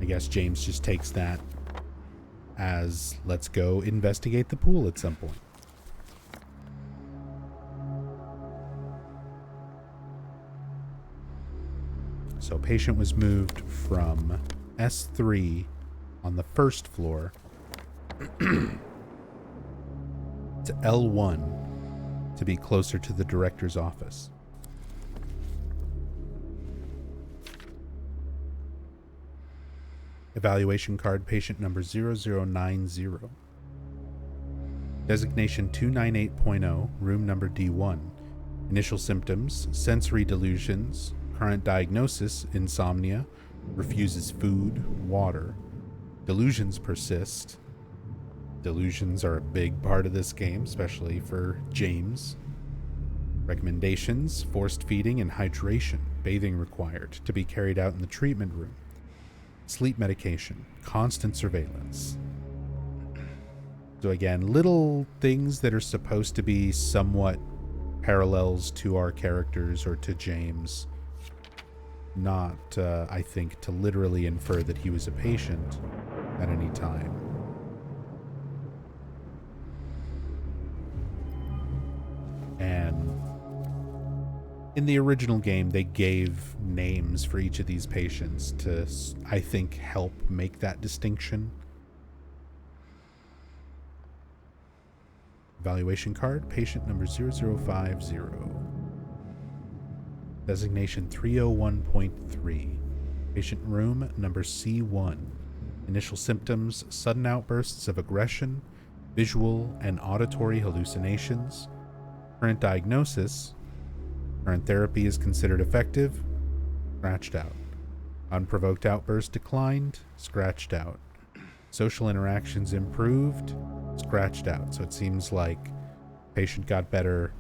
I guess James just takes that as let's go investigate the pool at some point. So patient was moved from S3 on the first floor to L1 to be closer to the director's office. Evaluation card patient number 0090. Designation 298.0, room number D1. Initial symptoms, sensory delusions. Current diagnosis, insomnia. Refuses food, water. Delusions persist. Delusions are a big part of this game, especially for James. Recommendations, forced feeding and hydration. Bathing required to be carried out in the treatment room. Sleep medication, constant surveillance. So again, little things that are supposed to be somewhat parallels to our characters or to James. Not, I think, to literally infer that he was a patient at any time. And in the original game, they gave names for each of these patients to, I think, help make that distinction. Evaluation card, patient number 0050. Designation 301.3. Patient room number C1. Initial symptoms, sudden outbursts of aggression, visual and auditory hallucinations. Current diagnosis, current therapy is considered effective, scratched out. Unprovoked outburst declined, scratched out. Social interactions improved, scratched out. So it seems like patient got better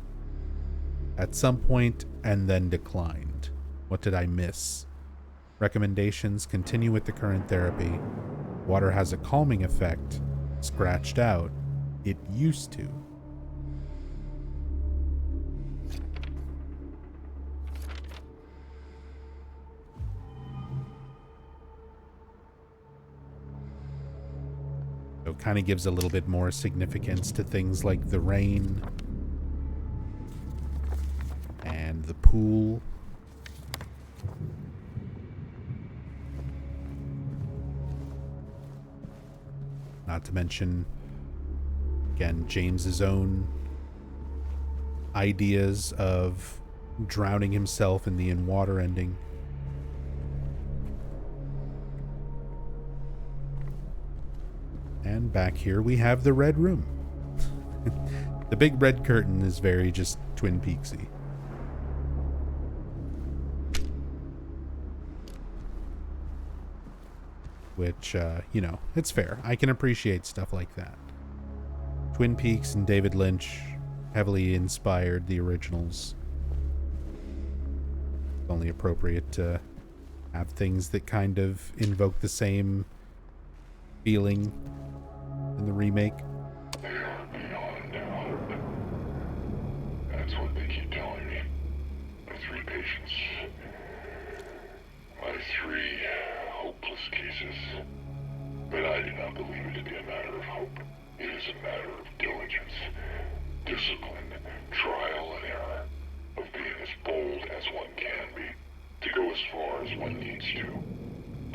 at some point and then declined. What did I miss? Recommendations, continue with the current therapy. Water has a calming effect, scratched out. It used to. So it kind of gives a little bit more significance to things like the rain and the pool. Not to mention, again, James's own ideas of drowning himself in the in-water ending. And back here we have the red room. The big red curtain is very just Twin Peaksy. Which, you know, it's fair. I can appreciate stuff like that. Twin Peaks and David Lynch heavily inspired the originals. It's only appropriate to have things that kind of invoke the same feeling in the remake. They are beyond hope. That's what they keep telling me. My 3 patients. My 3 hopeless cases. But I do not believe it to be a matter of hope. It is a matter of diligence, discipline, trial and error, of being as bold as one can be, to go as far as one needs to.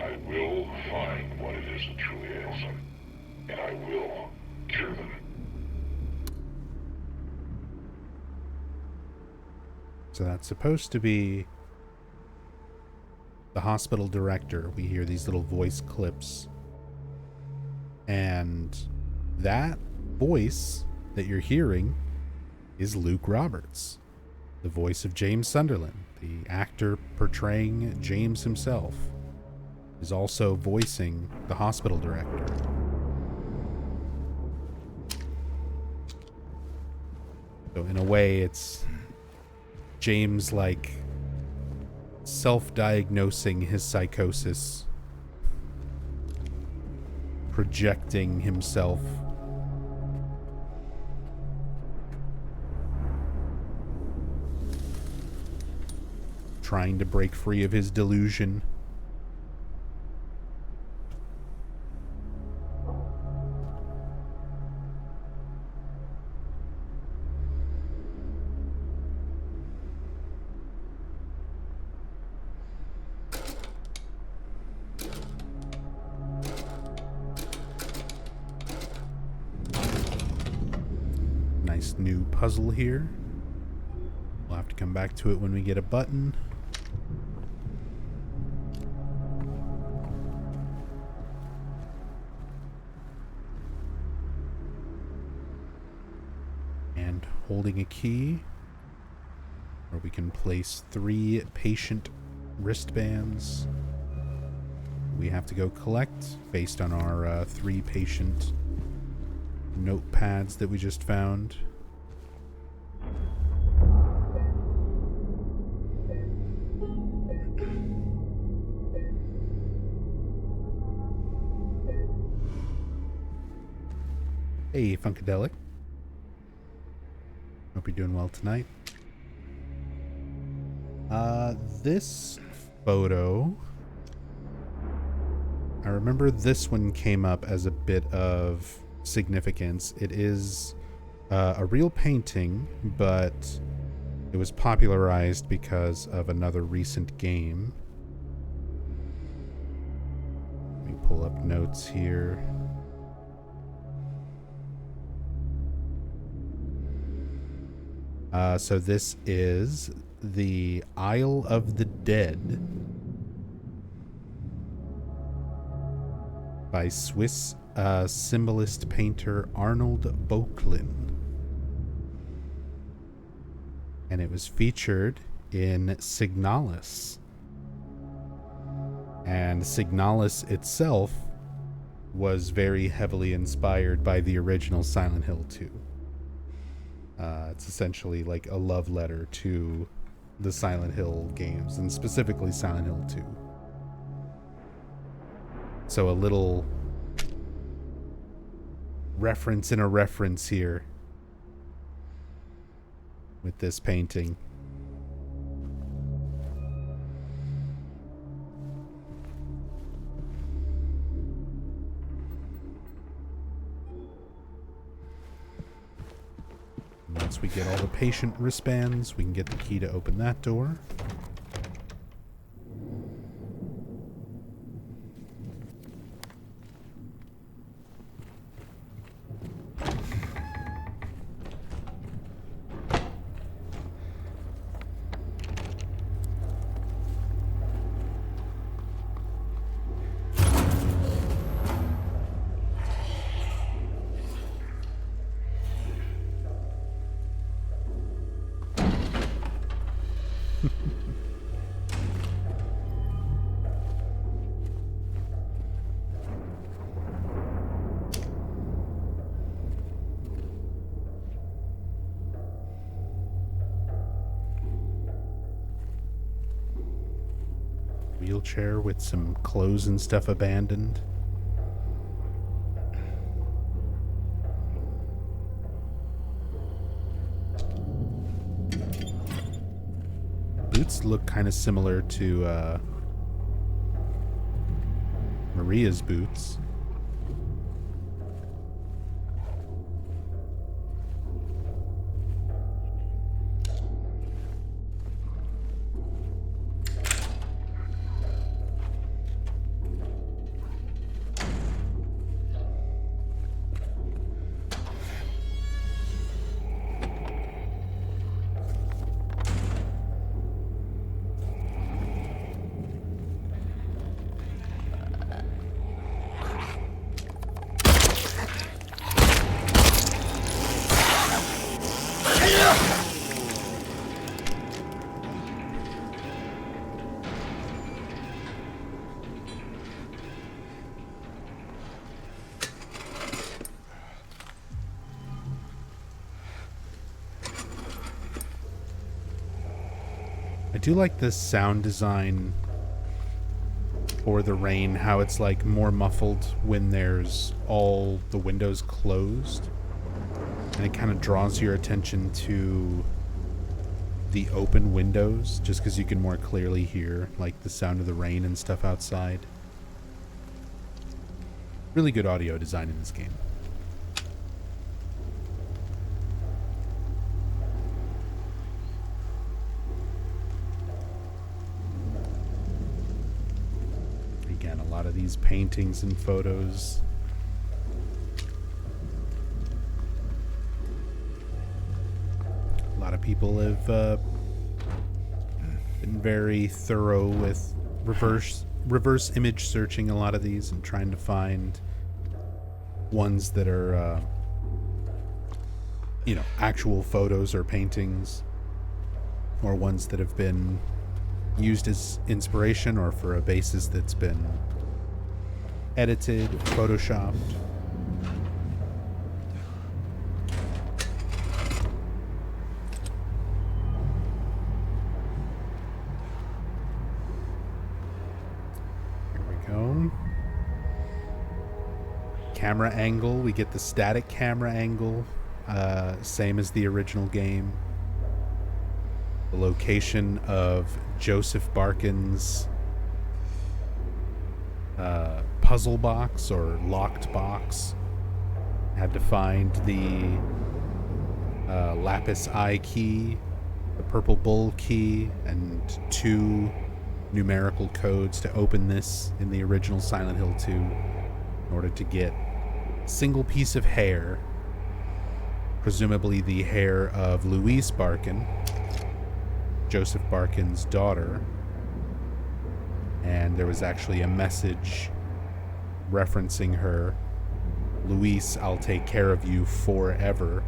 I will find what it is that truly ails them, and I will cure them. So that's supposed to be the hospital director. We hear these little voice clips. And that voice that you're hearing is Luke Roberts, the voice of James Sunderland, the actor portraying James himself, is also voicing the hospital director. So in a way, it's James like self-diagnosing his psychosis, projecting himself. Trying to break free of his delusion. nice new puzzle here. We'll have to come back to it when we get a button. And holding a key, where we can place 3 patient wristbands. We have to go collect based on our 3 patient notepads that we just found. Hey, Funkadelic. Hope you're doing well tonight. This photo, I remember this one came up as a bit of significance. It is a real painting, but it was popularized because of another recent game. Let me pull up notes here. So this is the Isle of the Dead by Swiss symbolist painter Arnold Böcklin. And it was featured in Signalis. And Signalis itself was very heavily inspired by the original Silent Hill 2. It's essentially like a love letter to the Silent Hill games, and specifically Silent Hill 2. So a little reference in a reference here with this painting. Once we get all the patient wristbands, we can get the key to open that door. Wheelchair with some clothes and stuff abandoned. Boots look kind of similar to Maria's boots. I do like this sound design for the rain, how it's like more muffled when there's all the windows closed. And it kind of draws your attention to the open windows, just because you can more clearly hear like the sound of the rain and stuff outside. Really good audio design in this game. Again, a lot of these paintings and photos lot of people have been very thorough with reverse image searching a lot of these and trying to find ones that are actual photos or paintings, or ones that have been used as inspiration or for a basis that's been edited, photoshopped. Here we go. Camera angle, we get the static camera angle, same as the original game. The location of Joseph Barkin's puzzle box or locked box. Had to find the lapis eye key, the purple bull key, and 2 numerical codes to open this in the original Silent Hill 2 in order to get a single piece of hair, presumably the hair of Louise Barkin, Joseph Barkin's daughter. And there was actually a message referencing her. Louise, I'll take care of you forever,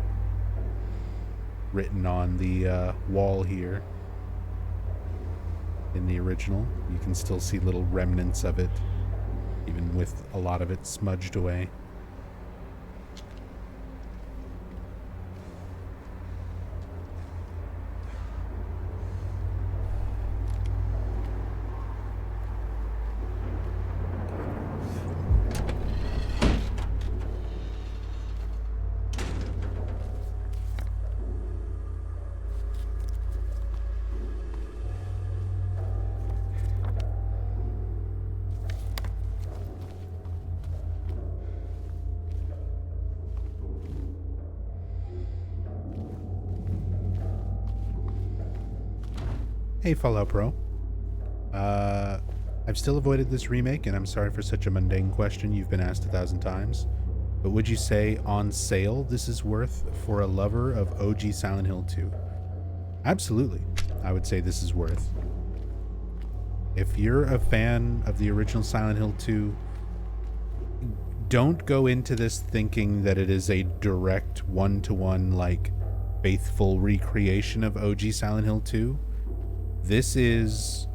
written on the wall here. In the original, you can still see little remnants of it, even with a lot of it smudged away. Hey, Fallout Pro. I've still avoided this remake, and I'm sorry for such a mundane question you've been asked 1,000 times. But would you say on sale this is worth for a lover of OG Silent Hill 2? Absolutely. I would say this is worth. If you're a fan of the original Silent Hill 2, don't go into this thinking that it is a direct one-to-one, like, faithful recreation of OG Silent Hill 2. This is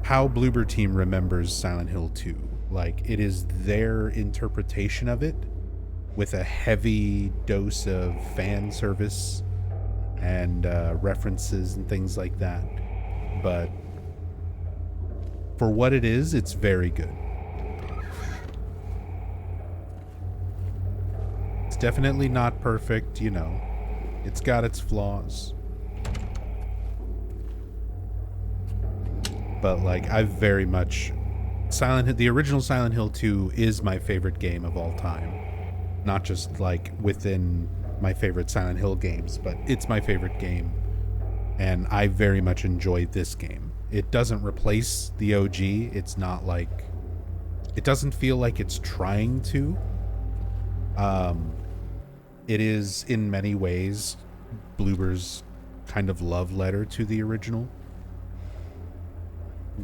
how Bloober Team remembers Silent Hill 2. Like, it is their interpretation of it with a heavy dose of fan service and references and things like that. But for what it is, it's very good. It's definitely not perfect, you know. It's got its flaws. But like, I very much the original Silent Hill 2 is my favorite game of all time. Not just like within my favorite Silent Hill games, but it's my favorite game. And I very much enjoy this game. It doesn't replace the OG. It's not like, it doesn't feel like it's trying to. It is in many ways Bloober's kind of love letter to the original,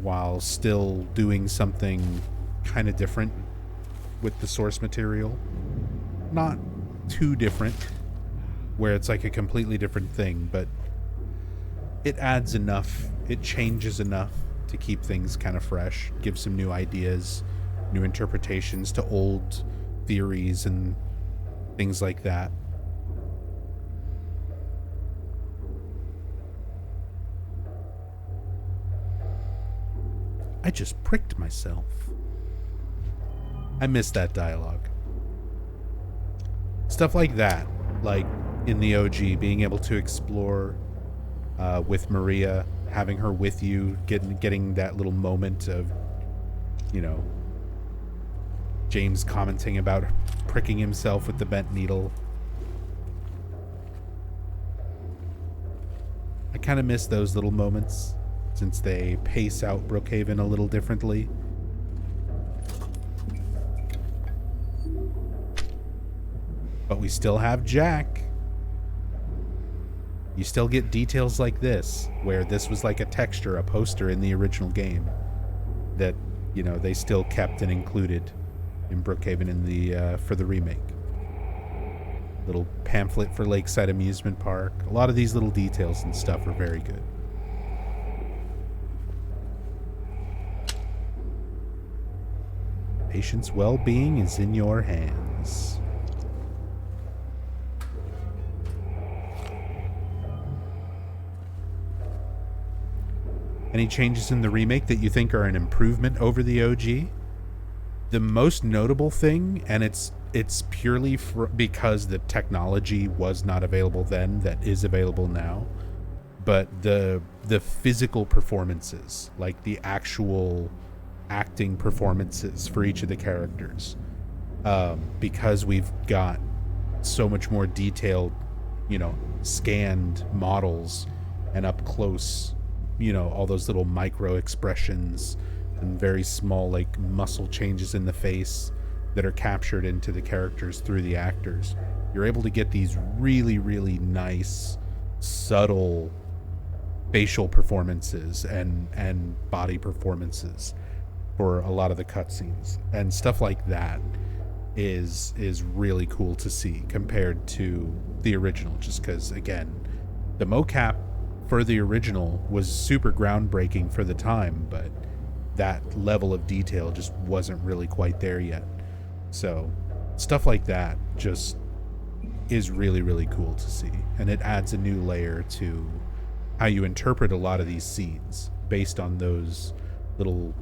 while still doing something kind of different with the source material. Not too different, where it's like a completely different thing, but it adds enough, it changes enough to keep things kind of fresh, give some new ideas, new interpretations to old theories and things like that. I just pricked myself. I miss that dialogue. Stuff like that, like in the OG, being able to explore with Maria, having her with you, getting that little moment of, you know, James commenting about pricking himself with the bent needle. I kind of miss those little moments, since they pace out Brook Haven a little differently. But we still have Jack. You still get details like this, where this was like a texture, a poster in the original game that, you know, they still kept and included in Brook Haven in the for the remake. Little pamphlet for Lakeside Amusement Park. A lot of these little details and stuff are very good. Patients' well-being is in your hands. Any changes in the remake that you think are an improvement over the OG? The most notable thing, and it's purely because the technology was not available then that is available now, but the physical performances, like the actual acting performances for each of the characters, because we've got so much more detailed, you know, scanned models and up close, you know, all those little micro expressions and very small like muscle changes in the face that are captured into the characters through the actors. You're able to get these really, really nice, subtle facial performances and body performances for a lot of the cutscenes, and stuff like that is really cool to see compared to the original, just because, again, the mocap for the original was super groundbreaking for the time, but that level of detail just wasn't really quite there yet. So stuff like that just is really, really cool to see, and it adds a new layer to how you interpret a lot of these scenes based on those little,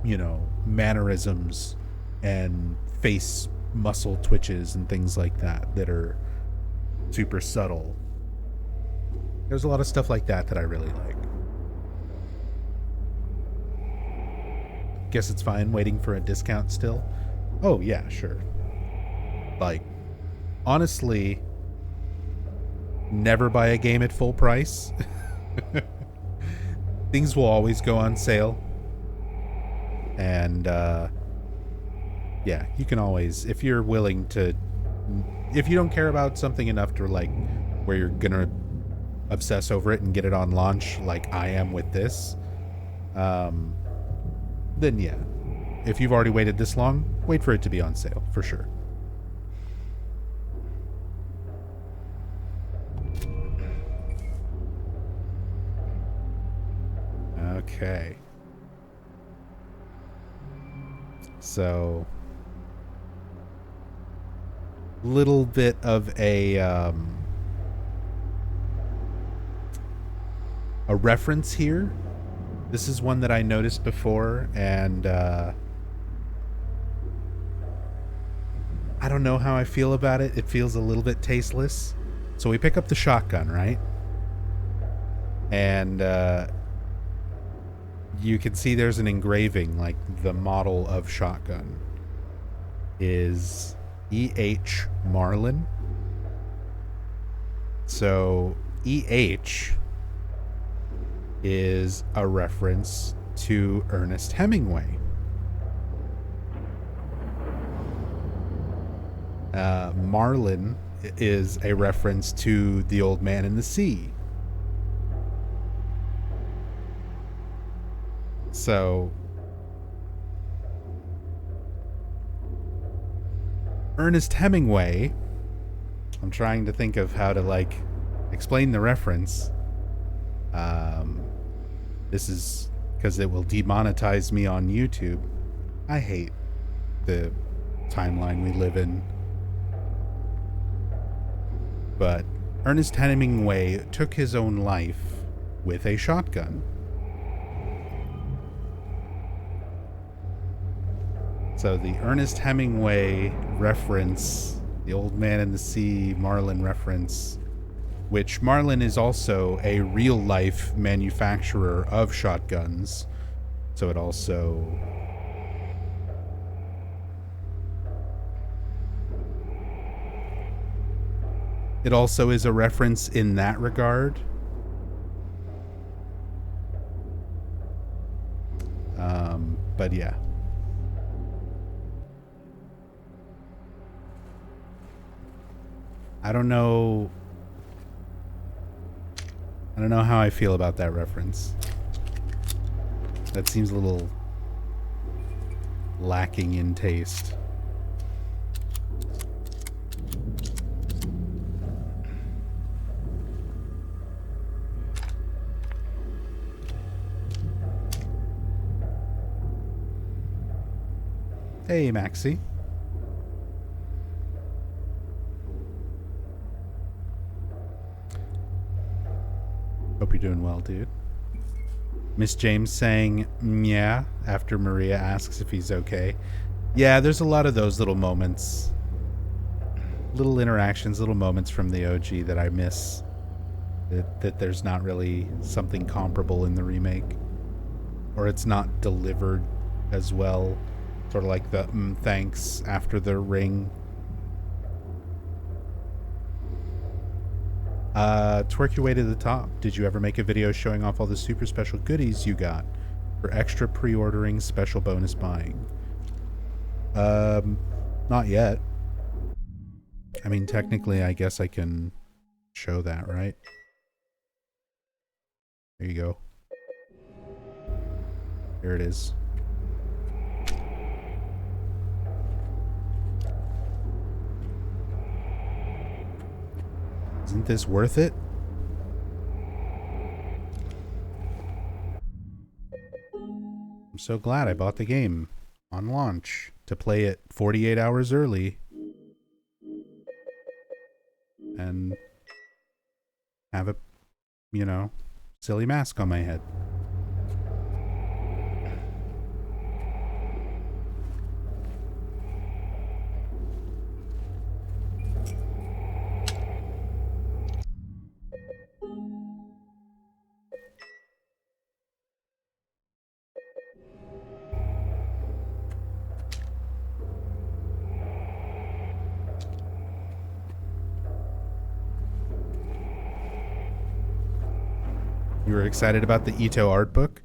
you know, mannerisms and face muscle twitches and things like that that are super subtle. There's a lot of stuff like that that I really like. Guess it's fine waiting for a discount still. Oh yeah, sure. Like, honestly, never buy a game at full price. Things will always go on sale. And yeah, you can always, if you're willing to, if you don't care about something enough to like where you're gonna obsess over it and get it on launch like I am with this, then yeah, if you've already waited this long, wait for it to be on sale for sure. Okay. So, little bit of a reference here. This is one that I noticed before, and I don't know how I feel about it. It feels a little bit tasteless. So we pick up the shotgun, right? And you can see there's an engraving, like the model of shotgun is E.H. Marlin. So E.H. is a reference to Ernest Hemingway. Marlin is a reference to The Old Man and the Sea. So Ernest Hemingway, I'm trying to think of how to like explain the reference. This is because it will demonetize me on YouTube. I hate the timeline we live in. But Ernest Hemingway took his own life with a shotgun. So the Ernest Hemingway reference, the Old Man and the Sea Marlin reference, which Marlin is also a real-life manufacturer of shotguns. So it also is a reference in that regard. But yeah. I don't know I don't know how I feel about that reference. That seems a little lacking in taste. Hey, Maxie. Hope you're doing well, dude. Miss James saying, yeah, after Maria asks if he's okay. Yeah, there's a lot of those little moments. Little interactions, little moments from the OG that I miss. That there's not really something comparable in the remake. Or it's not delivered as well. Sort of like the thanks after the ring. Twerk your way to the top. Did you ever make a video showing off all the super special goodies you got for extra pre-ordering, special bonus buying? Not yet. I mean, technically, I guess I can show that, right? There you go. Here it is. Isn't this worth it? I'm so glad I bought the game on launch to play it 48 hours early and have a, you know, silly mask on my head. You were excited about the Ito art book?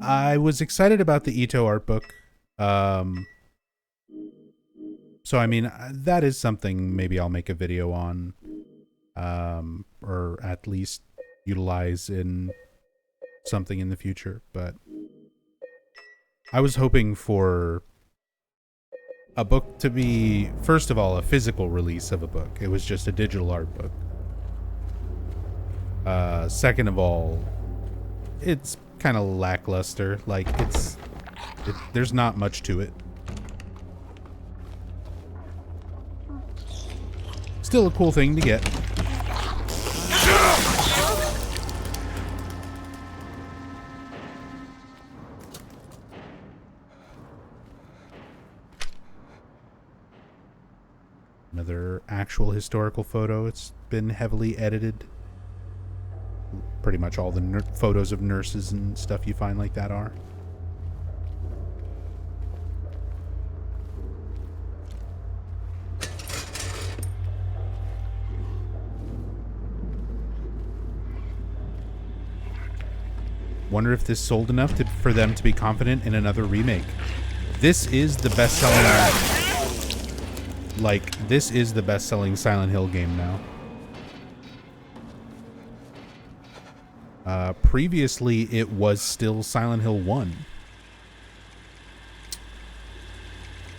I was excited about the Ito art book. So, I mean, that is something maybe I'll make a video on. Or at least utilize in something in the future. But I was hoping for a book to be, first of all, a physical release of a book. It was just a digital art book. Second of all, it's kind of lackluster. Like, there's not much to it. Still a cool thing to get. Another actual historical photo. It's been heavily edited. Pretty much all the photos of nurses and stuff you find like that are. Wonder if this sold enough for them to be confident in another remake. This is the best-selling... Like, this is the best-selling Silent Hill game now. Previously, it was still Silent Hill 1.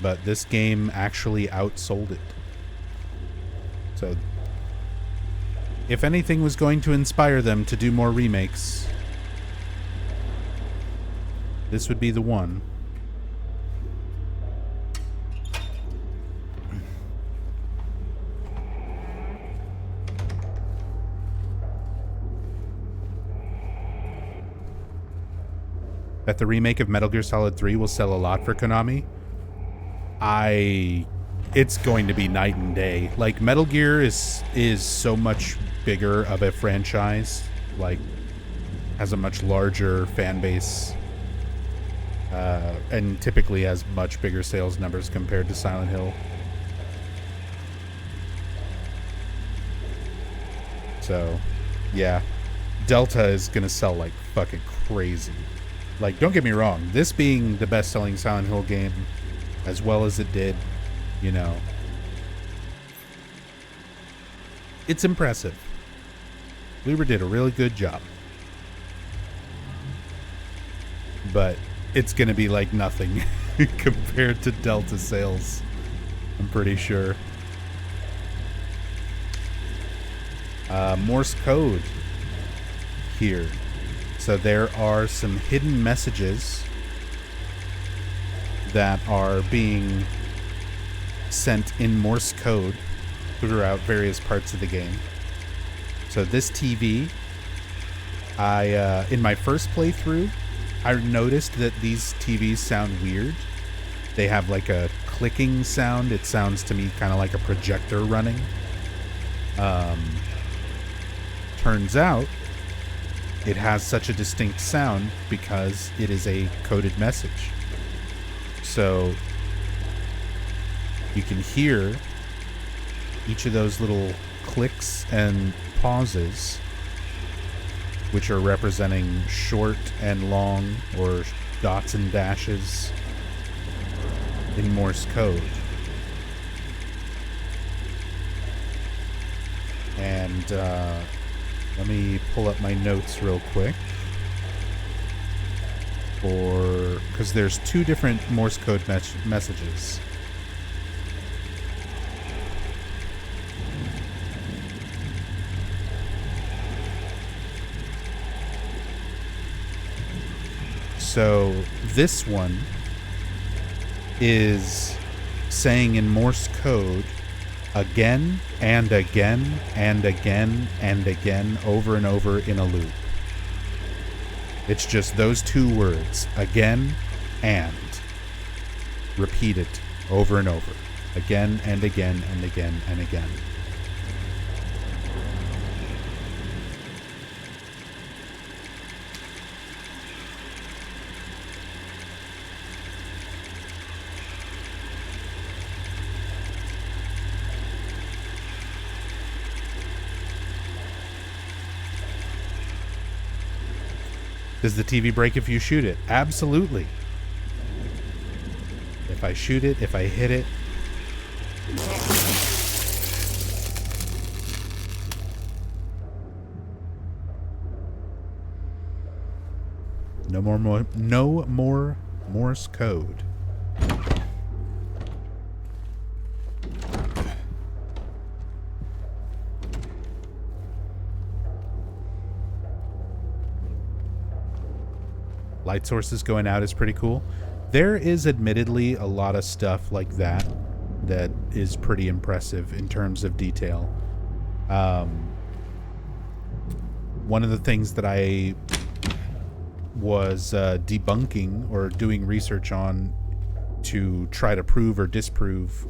But this game actually outsold it. So, if anything was going to inspire them to do more remakes, this would be the one. That the remake of Metal Gear Solid 3 will sell a lot for Konami. It's going to be night and day. Like, Metal Gear is so much bigger of a franchise. Like, has a much larger fan base. And typically has much bigger sales numbers compared to Silent Hill. So, yeah. Delta is gonna sell like fucking crazy. Like, don't get me wrong, this being the best-selling Silent Hill game, as well as it did, you know, it's impressive. Bloober did a really good job. But it's going to be like nothing compared to Delta sales, I'm pretty sure. Morse code here. So there are some hidden messages that are being sent in Morse code throughout various parts of the game. So this TV, in my first playthrough, I noticed that these TVs sound weird. They have like a clicking sound. It sounds to me kind of like a projector running. Turns out it has such a distinct sound because it is a coded message. So you can hear each of those little clicks and pauses, which are representing short and long, or dots and dashes in Morse code. And let me pull up my notes real quick. Because there's two different Morse code messages. So this one is saying in Morse code again and again and again and again, over and over in a loop. It's just those two words, again and, repeated over and over, again and again and again and again. Does the TV break if you shoot it? Absolutely. If I shoot it, if I hit it. No more Morse code. Light sources going out is pretty cool. There is admittedly a lot of stuff like that that is pretty impressive in terms of detail. One of the things that I was debunking or doing research on to try to prove or disprove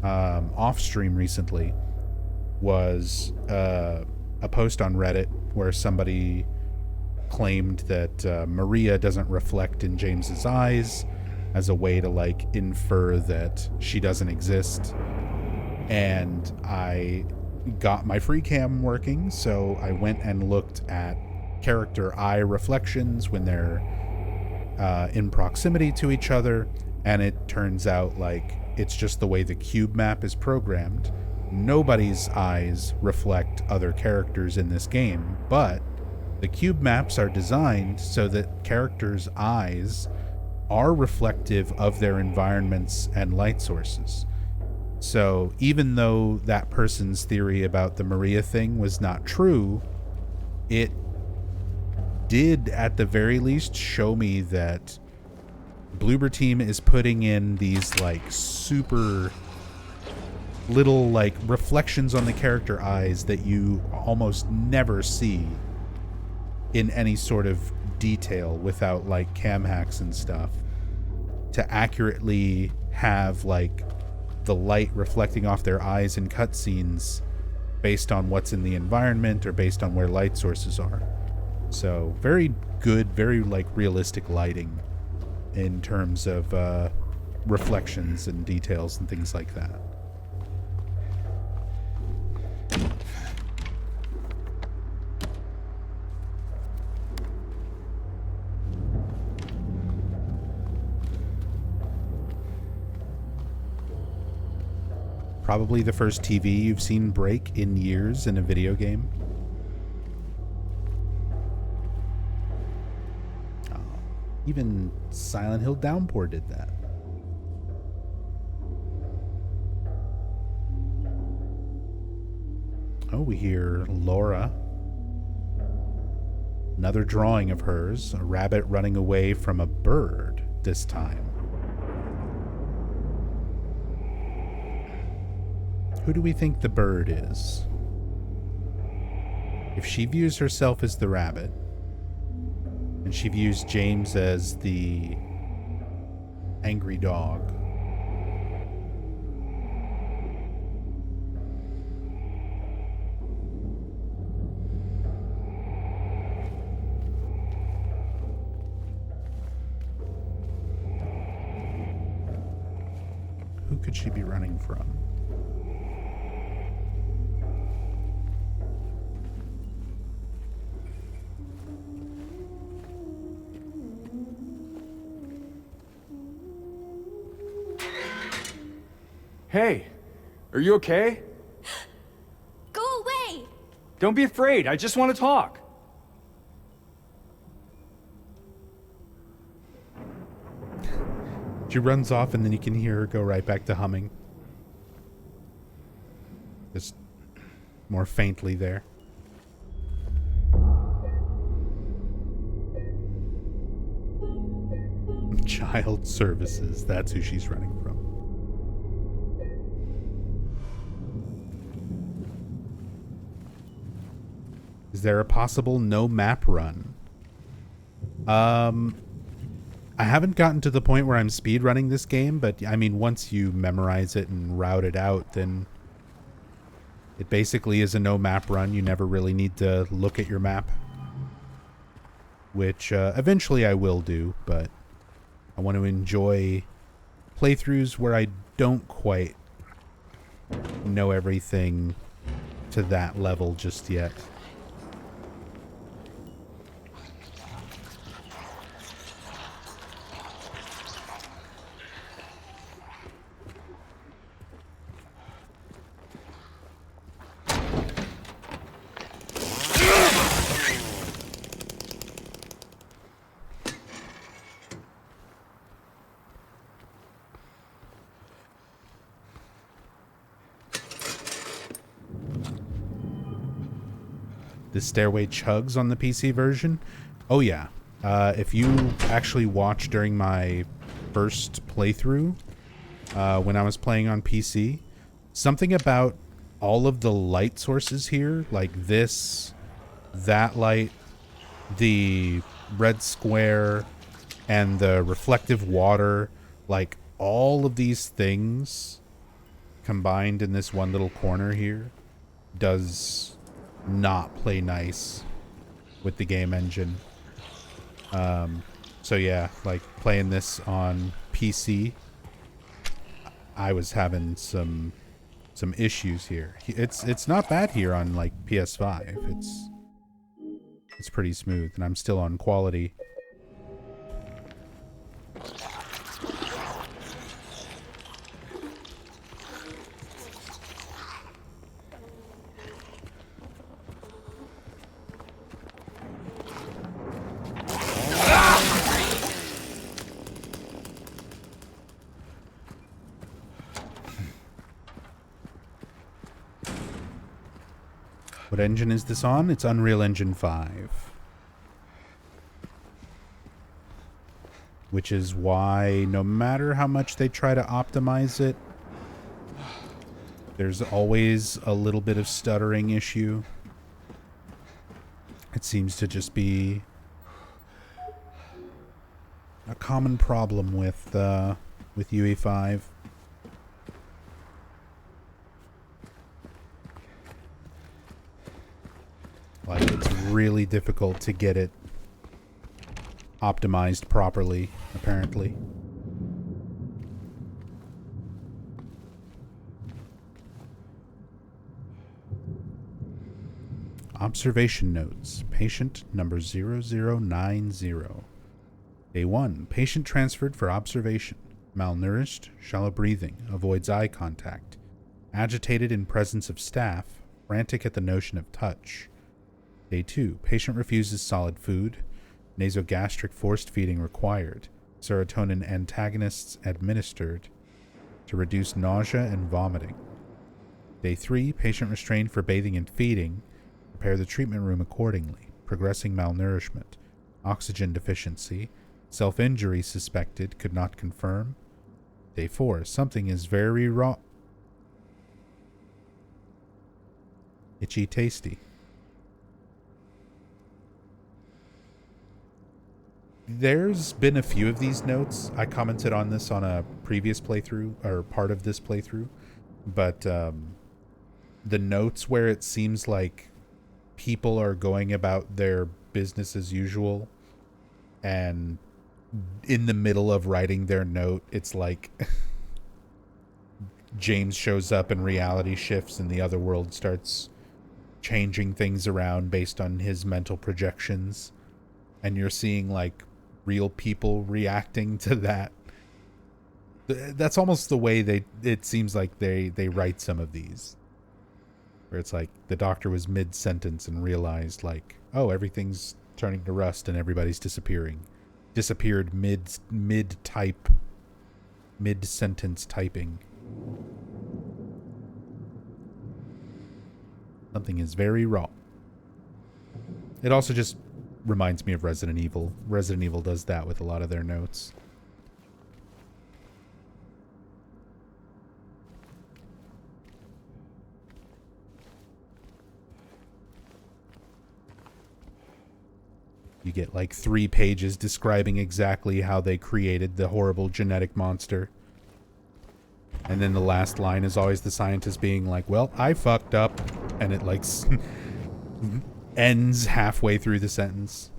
off stream recently was a post on Reddit where somebody claimed that Maria doesn't reflect in James's eyes as a way to like infer that she doesn't exist. And I got my free cam working, so I went and looked at character eye reflections when they're in proximity to each other, and it turns out like it's just the way the cube map is programmed. Nobody's eyes reflect other characters in this game, but the cube maps are designed so that characters' eyes are reflective of their environments and light sources. So even though that person's theory about the Maria thing was not true, it did at the very least show me that Bloober Team is putting in these like super little like reflections on the character eyes that you almost never see in any sort of detail without like cam hacks and stuff, to accurately have like the light reflecting off their eyes in cutscenes based on what's in the environment or based on where light sources are. So very good, very like realistic lighting in terms of reflections and details and things like that. Probably the first TV you've seen break in years in a video game. Even Silent Hill Downpour did that. Oh, we hear Laura. Another drawing of hers, a rabbit running away from a bird this time. Who do we think the bird is? If she views herself as the rabbit, and she views James as the angry dog, who could she be running from? Hey, are you okay? Go away! Don't be afraid. I just want to talk. She runs off and then you can hear her go right back to humming. Just more faintly there. Child Services, that's who she's running from. Is there a possible no map run? I haven't gotten to the point where I'm speed running this game, but I mean, once you memorize it and route it out, then it basically is a no map run. You never really need to look at your map, which eventually I will do, but I want to enjoy playthroughs where I don't quite know everything to that level just yet. The stairway chugs on the PC version. Oh yeah. If you actually watch during my first playthrough, when I was playing on PC, something about all of the light sources here, like this, that light, the red square, and the reflective water, like all of these things combined in this one little corner here does not play nice with the game engine. So yeah, like playing this on PC, I was having some issues here. It's not bad here on like PS5. It's pretty smooth, and I'm still on quality. What engine is this on? It's Unreal Engine 5. Which is why no matter how much they try to optimize it, there's always a little bit of stuttering issue. It seems to just be a common problem with UE5. Like, it's really difficult to get it optimized properly, apparently. Observation notes. Patient number 0090. Day 1. Patient transferred for observation. Malnourished, shallow breathing, avoids eye contact. Agitated in presence of staff, frantic at the notion of touch. Day 2. Patient refuses solid food. Nasogastric forced feeding required. Serotonin antagonists administered to reduce nausea and vomiting. Day 3, patient restrained for bathing and feeding. Prepare the treatment room accordingly. Progressing malnourishment. Oxygen deficiency. Self-injury suspected. Could not confirm. Day 4, something is very raw. Itchy tasty. There's been a few of these notes. I commented on this on a previous playthrough, or part of this playthrough, but the notes where it seems like people are going about their business as usual, and in the middle of writing their note, it's like James shows up and reality shifts and the other world starts changing things around based on his mental projections, and you're seeing like real people reacting to that. That's almost the way it seems like they write some of these, where it's like the doctor was mid-sentence and realized like, oh, everything's turning to rust and everybody's disappeared mid-sentence typing. Something is very raw. It also just reminds me of Resident Evil. Resident Evil does that with a lot of their notes. You get like 3 pages describing exactly how they created the horrible genetic monster. And then the last line is always the scientist being like, well, I fucked up. And it like ends halfway through the sentence.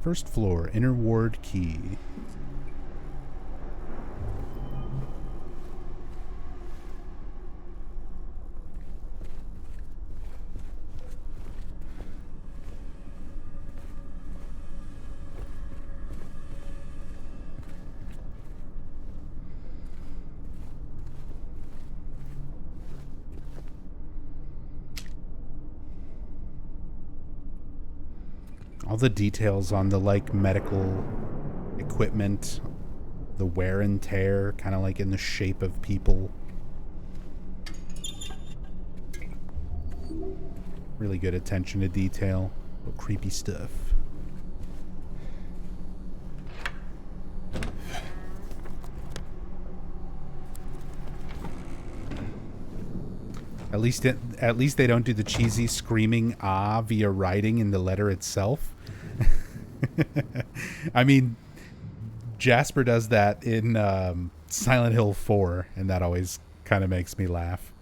First floor, inner ward key. All the details on the like medical equipment, the wear and tear, kind of like in the shape of people. Really good attention to detail. Little creepy stuff. At least they don't do the cheesy screaming ah via writing in the letter itself. I mean, Jasper does that in Silent Hill 4, and that always kind of makes me laugh.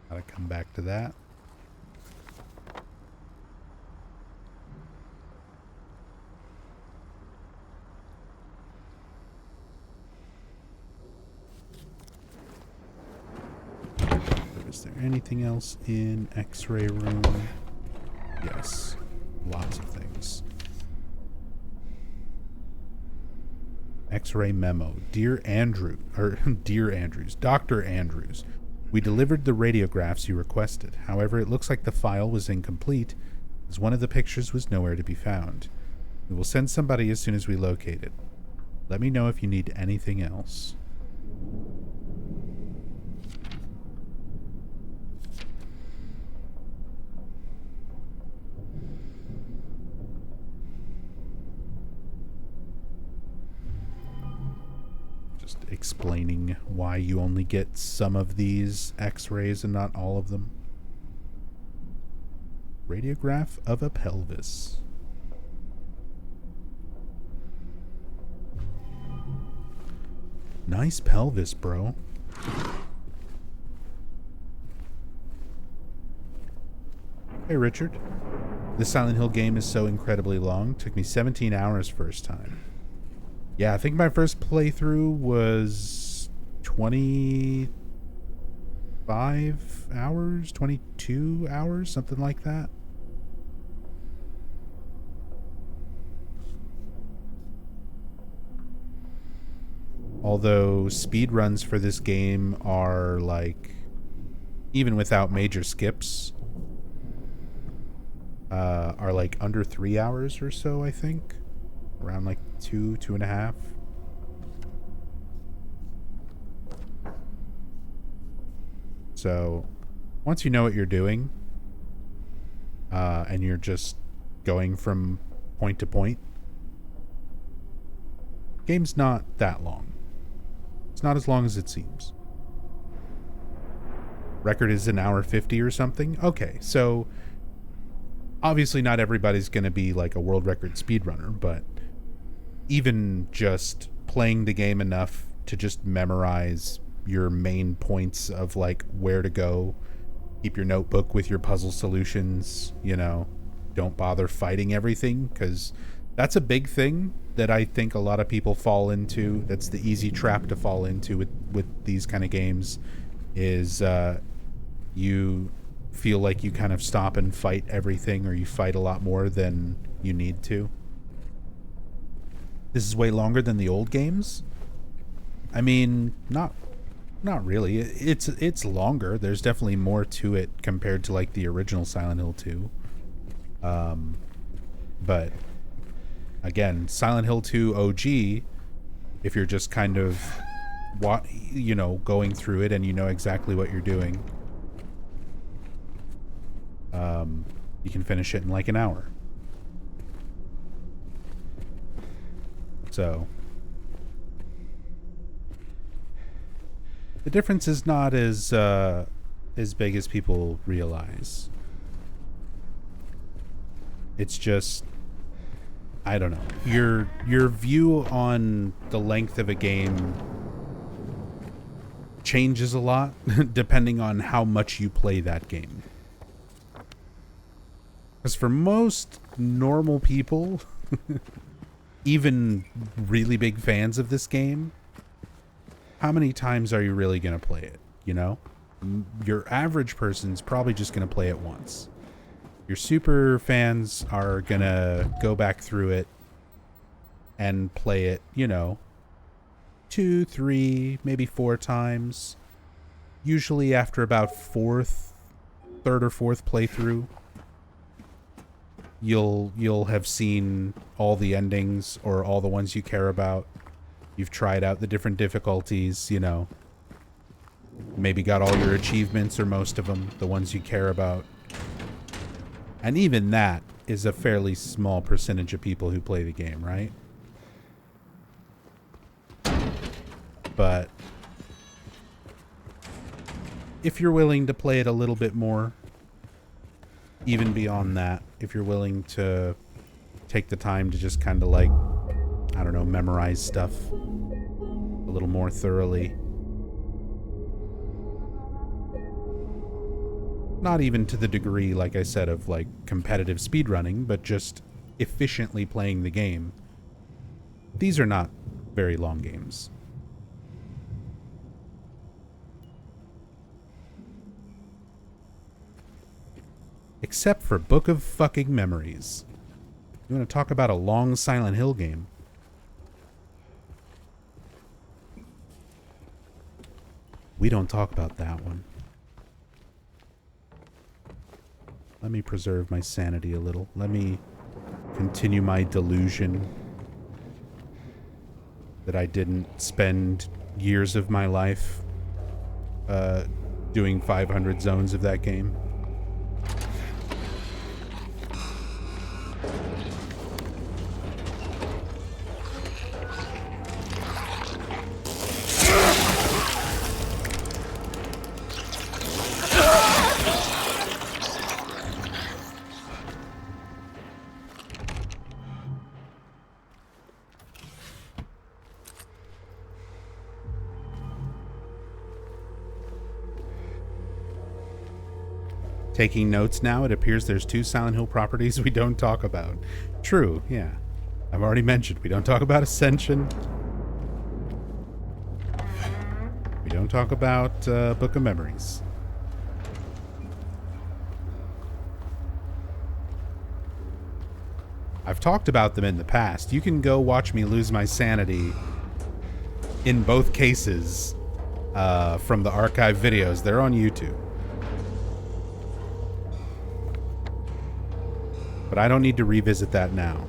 Gotta come back to that. Is there anything else in X-ray room? Yes, lots of things. X-ray memo. Dear Andrews, Dr. Andrews, we delivered the radiographs you requested. However, it looks like the file was incomplete, as one of the pictures was nowhere to be found. We will send somebody as soon as we locate it. Let me know if you need anything else. Explaining why you only get some of these X-rays and not all of them. Radiograph of a pelvis. Nice pelvis, bro. Hey, Richard. The Silent Hill game is so incredibly long. Took me 17 hours first time. Yeah, I think my first playthrough was 25 hours, 22 hours, something like that. Although speed runs for this game are like, even without major skips, are like under 3 hours or so, I think. Around like 2.5. So once you know what you're doing, and you're just going from point to point, game's not that long. It's not as long as it seems. Record is 1:50 or something. Okay, so obviously not everybody's going to be like a world record speedrunner, but even just playing the game enough to just memorize your main points of like where to go, keep your notebook with your puzzle solutions, you know, don't bother fighting everything, because that's a big thing that I think a lot of people fall into. That's the easy trap to fall into with these kind of games, is you feel like you kind of stop and fight everything, or you fight a lot more than you need to. This is way longer than the old games. I mean, not really. It's longer. There's definitely more to it compared to like the original Silent Hill 2. But again, Silent Hill 2 OG, if you're just kind of going through it and you know exactly what you're doing, you can finish it in like an hour. So the difference is not as big as people realize. It's just, I don't know. Your view on the length of a game changes a lot depending on how much you play that game. Because for most normal people, even really big fans of this game, how many times are you really going to play it, you know? Your average person's probably just going to play it once. Your super fans are going to go back through it and play it, 2, 3, maybe 4 times. Usually after about third or fourth playthrough, you'll have seen all the endings, or all the ones you care about. You've tried out the different difficulties, maybe got all your achievements, or most of them, the ones you care about. And even that is a fairly small percentage of people who play the game, right? But if you're willing to play it a little bit more, even beyond that, if you're willing to take the time to just kind of like, I don't know, memorize stuff a little more thoroughly. Not even to the degree, like I said, of like competitive speedrunning, but just efficiently playing the game. These are not very long games. Except for Book of fucking Memories. You want to talk about a long Silent Hill game? We don't talk about that one. Let me preserve my sanity a little. Let me continue my delusion that I didn't spend years of my life doing 500 zones of that game. Taking notes now, it appears there's 2 Silent Hill properties we don't talk about. True, yeah. I've already mentioned we don't talk about Ascension. We don't talk about Book of Memories. I've talked about them in the past. You can go watch me lose my sanity in both cases from the archive videos. They're on YouTube. But I don't need to revisit that now.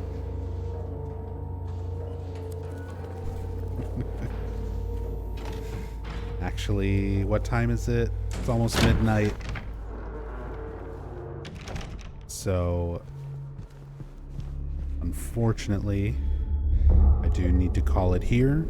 Actually, what time is it? It's almost midnight. So, unfortunately, I do need to call it here.